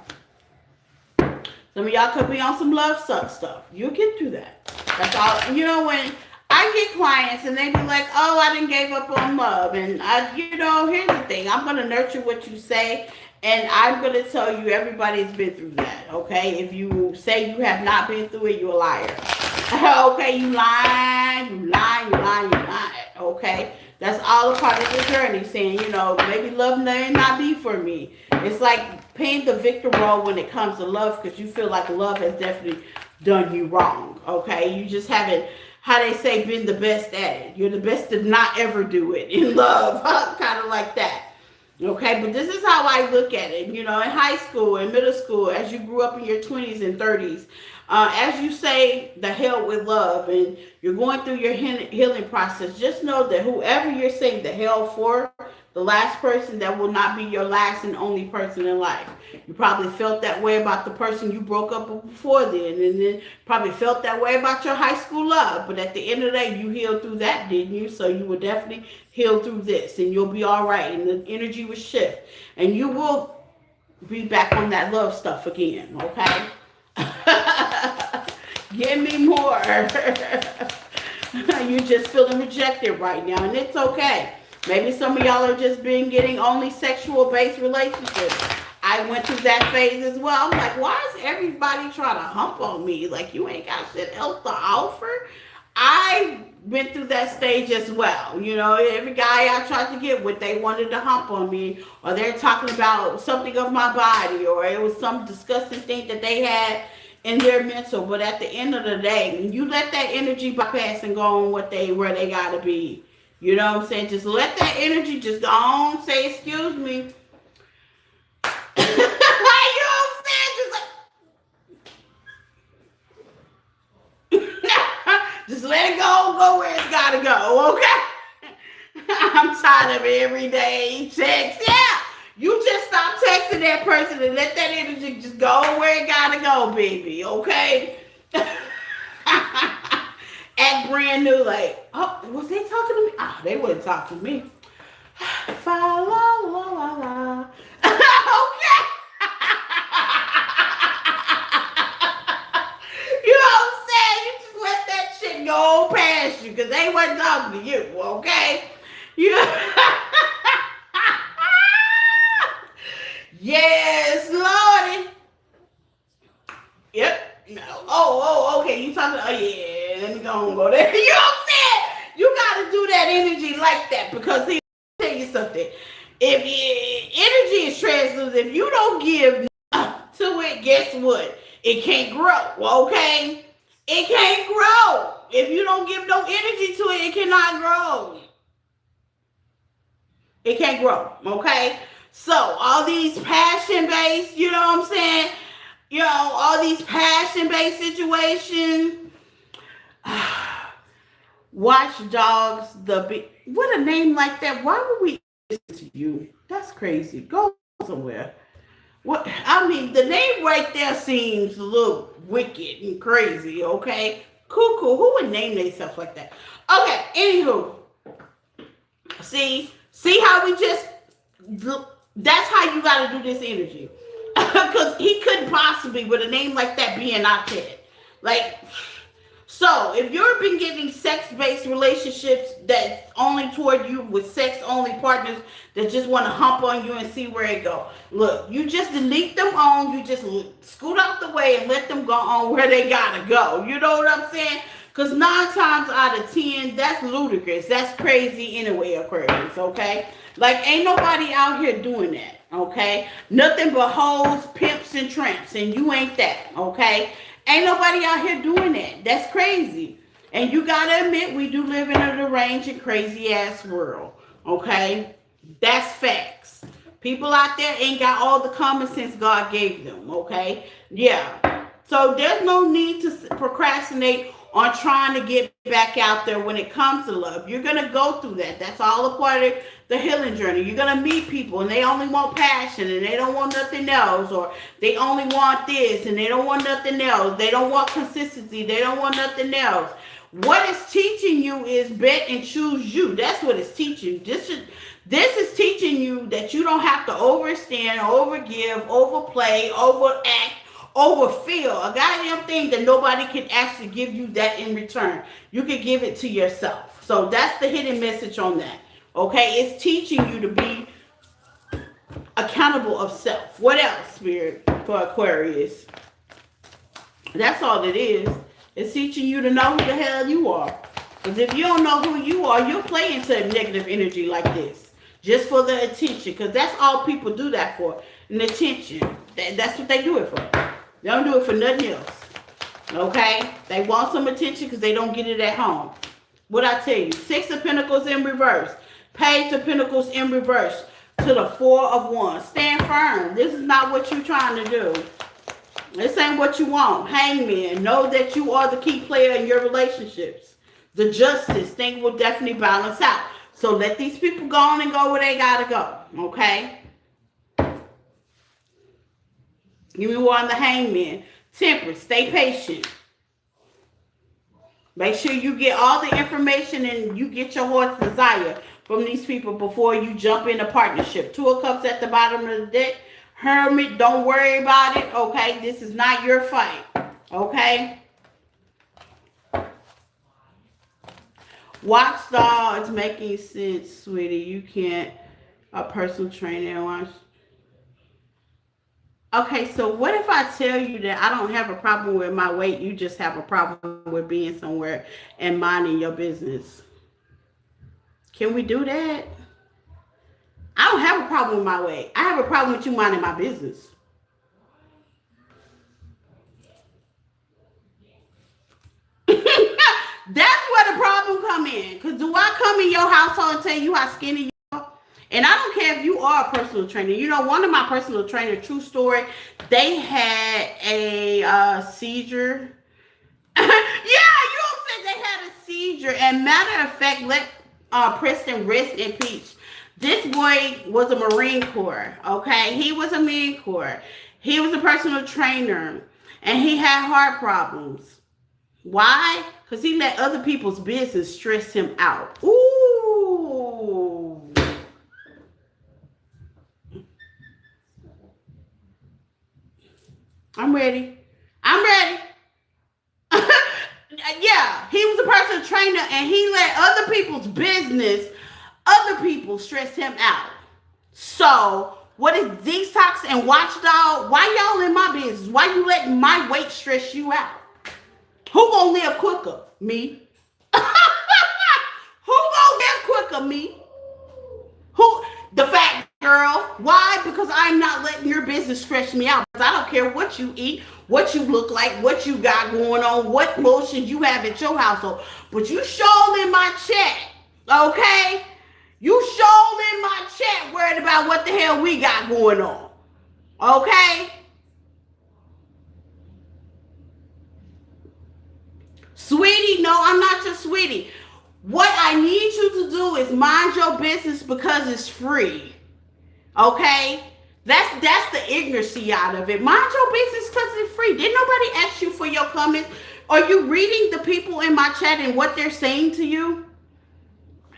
[SPEAKER 1] Some of y'all could be on some love suck stuff. You'll get through that. That's all. You know, when I get clients and they be like, oh, I didn't give up on love. And, here's the thing. I'm going to nurture what you say. And I'm going to tell you everybody's been through that, okay? If you say you have not been through it, you're a liar. Okay, you lying, okay? That's all a part of the journey, saying, maybe love may not be for me. It's like playing the victim role when it comes to love because you feel like love has definitely done you wrong, okay? You just haven't, how they say, been the best at it. You're the best to not ever do it in love, kind of like that. Okay, but this is how I look at it. In high school and middle school, as you grew up in your 20s and 30s, as you say, the hell with love, and you're going through your healing process, just know that whoever you're saying the hell for, the last person, that will not be your last and only person in life. You probably felt that way about the person you broke up with before then, and then probably felt that way about your high school love. But at the end of the day, you healed through that, didn't you? So you will definitely heal through this, and you'll be all right, and the energy will shift, and you will be back on that love stuff again, okay? Give me more. You're just feeling rejected right now, and it's okay. Maybe some of y'all are just getting only sexual-based relationships. I went through that phase as well. I'm like, why is everybody trying to hump on me? Like, you ain't got shit else to offer? I went through that stage as well. Every guy I tried to get with, they wanted to hump on me, or they're talking about something of my body, or it was some disgusting thing that they had in their mental. But at the end of the day, you let that energy bypass and go on where they gotta be. You know what I'm saying? Just let that energy just go on, say, excuse me. You know what I'm saying? Just let it go where it's gotta go, okay? I'm tired of everyday text. Yeah. You just stop texting that person and let that energy just go where it gotta go, baby, okay? Act brand new, like, oh, was they talking to me? Oh, they wouldn't talk to me. Fa la la la la. Okay. You know what I'm saying? You just let that shit go past you because they wasn't talking to you, okay? Yes, Lordy. Yep. No. Oh, okay. You talking? Oh, yeah. Let me go there. You know what I'm saying? You gotta do that energy like that because see, I'll tell you something. If energy is translucent, if you don't give to it, guess what? It can't grow. Okay? It can't grow. If you don't give no energy to it, it cannot grow. It can't grow. Okay? So all these passion-based, you know what I'm saying? All these passion-based situations, Watch Dogs, what a name like that. Why would we listen to you? That's crazy. Go somewhere. What I mean, the name right there seems a little wicked and crazy. Okay, cuckoo. Who would name themselves like that? Okay. Anywho, see how we just. That's how you got to do this energy, because he couldn't possibly with a name like that be an octet. Like, so if you've been getting sex-based relationships that's only toward you with sex-only partners that just want to hump on you and see where it go, look, you just delete them on, you just scoot out the way and let them go on where they gotta go. You know what I'm saying? Because 9 times out of 10, that's ludicrous. That's crazy anyway, Aquarius, okay? Like, ain't nobody out here doing that, okay? Nothing but hoes, pimps, and tramps, and you ain't that, okay? Ain't nobody out here doing that. That's crazy. And you gotta admit, we do live in a deranged and crazy ass world. Okay? That's facts. People out there ain't got all the common sense God gave them. Okay? Yeah. So there's no need to procrastinate on trying to get back out there when it comes to love. You're gonna go through that. That's all a part of the healing journey. You're gonna meet people and they only want passion and they don't want nothing else, or they only want this and they don't want nothing else. They don't want consistency. They don't want nothing else. What it's teaching you is bet and choose you. That's what it's teaching. This is teaching you that you don't have to overstand, overgive, overplay, overact, overfeel a goddamn thing that nobody can actually give you that in return. You can give it to yourself. So that's the hidden message on that. Okay, it's teaching you to be accountable of self. What else, Spirit, for Aquarius? That's all it is. It's teaching you to know who the hell you are. Because if you don't know who you are, you'll play into negative energy like this. Just for the attention. Because that's all people do that for. An attention. That's what they do it for. They don't do it for nothing else. Okay? They want some attention because they don't get it at home. What I tell you? 6 of Pentacles in reverse. Page of Pentacles in reverse. To the 4 of Wands. Stand firm. This is not what you're trying to do. This ain't what you want. Hangman. Know that you are the key player in your relationships. The justice thing will definitely balance out. So let these people go on and go where they gotta go. Okay? Give me one on the Hangman. Temperance. Stay patient. Make sure you get all the information and you get your heart's desire from these people before you jump into partnership. 2 of Cups at the bottom of the deck. Hermit, don't worry about it. Okay? This is not your fight. Okay? Watchdog, it's making sense, sweetie. You can't a personal trainer watch. Okay, so what if I tell you that I don't have a problem with my weight, you just have a problem with being somewhere and minding your business? Can we do that? I don't have a problem with my weight. I have a problem with you minding my business. That's where the problem come in. Because do I come in your household and tell you how skinny you are? And I don't care if you are a personal trainer. You know, one of my personal trainers, true story, they had a seizure. Yeah, you said they had a seizure. And matter of fact, let Preston rest in peace. This boy was a Marine Corps, okay? He was a Marine Corps. He was a personal trainer. And he had heart problems. Why? Because he let other people's business stress him out. Ooh. I'm ready. I'm ready. Yeah, he was a personal trainer and he let other people's business, other people stress him out. So, what is Detox and Watchdog? Why y'all in my business? Why you letting my weight stress you out? Who gonna live quicker? Me. Who gonna live quicker? Me. Who? The fat girl. Why? Because I'm not letting your business stress me out. I don't care what you eat, what you look like, what you got going on, what motions you have at your household. But you show in my chat, okay? You show in my chat worried about what the hell we got going on, okay? Sweetie, no, I'm not your sweetie. What I need you to do is mind your business because it's free. Okay? That's the ignorancy out of it. Mind your business because it's free. Didn't nobody ask you for your comments? Are you reading the people in my chat and what they're saying to you?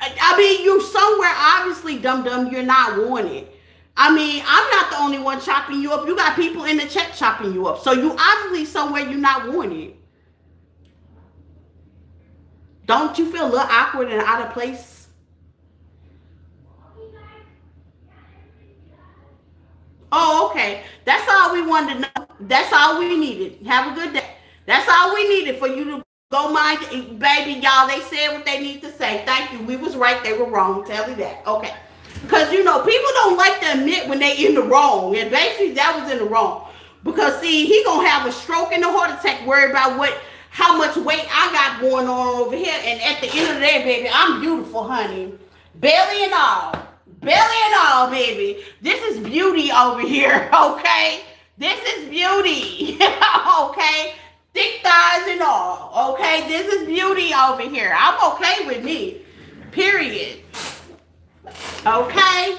[SPEAKER 1] I mean, you somewhere obviously, dum-dum, you're not wanted. I mean, I'm not the only one chopping you up. You got people in the chat chopping you up. So you obviously somewhere you're not wanted. Don't you feel a little awkward and out of place? Oh, okay. That's all we wanted to know. That's all we needed. Have a good day. That's all we needed for you to go mind, baby, y'all. They said what they need to say. Thank you. We was right. They were wrong. Tell me that. Okay. Because, you know, people don't like to admit when they in the wrong. And basically, that was in the wrong. Because, see, he going to have a stroke and a heart attack worried about how much weight I got going on over here. And at the end of the day, baby, I'm beautiful, honey. Belly and all. Belly and all, baby. This is beauty over here, okay? This is beauty, okay? Thick thighs and all, okay? This is beauty over here. I'm okay with me, period. Okay?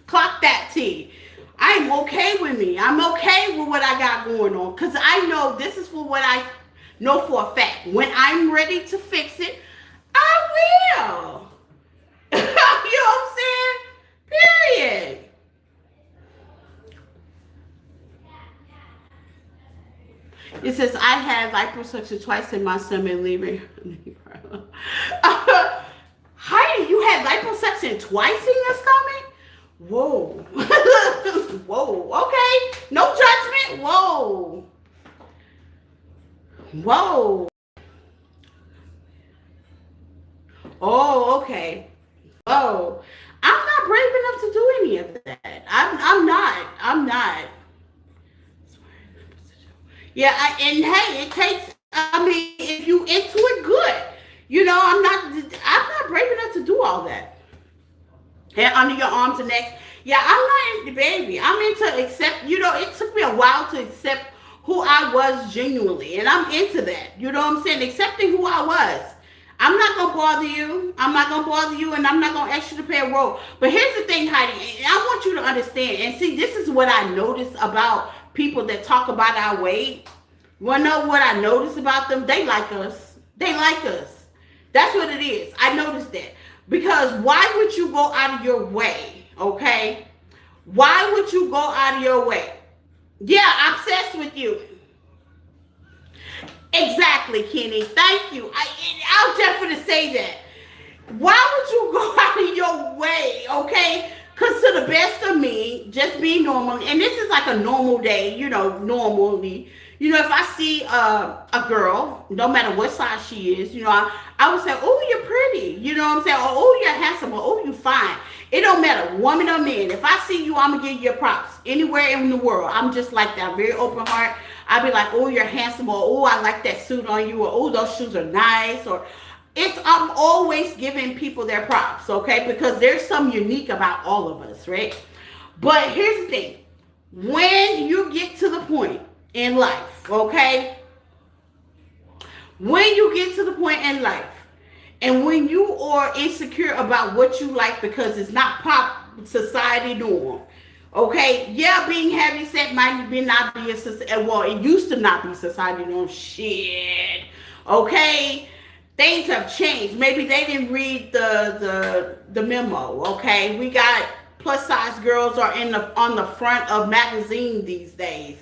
[SPEAKER 1] Clock that T. I'm okay with me. I'm okay with what I got going on because I know this is for what I know for a fact. When I'm ready to fix it, I will. You know what I'm saying? Period. It says, I had liposuction twice in my stomach leaving. Heidi, you had liposuction twice in your stomach? Whoa. Whoa. Okay. No judgment. Whoa. Whoa. Oh, okay. Oh, I'm not brave enough to do any of that. I'm not. Yeah, and hey, it takes. I mean, if you into it, good. You know, I'm not brave enough to do all that. And under your arms and necks. Yeah, I'm not into baby. I'm into accept. You know, it took me a while to accept who I was genuinely, and I'm into that. You know what I'm saying? Accepting who I was. I'm not going to bother you. I'm not going to bother you, and I'm not going to ask you to pay a role. But here's the thing, Heidi, and I want you to understand. And see, this is what I notice about people that talk about our weight. You want to know what I notice about them? They like us. They like us. That's what it is. I noticed that. Because why would you go out of your way, okay? Why would you go out of your way? Yeah, obsessed with you. Exactly, Kenny. Thank you. I was just going to say that. Why would you go out of your way, okay? Because to the best of me, just being normal, and this is like a normal day, you know, normally. You know, if I see a girl, no matter what size she is, you know, I would say, oh, you're pretty. You know what I'm saying? Or, oh, you're handsome. Or, oh, you're fine. It don't matter, woman or man. If I see you, I'm going to give you props. Anywhere in the world. I'm just like that. Very open heart. I'd be like, oh, you're handsome. Or, oh, I like that suit on you. Or, oh, those shoes are nice. Or, I'm always giving people their props, okay? Because there's something unique about all of us, right? But here's the thing. When you get to the point in life, okay? When you get to the point in life, and when you are insecure about what you like because it's not pop society norm, okay? Yeah, being heavy set might be not be a well, it used to not be society norm. Shit, okay? Things have changed. Maybe they didn't read the memo, okay? We got plus size girls are on the front of magazines these days.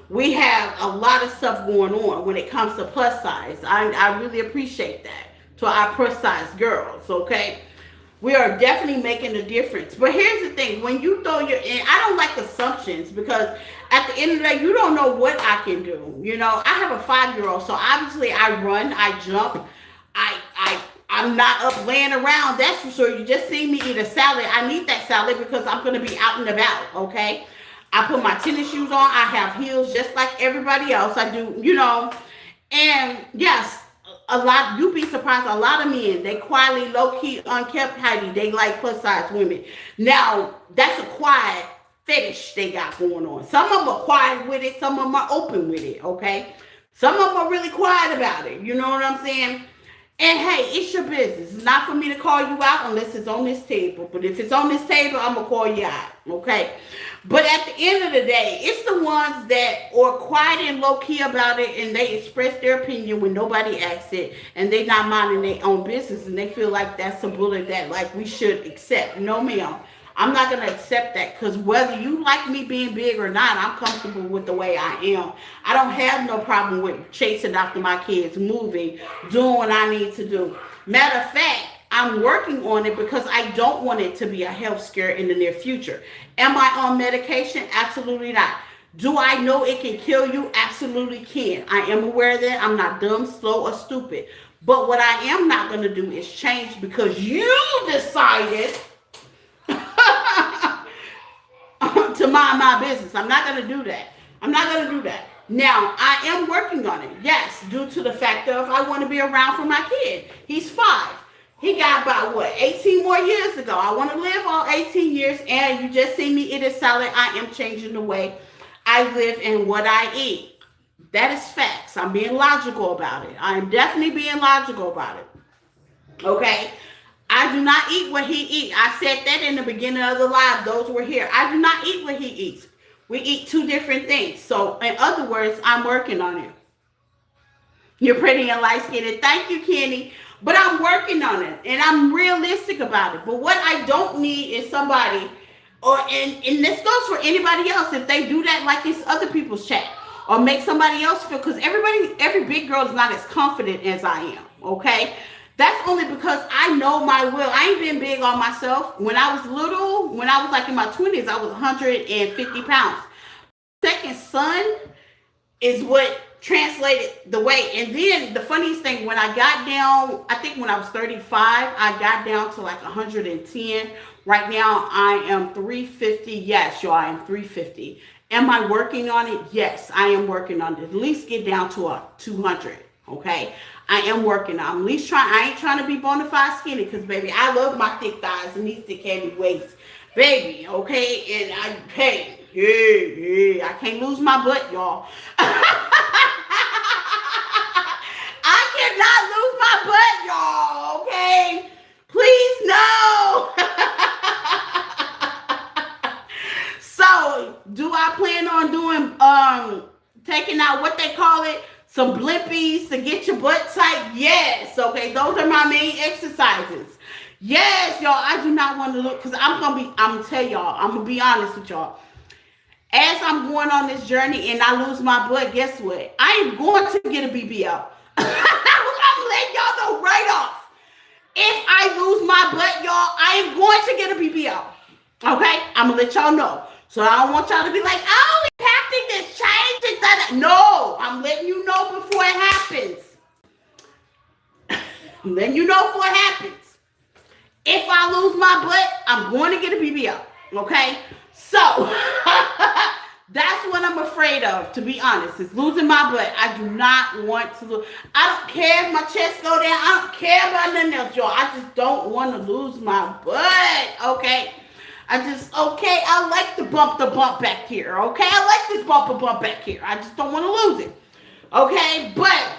[SPEAKER 1] We have a lot of stuff going on when it comes to plus size. I really appreciate that to our plus size girls, okay? We are definitely making a difference. But here's the thing. When you throw I don't like assumptions because at the end of the day, you don't know what I can do. You know, I have a 5-year-old, so obviously I run, I jump. I'm not up laying around, that's for sure. You just see me eat a salad. I need that salad because I'm going to be out and about, okay? I put my tennis shoes on. I have heels just like everybody else. I do, you know. And yes, you'd be surprised, a lot of men, they quietly, low-key, unkept, Heidi, they like plus-size women. Now, that's a quiet fetish they got going on. Some of them are quiet with it. Some of them are open with it, okay? Some of them are really quiet about it. You know what I'm saying? And hey, it's your business. It's not for me to call you out unless it's on this table. But if it's on this table, I'm going to call you out. Okay? But at the end of the day, it's the ones that are quiet and low key about it and they express their opinion when nobody asks it and they not minding their own business and they feel like that's a bullet that like we should accept. No, ma'am. I'm not going to accept that because whether you like me being big or not, I'm comfortable with the way I am. I don't have no problem with chasing after my kids, moving, doing what I need to do. Matter of fact, I'm working on it because I don't want it to be a health scare in the near future. Am I on medication? Absolutely not. Do I know it can kill you? Absolutely can. I am aware of that. I'm not dumb, slow, or stupid. But what I am not going to do is change because you decided to mind my business. I'm not going to do that. I'm not going to do that. Now, I am working on it. Yes, due to the fact of I want to be around for my kid. He's 5. He got about, 18 more years ago. I want to live all 18 years, and you just see me eat a salad. I am changing the way I live and what I eat. That is facts. I'm being logical about it. I am definitely being logical about it. Okay? I do not eat what he eats. I said that in the beginning of the live. Those were here. I do not eat what he eats. We eat 2 different things. So, in other words, I'm working on it. You're pretty and light-skinned. Thank you, Kenny. But I'm working on it, and I'm realistic about it. But what I don't need is somebody, and this goes for anybody else, if they do that like it's other people's chat, or make somebody else feel, because every big girl is not as confident as I am, okay? That's only because I know my will. I ain't been big on myself. When I was little, when I was like in my 20s, I was 150 pounds. Second son is what translated the weight. And then the funniest thing, when I got down, I think when I was 35, I got down to like 110. Right now, I am 350. Yes, y'all, I am 350. Am I working on it? Yes, I am working on it. At least get down to a 200, okay? I am working. I'm at least trying. I ain't trying to be bona fide skinny because, baby, I love my thick thighs and these thick heavy weights. Baby, okay? And hey, I can't lose my butt, y'all. I cannot lose my butt, y'all, okay? Please, no. So, do I plan on doing, taking out what they call it, some blimpies to get your butt tight? Yes, okay? Those are my main exercises. Yes, y'all, I do not want to look, because I'm going to tell y'all, I'm going to be honest with y'all. As I'm going on this journey and I lose my butt, guess what? I am going to get a BBL. I'm letting y'all know right off. If I lose my butt, y'all, I am going to get a BBL. Okay? I'm going to let y'all know. So I don't want y'all to be like, oh, it's happening, this change and that. No, I'm letting you know before it happens. I'm letting you know before it happens. If I lose my butt, I'm going to get a BBL. Okay? So, that's what I'm afraid of, to be honest, is losing my butt. I do not want to lose. I don't care if my chest go down. I don't care about nothing else, y'all. I just don't want to lose my butt, okay? I like the bump back here, okay? I like this bump back here. I just don't want to lose it, okay? But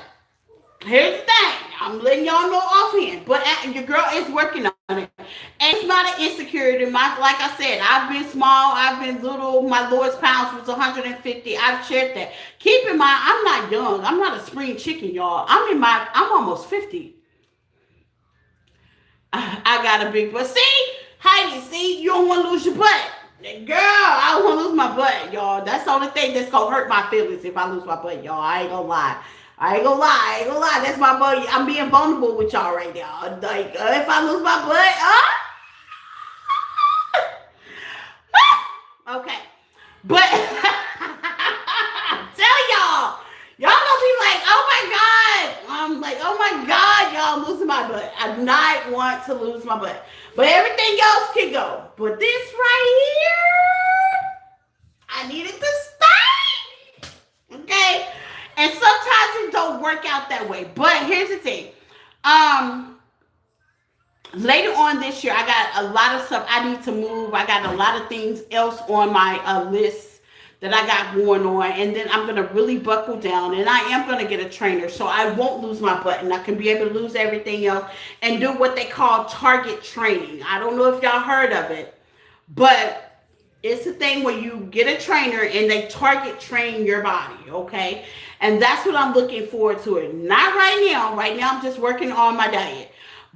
[SPEAKER 1] here's the thing. I'm letting y'all know offhand, but your girl is working on it. And it's not an insecurity. Like I said, I've been small, I've been little. My lowest pounds was 150. I've shared that. Keep in mind, I'm not young. I'm not a spring chicken, y'all. I'm almost 50. I got a big butt. See, Heidi, you don't want to lose your butt. Girl, I don't want to lose my butt, y'all. That's the only thing that's going to hurt my feelings if I lose my butt, y'all. I ain't going to lie. That's my buddy. I'm being vulnerable with y'all right now. Like, if I lose my butt, okay. But tell y'all gonna be like, oh my God. I'm like, oh my God, y'all, I'm losing my butt. I do not want to lose my butt. But everything else can go. But this right here, I need it to stay. Okay? And sometimes it don't work out that way. But here's the thing. Later on this year, I got a lot of stuff I need to move. I got a lot of things else on my list that I got going on, and then I'm gonna really buckle down, and I am gonna get a trainer, so I won't lose my butt, and I can be able to lose everything else and do what they call target training. I don't know if y'all heard of it, but it's a thing where you get a trainer and they target train your body, okay? And that's what I'm looking forward to. It not right now. Right now, I'm just working on my diet.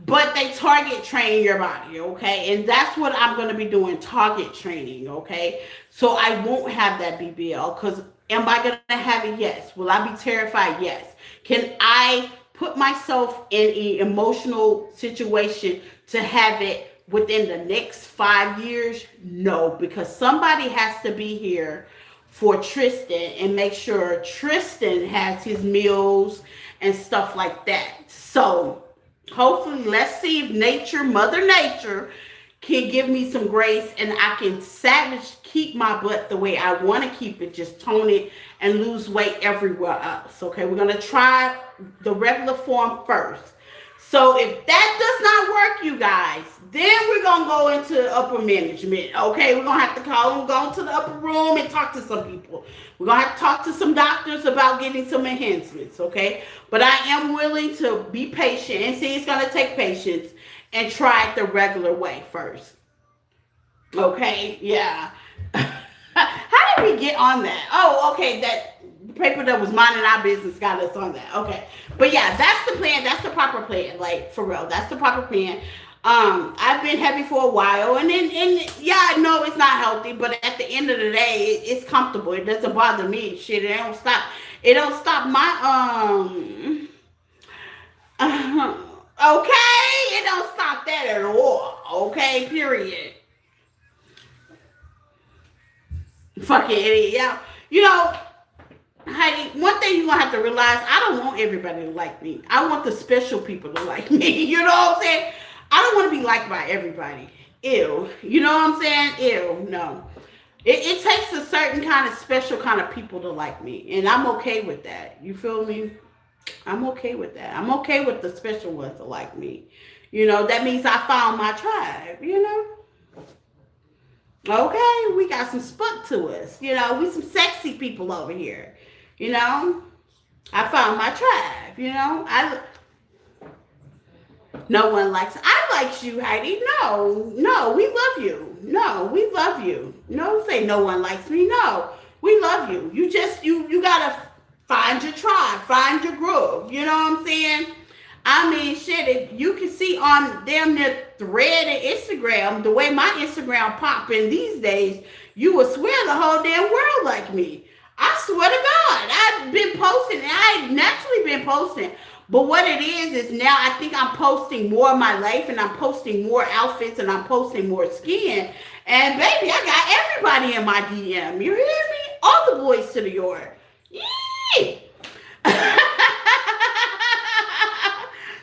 [SPEAKER 1] But they target train your body, okay? And that's what I'm going to be doing, target training, okay? So I won't have that BBL, because am I going to have it? Yes. Will I be terrified? Yes. Can I put myself in an emotional situation to have it within the next 5 years? No, because somebody has to be here for Tristan and make sure Tristan has his meals and stuff like that. So hopefully, let's see if nature, Mother Nature, can give me some grace and I can keep my butt the way I want to keep it, just tone it and lose weight everywhere else. Okay, we're going to try the regular form first. So if that does not work, you guys, then we're going to go into upper management. Okay, we're going to have to go into the upper room and talk to some people. We're going to have to talk to some doctors about getting some enhancements, okay? But I am willing to be patient and see it's going to take patience and try it the regular way first. Okay, yeah. How did we get on that? Oh, okay, that paper that was minding our business got us on that. Okay. But yeah, that's the plan. That's the proper plan. Like, for real, that's the proper plan. I've been heavy for a while, and yeah, I know it's not healthy, but at the end of the day, it's comfortable. It doesn't bother me. Shit, it don't stop. It don't stop my okay, it don't stop that at all. Okay, period. Fucking idiot. Yeah, you know, Heidi, one thing you're gonna have to realize, I don't want everybody to like me. I want the special people to like me. You know what I'm saying? I don't want to be liked by everybody. Ew. You know what I'm saying? Ew. No. It takes a certain kind of special kind of people to like me. And I'm okay with that. You feel me? I'm okay with that. I'm okay with the special ones to like me. You know, that means I found my tribe, you know? Okay, we got some spunk to us. You know, we some sexy people over here. You know? I found my tribe, you know? No one likes, I like you, Heidi. No, we love you. No, we love you. No, say no one likes me. No, we love you. You gotta find your tribe, find your groove. You know what I'm saying? I mean, shit, if you can see on damn near Thread and Instagram, the way my Instagram popping these days, you would swear the whole damn world like me. I swear to God, I've been posting, and I've naturally been posting. But what it is now I think I'm posting more of my life, and I'm posting more outfits, and I'm posting more skin. And baby, I got everybody in my DM. You hear me? All the boys to the yard. Yee!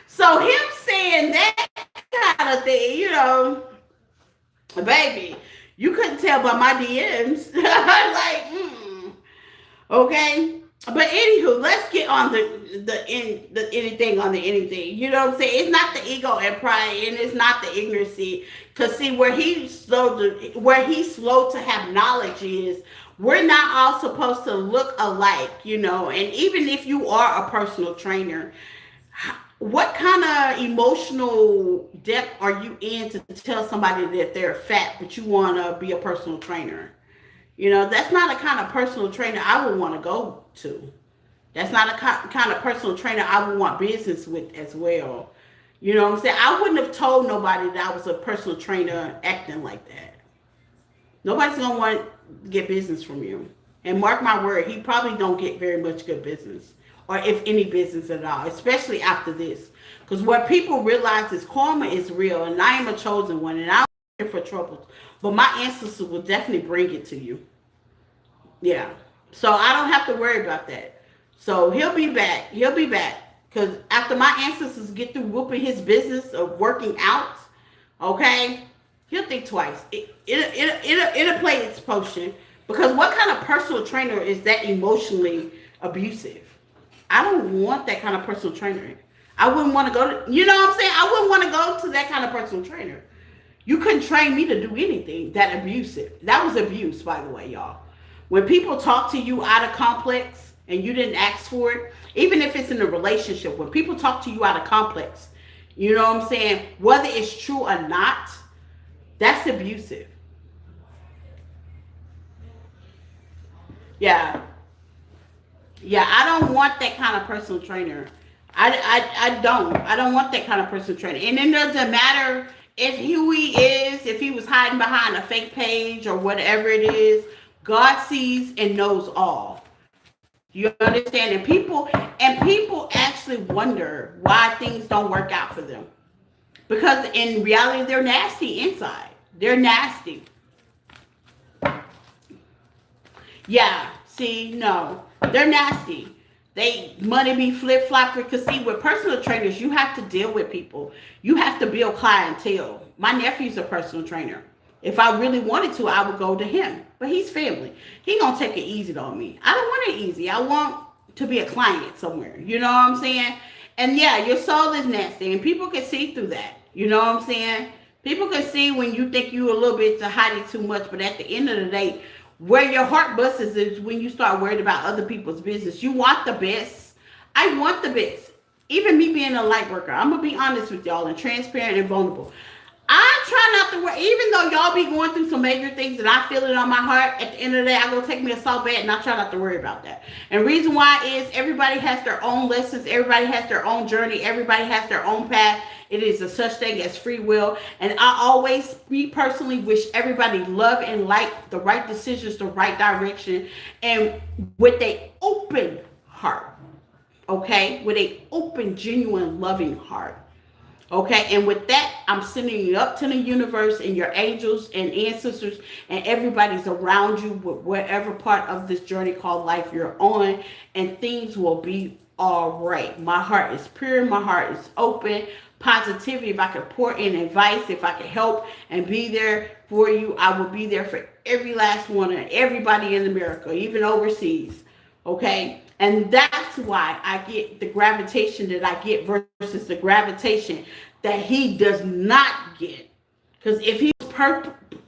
[SPEAKER 1] So him saying that kind of thing, you know, baby, you couldn't tell by my DMs. Like, okay. But anywho, let's get on the anything on the anything. You know what I'm saying? It's not the ego and pride, and it's not the ignorancy. Cause see, where he's slow to have knowledge is, we're not all supposed to look alike, you know. And even if you are a personal trainer, what kind of emotional depth are you in to tell somebody that they're fat, but you want to be a personal trainer? You know, that's not a kind of personal trainer I would want to go to. That's not a kind of personal trainer I would want business with as well. You know what I'm saying? I wouldn't have told nobody that I was a personal trainer acting like that. Nobody's going to want to get business from you. And mark my word, he probably don't get very much good business. Or if any business at all, especially after this. Because what people realize is karma is real, and I am a chosen one, and I'm here for troubles. But my ancestors will definitely bring it to you. Yeah. So I don't have to worry about that. So he'll be back. He'll be back. Because after my ancestors get through whooping his business of working out, okay, he'll think twice. It'll play its potion. Because what kind of personal trainer is that emotionally abusive? I don't want that kind of personal trainer. I wouldn't want to go to, you know what I'm saying? I wouldn't want to go to that kind of personal trainer. You couldn't train me to do anything that abusive. That was abuse, by the way, y'all. When people talk to you out of complex and you didn't ask for it, even if it's in a relationship, when people talk to you out of complex, you know what I'm saying? Whether it's true or not, that's abusive. Yeah. Yeah, I don't want that kind of personal trainer. I don't. I don't want that kind of personal trainer. And it doesn't matter if who he is, if he was hiding behind a fake page or whatever it is. God sees and knows all. You understand? And people actually wonder why things don't work out for them. Because in reality, they're nasty inside. They're nasty. Yeah, see, no, they're nasty. They money be flip flopping. Cause see, with personal trainers, you have to deal with people. You have to build clientele. My nephew's a personal trainer. If I really wanted to, I would go to him. But he's family. He gonna take it easy on me. I don't want it easy. I want to be a client somewhere. You know what I'm saying? And yeah, your soul is nasty, and people can see through that. You know what I'm saying? People can see when you think you a little bit to hide it too much, but at the end of the day, where your heart busts is when you start worried about other people's business. You want the best. I want the best. Even me being a light worker, I'm gonna be honest with y'all and transparent and vulnerable. I try not to worry, even though y'all be going through some major things and I feel it on my heart. At the end of the day, I go take me a salt bath and I try not to worry about that. And reason why is everybody has their own lessons, everybody has their own journey, everybody has their own path. It is a such thing as free will. And I always, me personally, wish everybody love and like the right decisions, the right direction, and with a open heart. Okay? With a open, genuine, loving heart. Okay, and with that, I'm sending you up to the universe and your angels and ancestors and everybody's around you with whatever part of this journey called life you're on, and things will be all right. My heart is pure, my heart is open. Positivity, if I could pour in advice, if I could help and be there for you, I will be there for every last one and everybody in America, even overseas. Okay? And that's why I get the gravitation that I get versus the gravitation that he does not get. Because if he was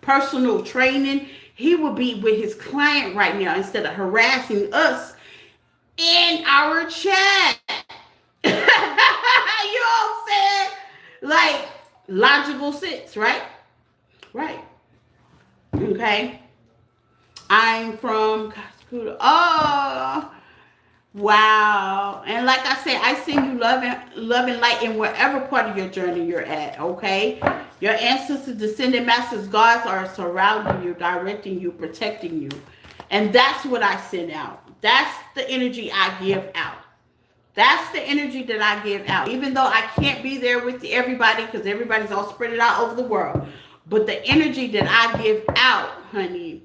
[SPEAKER 1] personal training, he would be with his client right now instead of harassing us in our chat. You know what I'm saying? Like, logical sense, right? Right. Okay. I'm from Cascuda. Oh, wow. And like I said, I send you love and light in wherever part of your journey you're at, okay? Your ancestors, descendant masters, gods are surrounding you, directing you, protecting you. And that's what I send out. That's the energy I give out. That's the energy that I give out. Even though I can't be there with everybody because everybody's all spread it out over the world. But the energy that I give out, honey,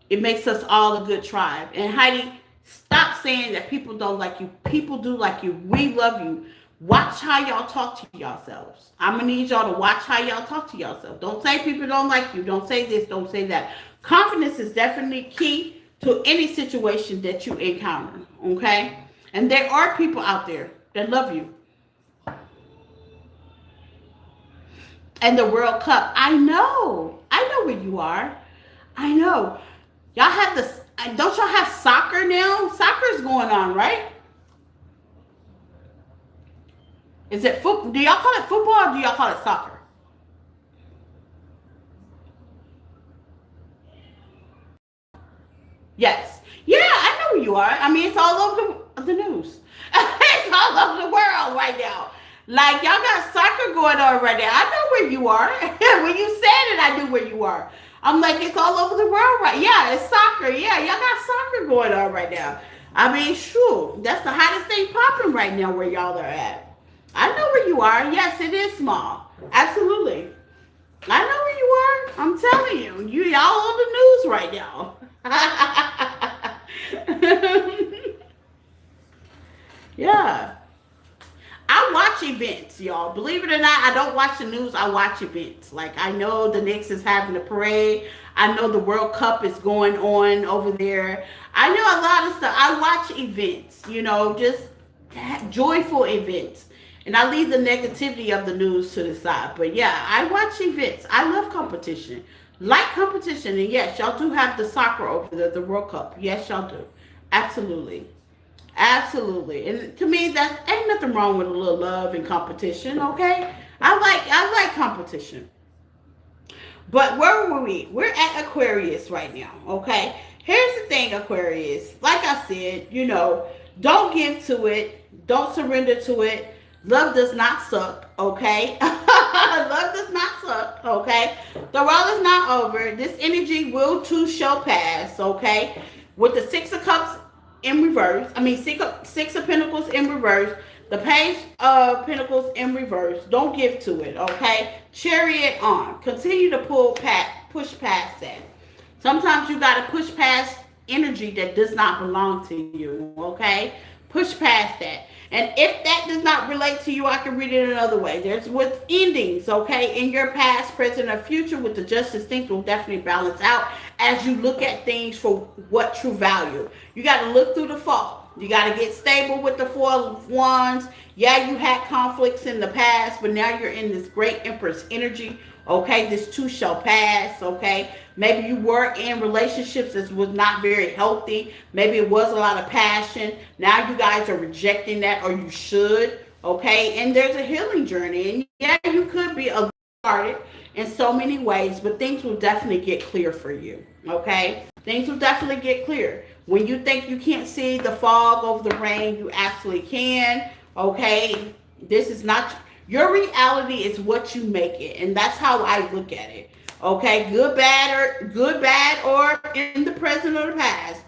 [SPEAKER 1] it makes us all a good tribe. And Heidi, stop saying that people don't like you. People do like you. We love you. Watch how y'all talk to yourselves. I'm going to need y'all to watch how y'all talk to yourselves. Don't say people don't like you. Don't say this. Don't say that. Confidence is definitely key to any situation that you encounter. Okay? And there are people out there that love you. And the World Cup. I know where you are. I know. Y'all have this. Don't y'all have soccer now? Soccer's going on, right? Is it football? Do y'all call it football or do y'all call it soccer? Yes. Yeah, I know where you are. I mean, it's all over the news. It's all over the world right now. Like, y'all got soccer going on right now. I know where you are. When you said it, I knew where you are. I'm like, it's all over the world right. Yeah, it's soccer. Yeah, y'all got soccer going on right now. I mean, sure. That's the hottest thing popping right now where y'all are at. I know where you are. Yes, it is small. Absolutely. I know where you are. I'm telling you. Y'all on the news right now. Yeah. I watch events, y'all. Believe it or not, I don't watch the news. I watch events. Like, I know the Knicks is having a parade. I know the World Cup is going on over there. I know a lot of stuff. I watch events, just joyful events. And I leave the negativity of the news to the side. But yeah, I watch events. I love competition. Like competition, and yes, y'all do have the soccer over the World Cup. Yes, y'all do. Absolutely. Absolutely. And to me, that ain't nothing wrong with a little love and competition, okay? I like competition. But where were we? We're at Aquarius right now, okay? Here's the thing, Aquarius. Like I said, don't give to it. Don't surrender to it. Love does not suck, okay? Love does not suck, okay? The world is not over. This energy will too shall pass, okay? With the Six of Cups in reverse, Six of Pentacles in reverse, the Page of Pentacles in reverse. Don't give to it, okay? Chariot on. Continue to push past that. Sometimes you got to push past energy that does not belong to you, okay? Push past that. And if that does not relate to you, I can read it another way. There's with endings, okay, in your past, present, or future with the justice, things will definitely balance out as you look at things for what true value. You got to look through the fall. You got to get stable with the Four of Wands. Yeah, you had conflicts in the past, but now you're in this great Empress energy. Okay, this too shall pass. Okay, maybe you were in relationships that was not very healthy. Maybe it was a lot of passion. Now you guys are rejecting that, or you should. Okay, and there's a healing journey, and yeah, you could be started in so many ways, but things will definitely get clear for you. Okay, things will definitely get clear. When you think you can't see the fog over the rain, you absolutely can. Okay, this is not your reality is what you make it, and that's how I look at it. Okay, good, bad, or in the present or the past.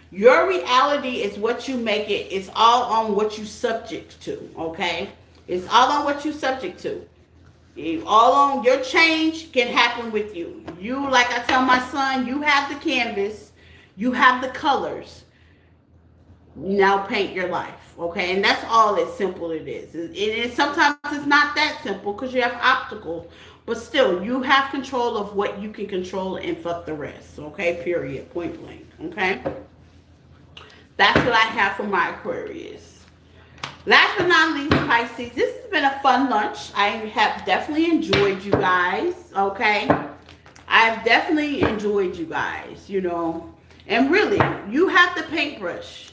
[SPEAKER 1] Your reality is what you make it. It's all on what you subject to. Okay, it's all on what you subject to. All on your change can happen with you. You, like I tell my son, you have the canvas, you have the colors. Now paint your life, okay? And that's all as simple it is. Sometimes it's not that simple because you have obstacles, but still, you have control of what you can control and fuck the rest, okay? Period, point blank, okay? That's what I have for my Aquarius. Last but not least, Pisces, this has been a fun lunch. I have definitely enjoyed you guys, okay? I've definitely enjoyed you guys, And really, you have the paintbrush.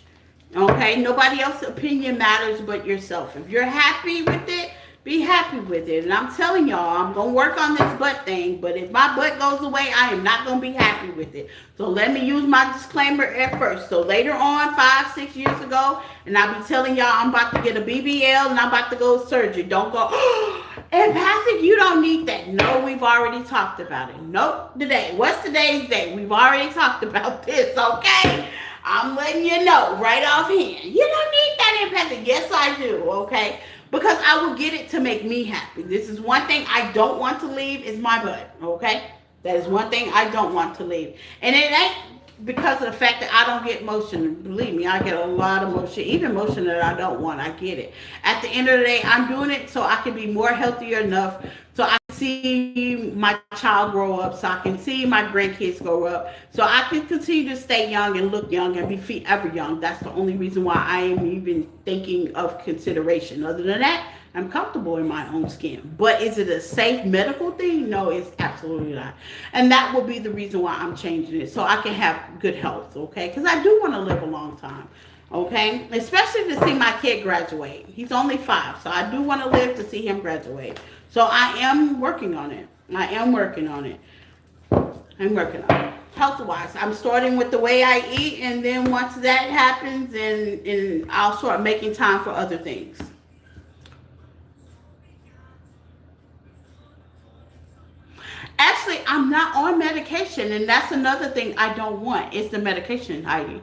[SPEAKER 1] Okay, nobody else's opinion matters but yourself. If you're happy with it, be happy with it. And I'm telling y'all, I'm going to work on this butt thing. But if my butt goes away, I am not going to be happy with it. So let me use my disclaimer at first. So later on, 5-6 years ago, and I'll be telling y'all I'm about to get a BBL and I'm about to go to surgery. Don't go, empathic, you don't need that. No, we've already talked about it. Nope, today. What's today's date? We've already talked about this, okay? I'm letting you know right offhand. You don't need that empathic. Yes, I do, okay? Because I will get it to make me happy. This is one thing I don't want to leave is my butt, okay? That is one thing I don't want to leave. And it ain't because of the fact that I don't get motion. Believe me, I get a lot of motion. Even motion that I don't want, I get it. At the end of the day, I'm doing it so I can be more healthier enough so I can see my child grow up, so I can see my grandkids grow up, so I can continue to stay young and look young and be forever young. That's the only reason why I am even thinking of consideration. Other than that, I'm comfortable in my own skin. But is it a safe medical thing? No, it's absolutely not. And that will be the reason why I'm changing it, so I can have good health, okay? Because I do want to live a long time, okay? Especially to see my kid graduate. He's only 5, so I do want to live to see him graduate. So I am working on it. I'm working on it. Health-wise, I'm starting with the way I eat, and then once that happens, and I'll start making time for other things. Actually, I'm not on medication, and that's another thing I don't want. It's the medication, Heidi.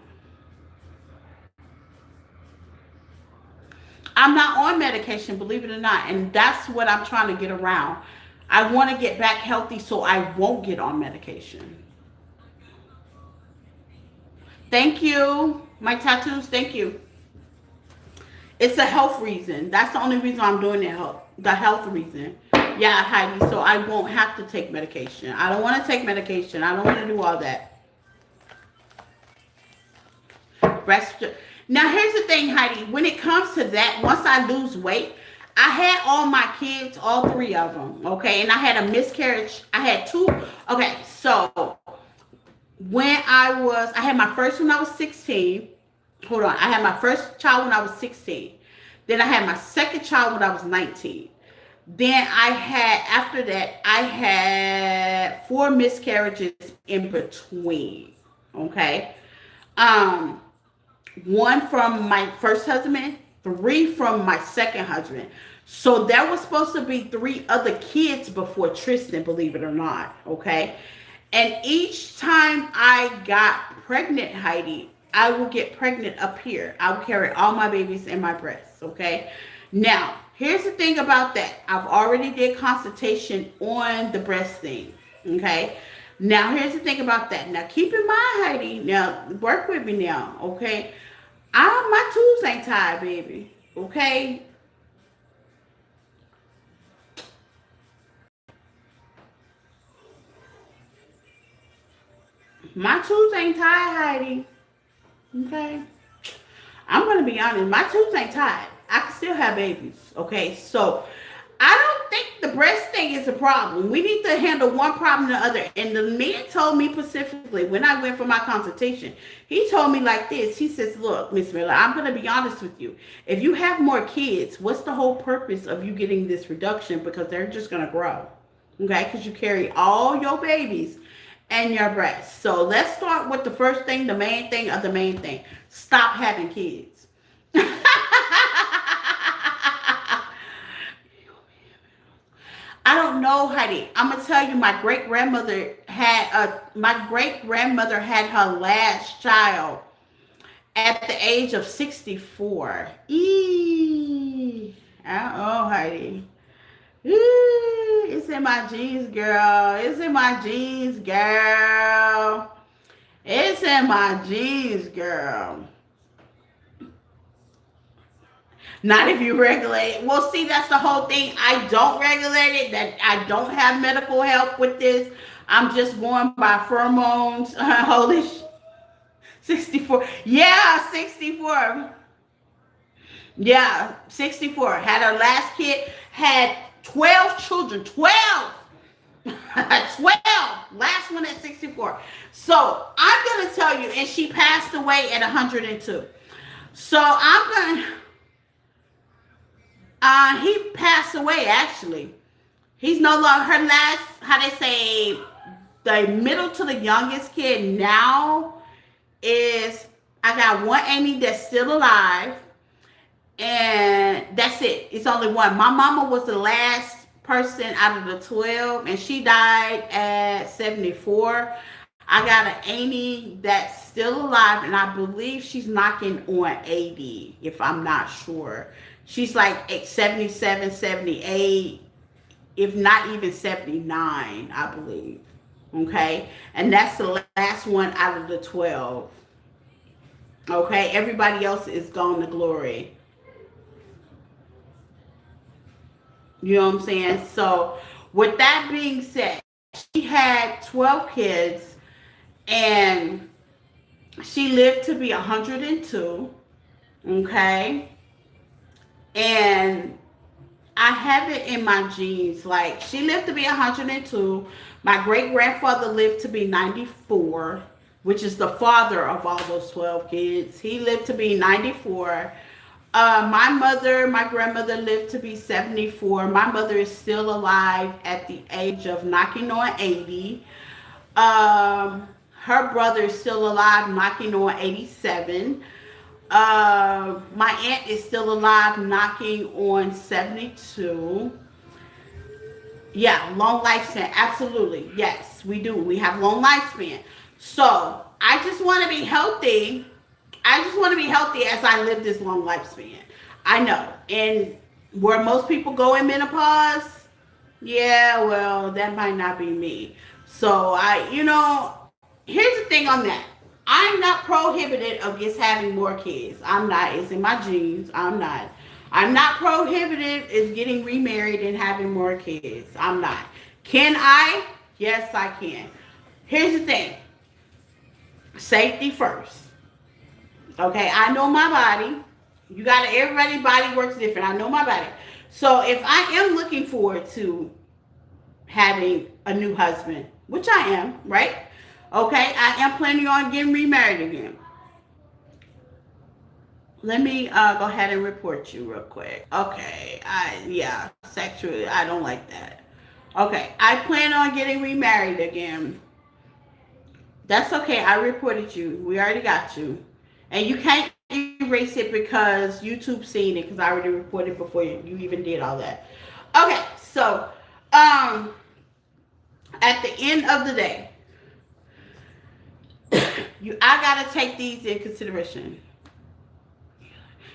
[SPEAKER 1] I'm not on medication, believe it or not, and that's what I'm trying to get around. I want to get back healthy so I won't get on medication. Thank you. My tattoos, thank you. It's a health reason. That's the only reason I'm doing it, the health reason. Yeah, Heidi, so I won't have to take medication. I don't want to take medication. I don't want to do all that. Now, here's the thing, Heidi. When it comes to that, once I lose weight, I had all my kids, all three of them, okay, and I had a miscarriage. I had two. Okay, so I had my first when I was 16. Hold on, I had my first child when I was 16. Then I had my second child when I was 19. Then after that, I had four miscarriages in between. Okay. Um, One from my first husband, three from my second husband. So there was supposed to be three other kids before Tristan, believe it or not. Okay. And each time I got pregnant, Heidi, I would get pregnant up here. I would carry all my babies in my breasts. Okay. Now, here's the thing about that. I've already did consultation on the breast thing. Okay. Now, here's the thing about that. Now, keep in mind, Heidi. Now, work with me now. Okay. My tools ain't tied, baby. Okay. My tools ain't tied, Heidi. Okay. I'm gonna be honest, my tubes ain't tied. I can still have babies. Okay, so I don't think the breast thing is a problem. We need to handle one problem to the other. And the man told me specifically when I went for my consultation, he told me like this. He says, "Look, Miss Miller, I'm gonna be honest with you. If you have more kids, what's the whole purpose of you getting this reduction? Because they're just gonna grow. Okay, because you carry all your babies and your breasts. So let's start with the first thing, the main thing of the main thing. Stop having kids." I don't know, Heidi. I'm gonna tell you, my great grandmother had her last child at the age of 64. Oh, Heidi. It's in my jeans, girl. It's in my jeans, girl. It's in my jeans, girl. Not if you regulate it. Well, see, that's the whole thing. I don't regulate it. That I don't have medical help with this. I'm just going by pheromones. Holy 64. Yeah, 64. Yeah, 64. Had her last kid. Had 12 children. 12. 12. Last one at 64. So I'm going to tell you, and she passed away at 102. So I'm going to... he passed away actually. He's no longer her last, how they say, the middle to the youngest kid now is, I got one Amy that's still alive, and that's it. It's only one. My mama was the last person out of the 12, and she died at 74. I got an Amy that's still alive, and I believe she's knocking on 80, if I'm not sure. She's like 77, 78, if not even 79, I believe. Okay? And that's the last one out of the 12. Okay? Everybody else is gone to glory. You know what I'm saying? So, with that being said, she had 12 kids, and she lived to be 102. Okay? And I have it in my genes. Like, she lived to be 102. My great grandfather lived to be 94, which is the father of all those 12 kids. He lived to be 94. My grandmother lived to be 74. My mother is still alive at the age of knocking on 80. Her brother is still alive, knocking on 87. My aunt is still alive, knocking on 72. Yeah, long lifespan. Absolutely. Yes, we do. We have long lifespan. So I just want to be healthy. I just want to be healthy as I live this long lifespan. I know. And where most people go in menopause, yeah, well, that might not be me. So here's the thing on that. I'm not prohibited against having more kids. I'm not. It's in my genes. I'm not. I'm not prohibited is getting remarried and having more kids. I'm not. Can I? Yes, I can. Here's the thing. Safety first. Okay, I know my body. Everybody's body works different. I know my body. So if I am looking forward to having a new husband, which I am, right? Okay, I am planning on getting remarried again. Let me go ahead and report you real quick. Okay, yeah, sexually, I don't like that. Okay, I plan on getting remarried again. That's okay. I reported you. We already got you, and you can't erase it because YouTube seen it because I already reported before you even did all that. Okay, so um, at the end of the day, I gotta take these in consideration.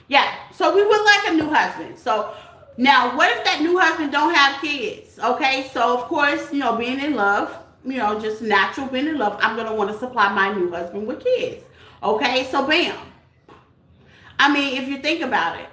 [SPEAKER 1] Yeah, so we would like a new husband. So now, what if that new husband don't have kids? Okay, so of course, being in love, just natural being in love, I'm gonna want to supply my new husband with kids. Okay, so bam. I mean, if you think about it,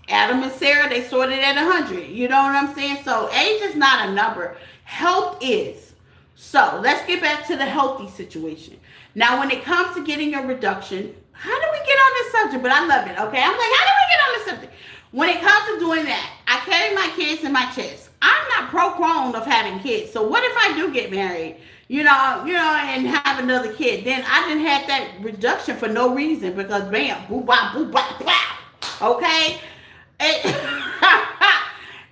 [SPEAKER 1] Adam and Sarah, they sorted at 100. You know what I'm saying? So age is not a number. Health is. So let's get back to the healthy situation. Now, when it comes to getting a reduction, how do we get on this subject? But I love it, okay? I'm like, how do we get on this subject? When it comes to doing that, I carry my kids in my chest. I'm not pro-grown of having kids. So what if I do get married, and have another kid? Then I didn't have that reduction for no reason because bam, boo bop, boo bop, blah. Okay?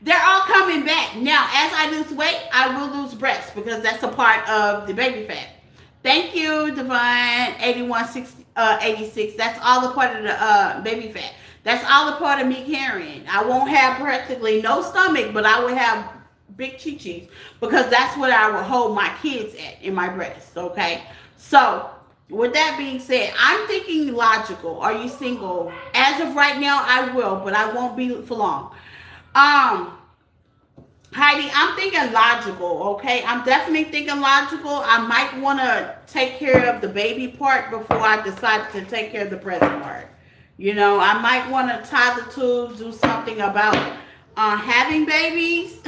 [SPEAKER 1] They're all coming back. Now, as I lose weight, I will lose breasts because that's a part of the baby fat. Thank you, Divine 86. That's all a part of the baby fat. That's all a part of me carrying. I won't have practically no stomach, but I will have big chi-chis because that's what I will hold my kids at in my breasts. Okay, so with that being said, I'm thinking logical. Are you single? As of right now, I will, but I won't be for long. Heidi, I'm thinking logical, okay? I'm definitely thinking logical. I might want to take care of the baby part before I decide to take care of the present part. I might want to tie the tubes, do something about having babies.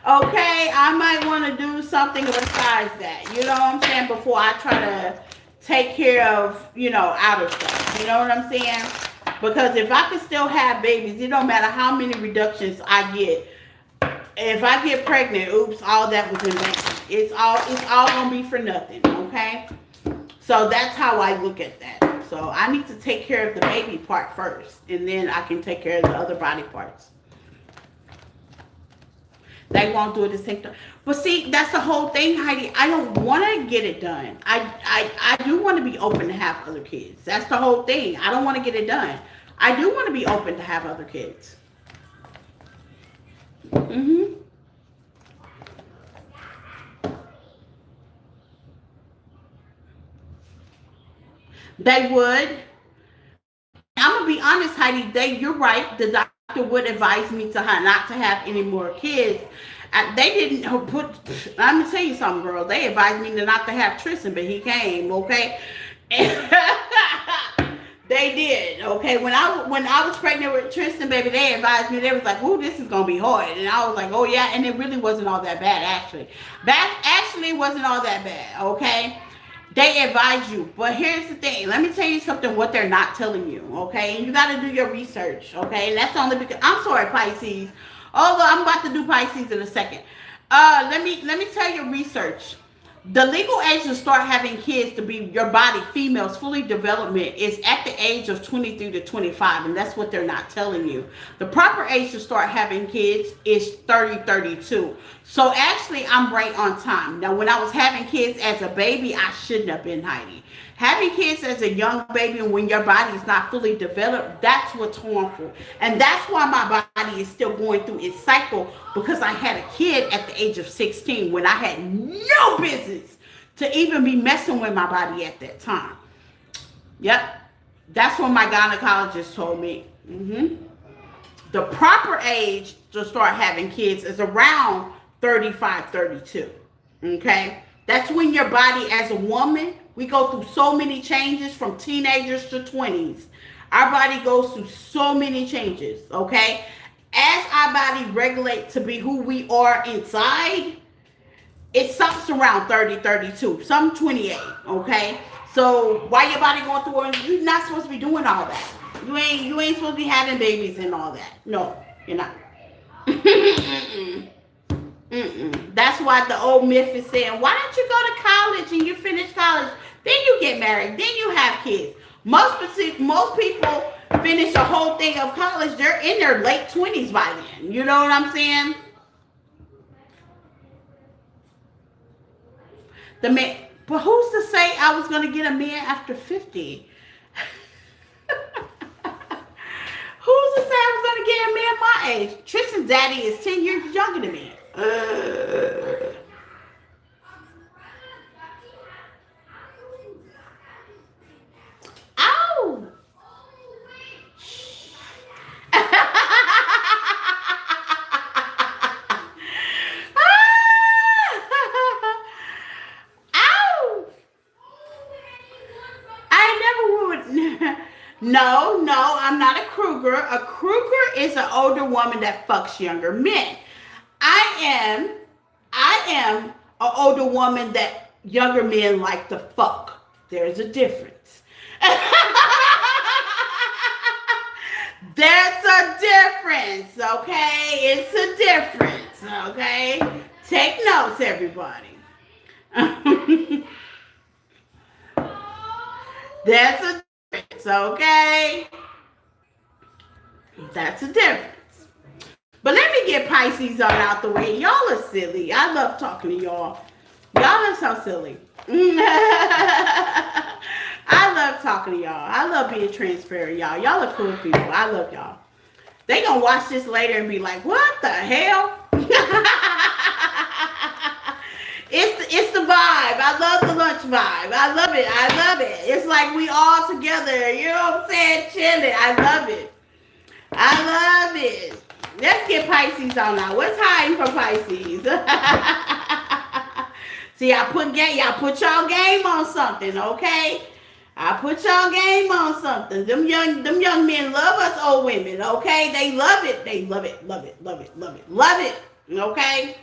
[SPEAKER 1] Okay, I might want to do something besides that. You know what I'm saying? Before I try to take care of, outer stuff. You know what I'm saying? Because if I can still have babies, it don't matter how many reductions I get. If I get pregnant, oops, all that was in vain. It's all gonna be for nothing, okay? So that's how I look at that. So I need to take care of the baby part first, and then I can take care of the other body parts. They won't do it at the same time. But see, that's the whole thing, Heidi. I don't want to get it done. I do want to be open to have other kids. That's the whole thing. I don't want to get it done. I do want to be open to have other kids. They would. I'm gonna be honest, Heidi. You're right. The doctor would advise me to not to have any more kids. They didn't put. Let me tell you something, girl. They advised me not to have Tristan, but he came. Okay. They did. Okay. When I was pregnant with Tristan, baby, they advised me. They was like, "Oh, this is gonna be hard," and I was like, "Oh yeah," and it really wasn't all that bad, actually. Actually wasn't all that bad. Okay. They advise you, but here's the thing. Let me tell you something. What they're not telling you, okay? And you got to do your research, okay? And that's only because I'm sorry, Pisces. Although I'm about to do Pisces in a second. Let me tell you research. The legal age to start having kids to be your body, females, fully development is at the age of 23 to 25, and that's what they're not telling you. The proper age to start having kids is 30, 32. So actually, I'm right on time. Now, when I was having kids as a baby, I shouldn't have been, Heidi. Having kids as a young baby and when your body is not fully developed, that's what's harmful. And that's why my body is still going through its cycle, because I had a kid at the age of 16 when I had no business to even be messing with my body at that time. Yep. That's what my gynecologist told me. The proper age to start having kids is around 35, 32. Okay? That's when your body as a woman, we go through so many changes from teenagers to 20s. Our body goes through so many changes, okay? As our body regulates to be who we are inside, it stops around 30, 32, some 28, okay? So while your body going through it, you're not supposed to be doing all that. You ain't supposed to be having babies and all that. No, you're not. Mm-mm. Mm-mm. That's why the old myth is saying, why don't you go to college and you finish college, then you get married, then you have kids. Most people finish the whole thing of college. They're in their late 20s by then. You know what I'm saying? The man, but who's to say I was gonna get a man after 50? Who's to say I was gonna get a man my age? Tristan's daddy is 10 years younger than me. Ow! Ow! I never would. No, I'm not a Kruger. A Kruger is an older woman that fucks younger men. I am, I am an older woman that younger men like to fuck. There's a difference. There's a difference, okay? It's a difference, okay? Take notes, everybody. That's a difference, okay? That's a difference. But let me get Pisces on out the way. Y'all are silly. I love talking to y'all. Y'all are so silly. I love talking to y'all. I love being transparent, y'all. Y'all are cool people. I love y'all. They gonna watch this later and be like, what the hell? It's the vibe. I love the lunch vibe. I love it. I love it. It's like we all together. You know what I'm saying? Chilling. I love it. I love it. Let's get Pisces on now. What's hiding for Pisces? See, y'all put y'all game on something, okay? I put y'all game on something. Them young men love us old women, okay? They love it. They love it, love it, love it, love it, love it, okay?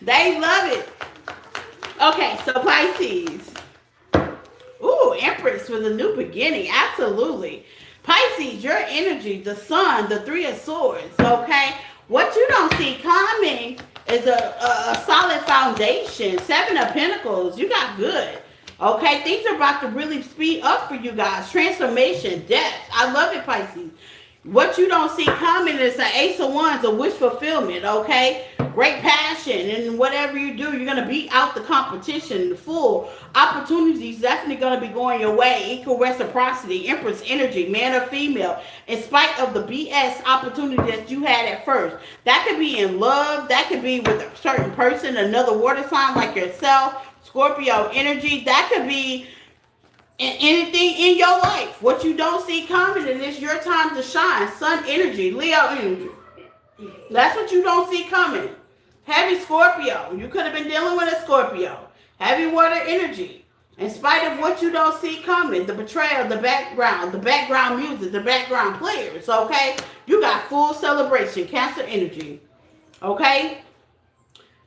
[SPEAKER 1] They love it. Okay, so Pisces. Ooh, Empress with a new beginning. Absolutely. Pisces, your energy, the sun, the 3 of swords, okay? What you don't see coming is a solid foundation. 7 of Pentacles, you got good. Okay, things are about to really speed up for you guys. Transformation, death. I love it, Pisces. What you don't see coming is the Ace of Wands, a wish fulfillment, okay? Great passion, and whatever you do, you're going to beat out the competition. The full opportunities definitely going to be going your way. Equal reciprocity, Empress energy, man or female, in spite of the BS opportunity that you had at first. That could be in love. That could be with a certain person, another water sign like yourself, Scorpio energy. That could be in anything in your life. What you don't see coming, and it's your time to shine. Sun energy, Leo energy. That's what you don't see coming. Heavy Scorpio. You could have been dealing with a Scorpio. Heavy water energy. In spite of what you don't see coming, the betrayal, the background music, the background players, okay? You got full celebration, Cancer energy, okay?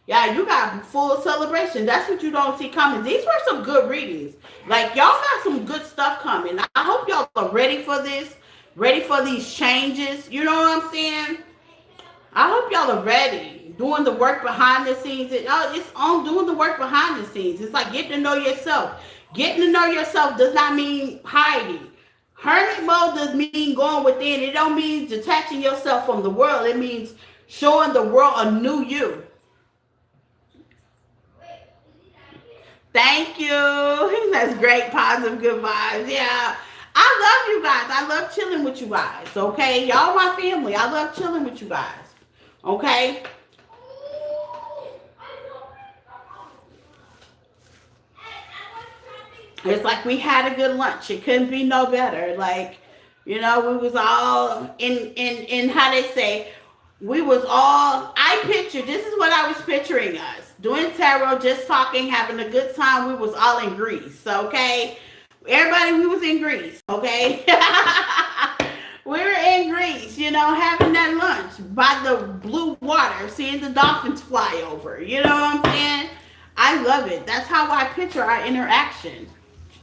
[SPEAKER 1] Yeah, you got full celebration. That's what you don't see coming. These were some good readings. Like, y'all got some good stuff coming. I hope y'all are ready for this, ready for these changes. You know what I'm saying? I hope y'all are ready, doing the work behind the scenes. It's on doing the work behind the scenes. It's like getting to know yourself. Getting to know yourself does not mean hiding. Hermit mode does mean going within. It don't mean detaching yourself from the world. It means showing the world a new you. Thank you. That's great, positive, good vibes. Yeah. I love you guys. I love chilling with you guys. Okay? Y'all my family. I love chilling with you guys. Okay? It's like we had a good lunch. It couldn't be no better. Like, you know, we was all in how they say, we was all, this is what I was picturing us. Doing tarot, just talking, having a good time. We was all in Greece, okay? Everybody, we was in Greece, okay? We were in Greece, you know, having that lunch by the blue water, seeing the dolphins fly over. You know what I'm saying? I love it. That's how I picture our interaction.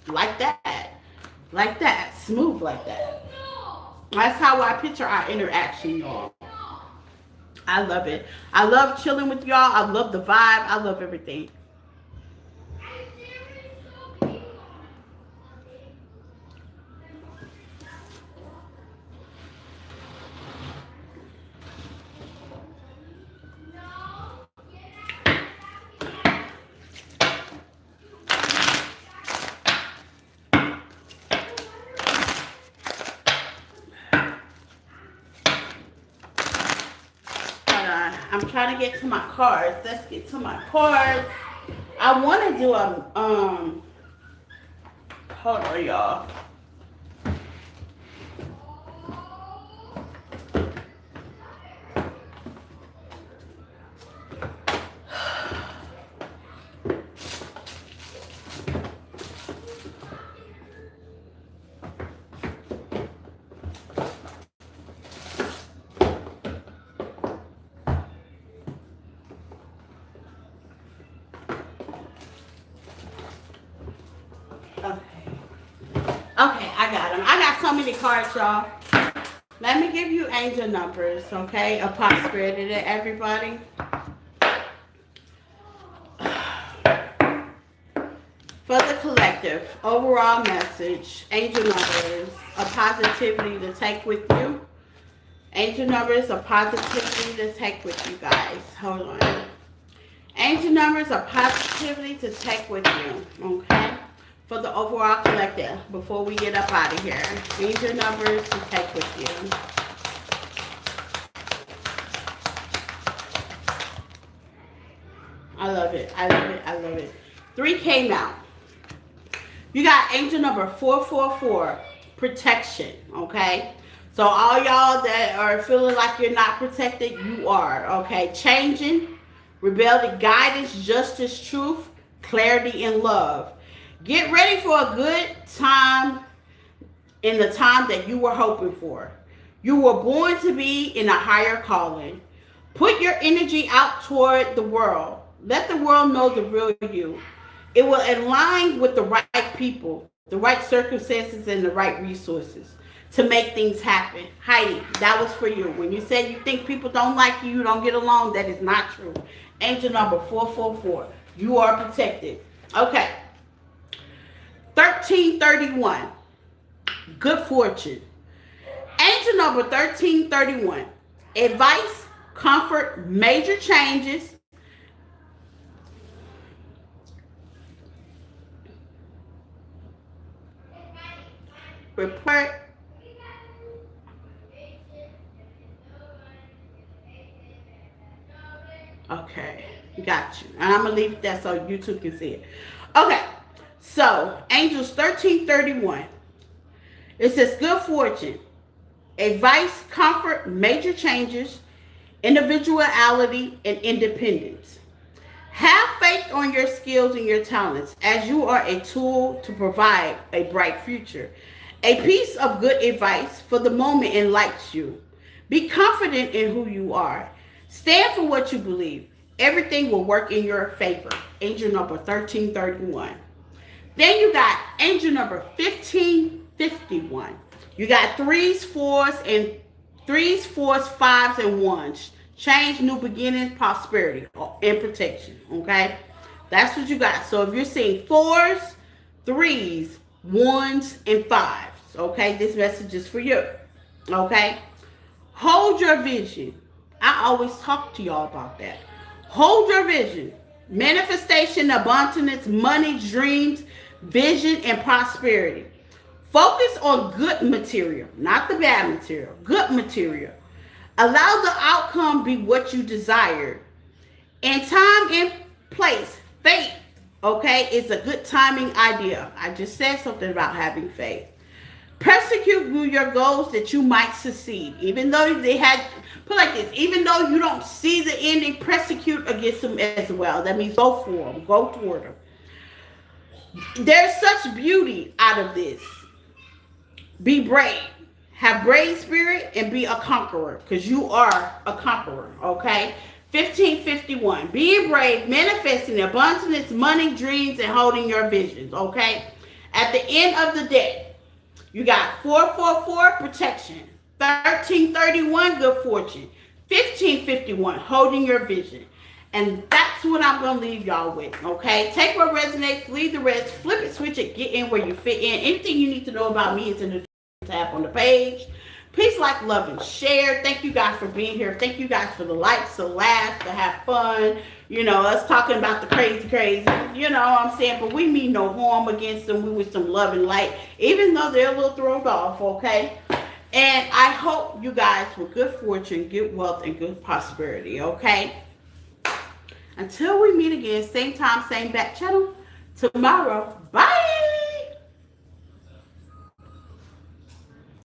[SPEAKER 1] Like that. like that, smooth like that. That's how I picture our interaction, y'all. I love it. I love chilling with y'all. I love the vibe. I love everything. I'm trying to get to my cards. Let's get to my cards. I want to do a hold on, y'all. Okay, I got them. I got so many cards, y'all. Let me give you angel numbers, okay? A prosperity to everybody. For the collective, overall message, angel numbers, a positivity to take with you. Angel numbers, a positivity to take with you guys. Hold on. Angel numbers, a positivity to take with you, okay? For the overall collective, before we get up out of here. Angel numbers to take with you. I love it. I love it. I love it. 3 came out. You got angel number 444, protection, okay? So all y'all that are feeling like you're not protected, you are, okay? Changing, rebellion, guidance, justice, truth, clarity, and love. Get ready for a good time in the time that you were hoping for. You were born to be in a higher calling. Put your energy out toward the world. Let the world know the real you. It will align with the right people, the right circumstances, and the right resources to make things happen. Heidi, that was for you. When you said you think people don't like you, you don't get along, that is not true. Angel number 444. You are protected. Okay. 1331. Good fortune. Angel number 1331. Advice, comfort, major changes. Report. Okay, got you. And I'm going to leave that so YouTube can see it. Okay, so Angels 1331. It says good fortune, advice, comfort, major changes, individuality, and independence. Have faith on your skills and your talents as you are a tool to provide a bright future. A piece of good advice for the moment enlightens you. Be confident in who you are. Stand for what you believe. Everything will work in your favor. Angel number 1331. Then you got angel number 1551. You got 3s, 4s, 5s, and 1s. Change, new beginnings, prosperity, and protection. Okay? That's what you got. So if you're seeing 4s, 3s, 1s, and 5s, okay, this message is for you. Okay? Hold your vision. I always talk to y'all about that. Hold your vision. Manifestation, abundance, money, dreams, vision, and prosperity. Focus on good material, not the bad material. Good material. Allow the outcome be what you desire. In time and place, faith, okay, is a good timing idea. I just said something about having faith. Persecute your goals that you might succeed. Even though they had, put like this, even though you don't see the ending, persecute against them as well. That means go for them, go toward them. There's such beauty out of this. Be brave. Have brave spirit and be a conqueror, because you are a conqueror, okay? 1551. Being brave, manifesting abundance, money, dreams, and holding your visions, okay? At the end of the day, You got 444, protection. 1331, good fortune. 1551, holding your vision. And that's what I'm going to leave y'all with, okay? Take what resonates, leave the rest, flip it, switch it, get in where you fit in. Anything you need to know about me is in the tab on the page. Peace, like, love, and share. Thank you guys for being here. Thank you guys for the likes, the laughs, to have fun. You know, us talking about the crazy. You know what I'm saying? But we mean no harm against them. We with some love and light, even though they're a little thrown off, okay? And I hope you guys with good fortune, good wealth, and good prosperity, okay? Until we meet again, same time, same back channel, tomorrow. Bye!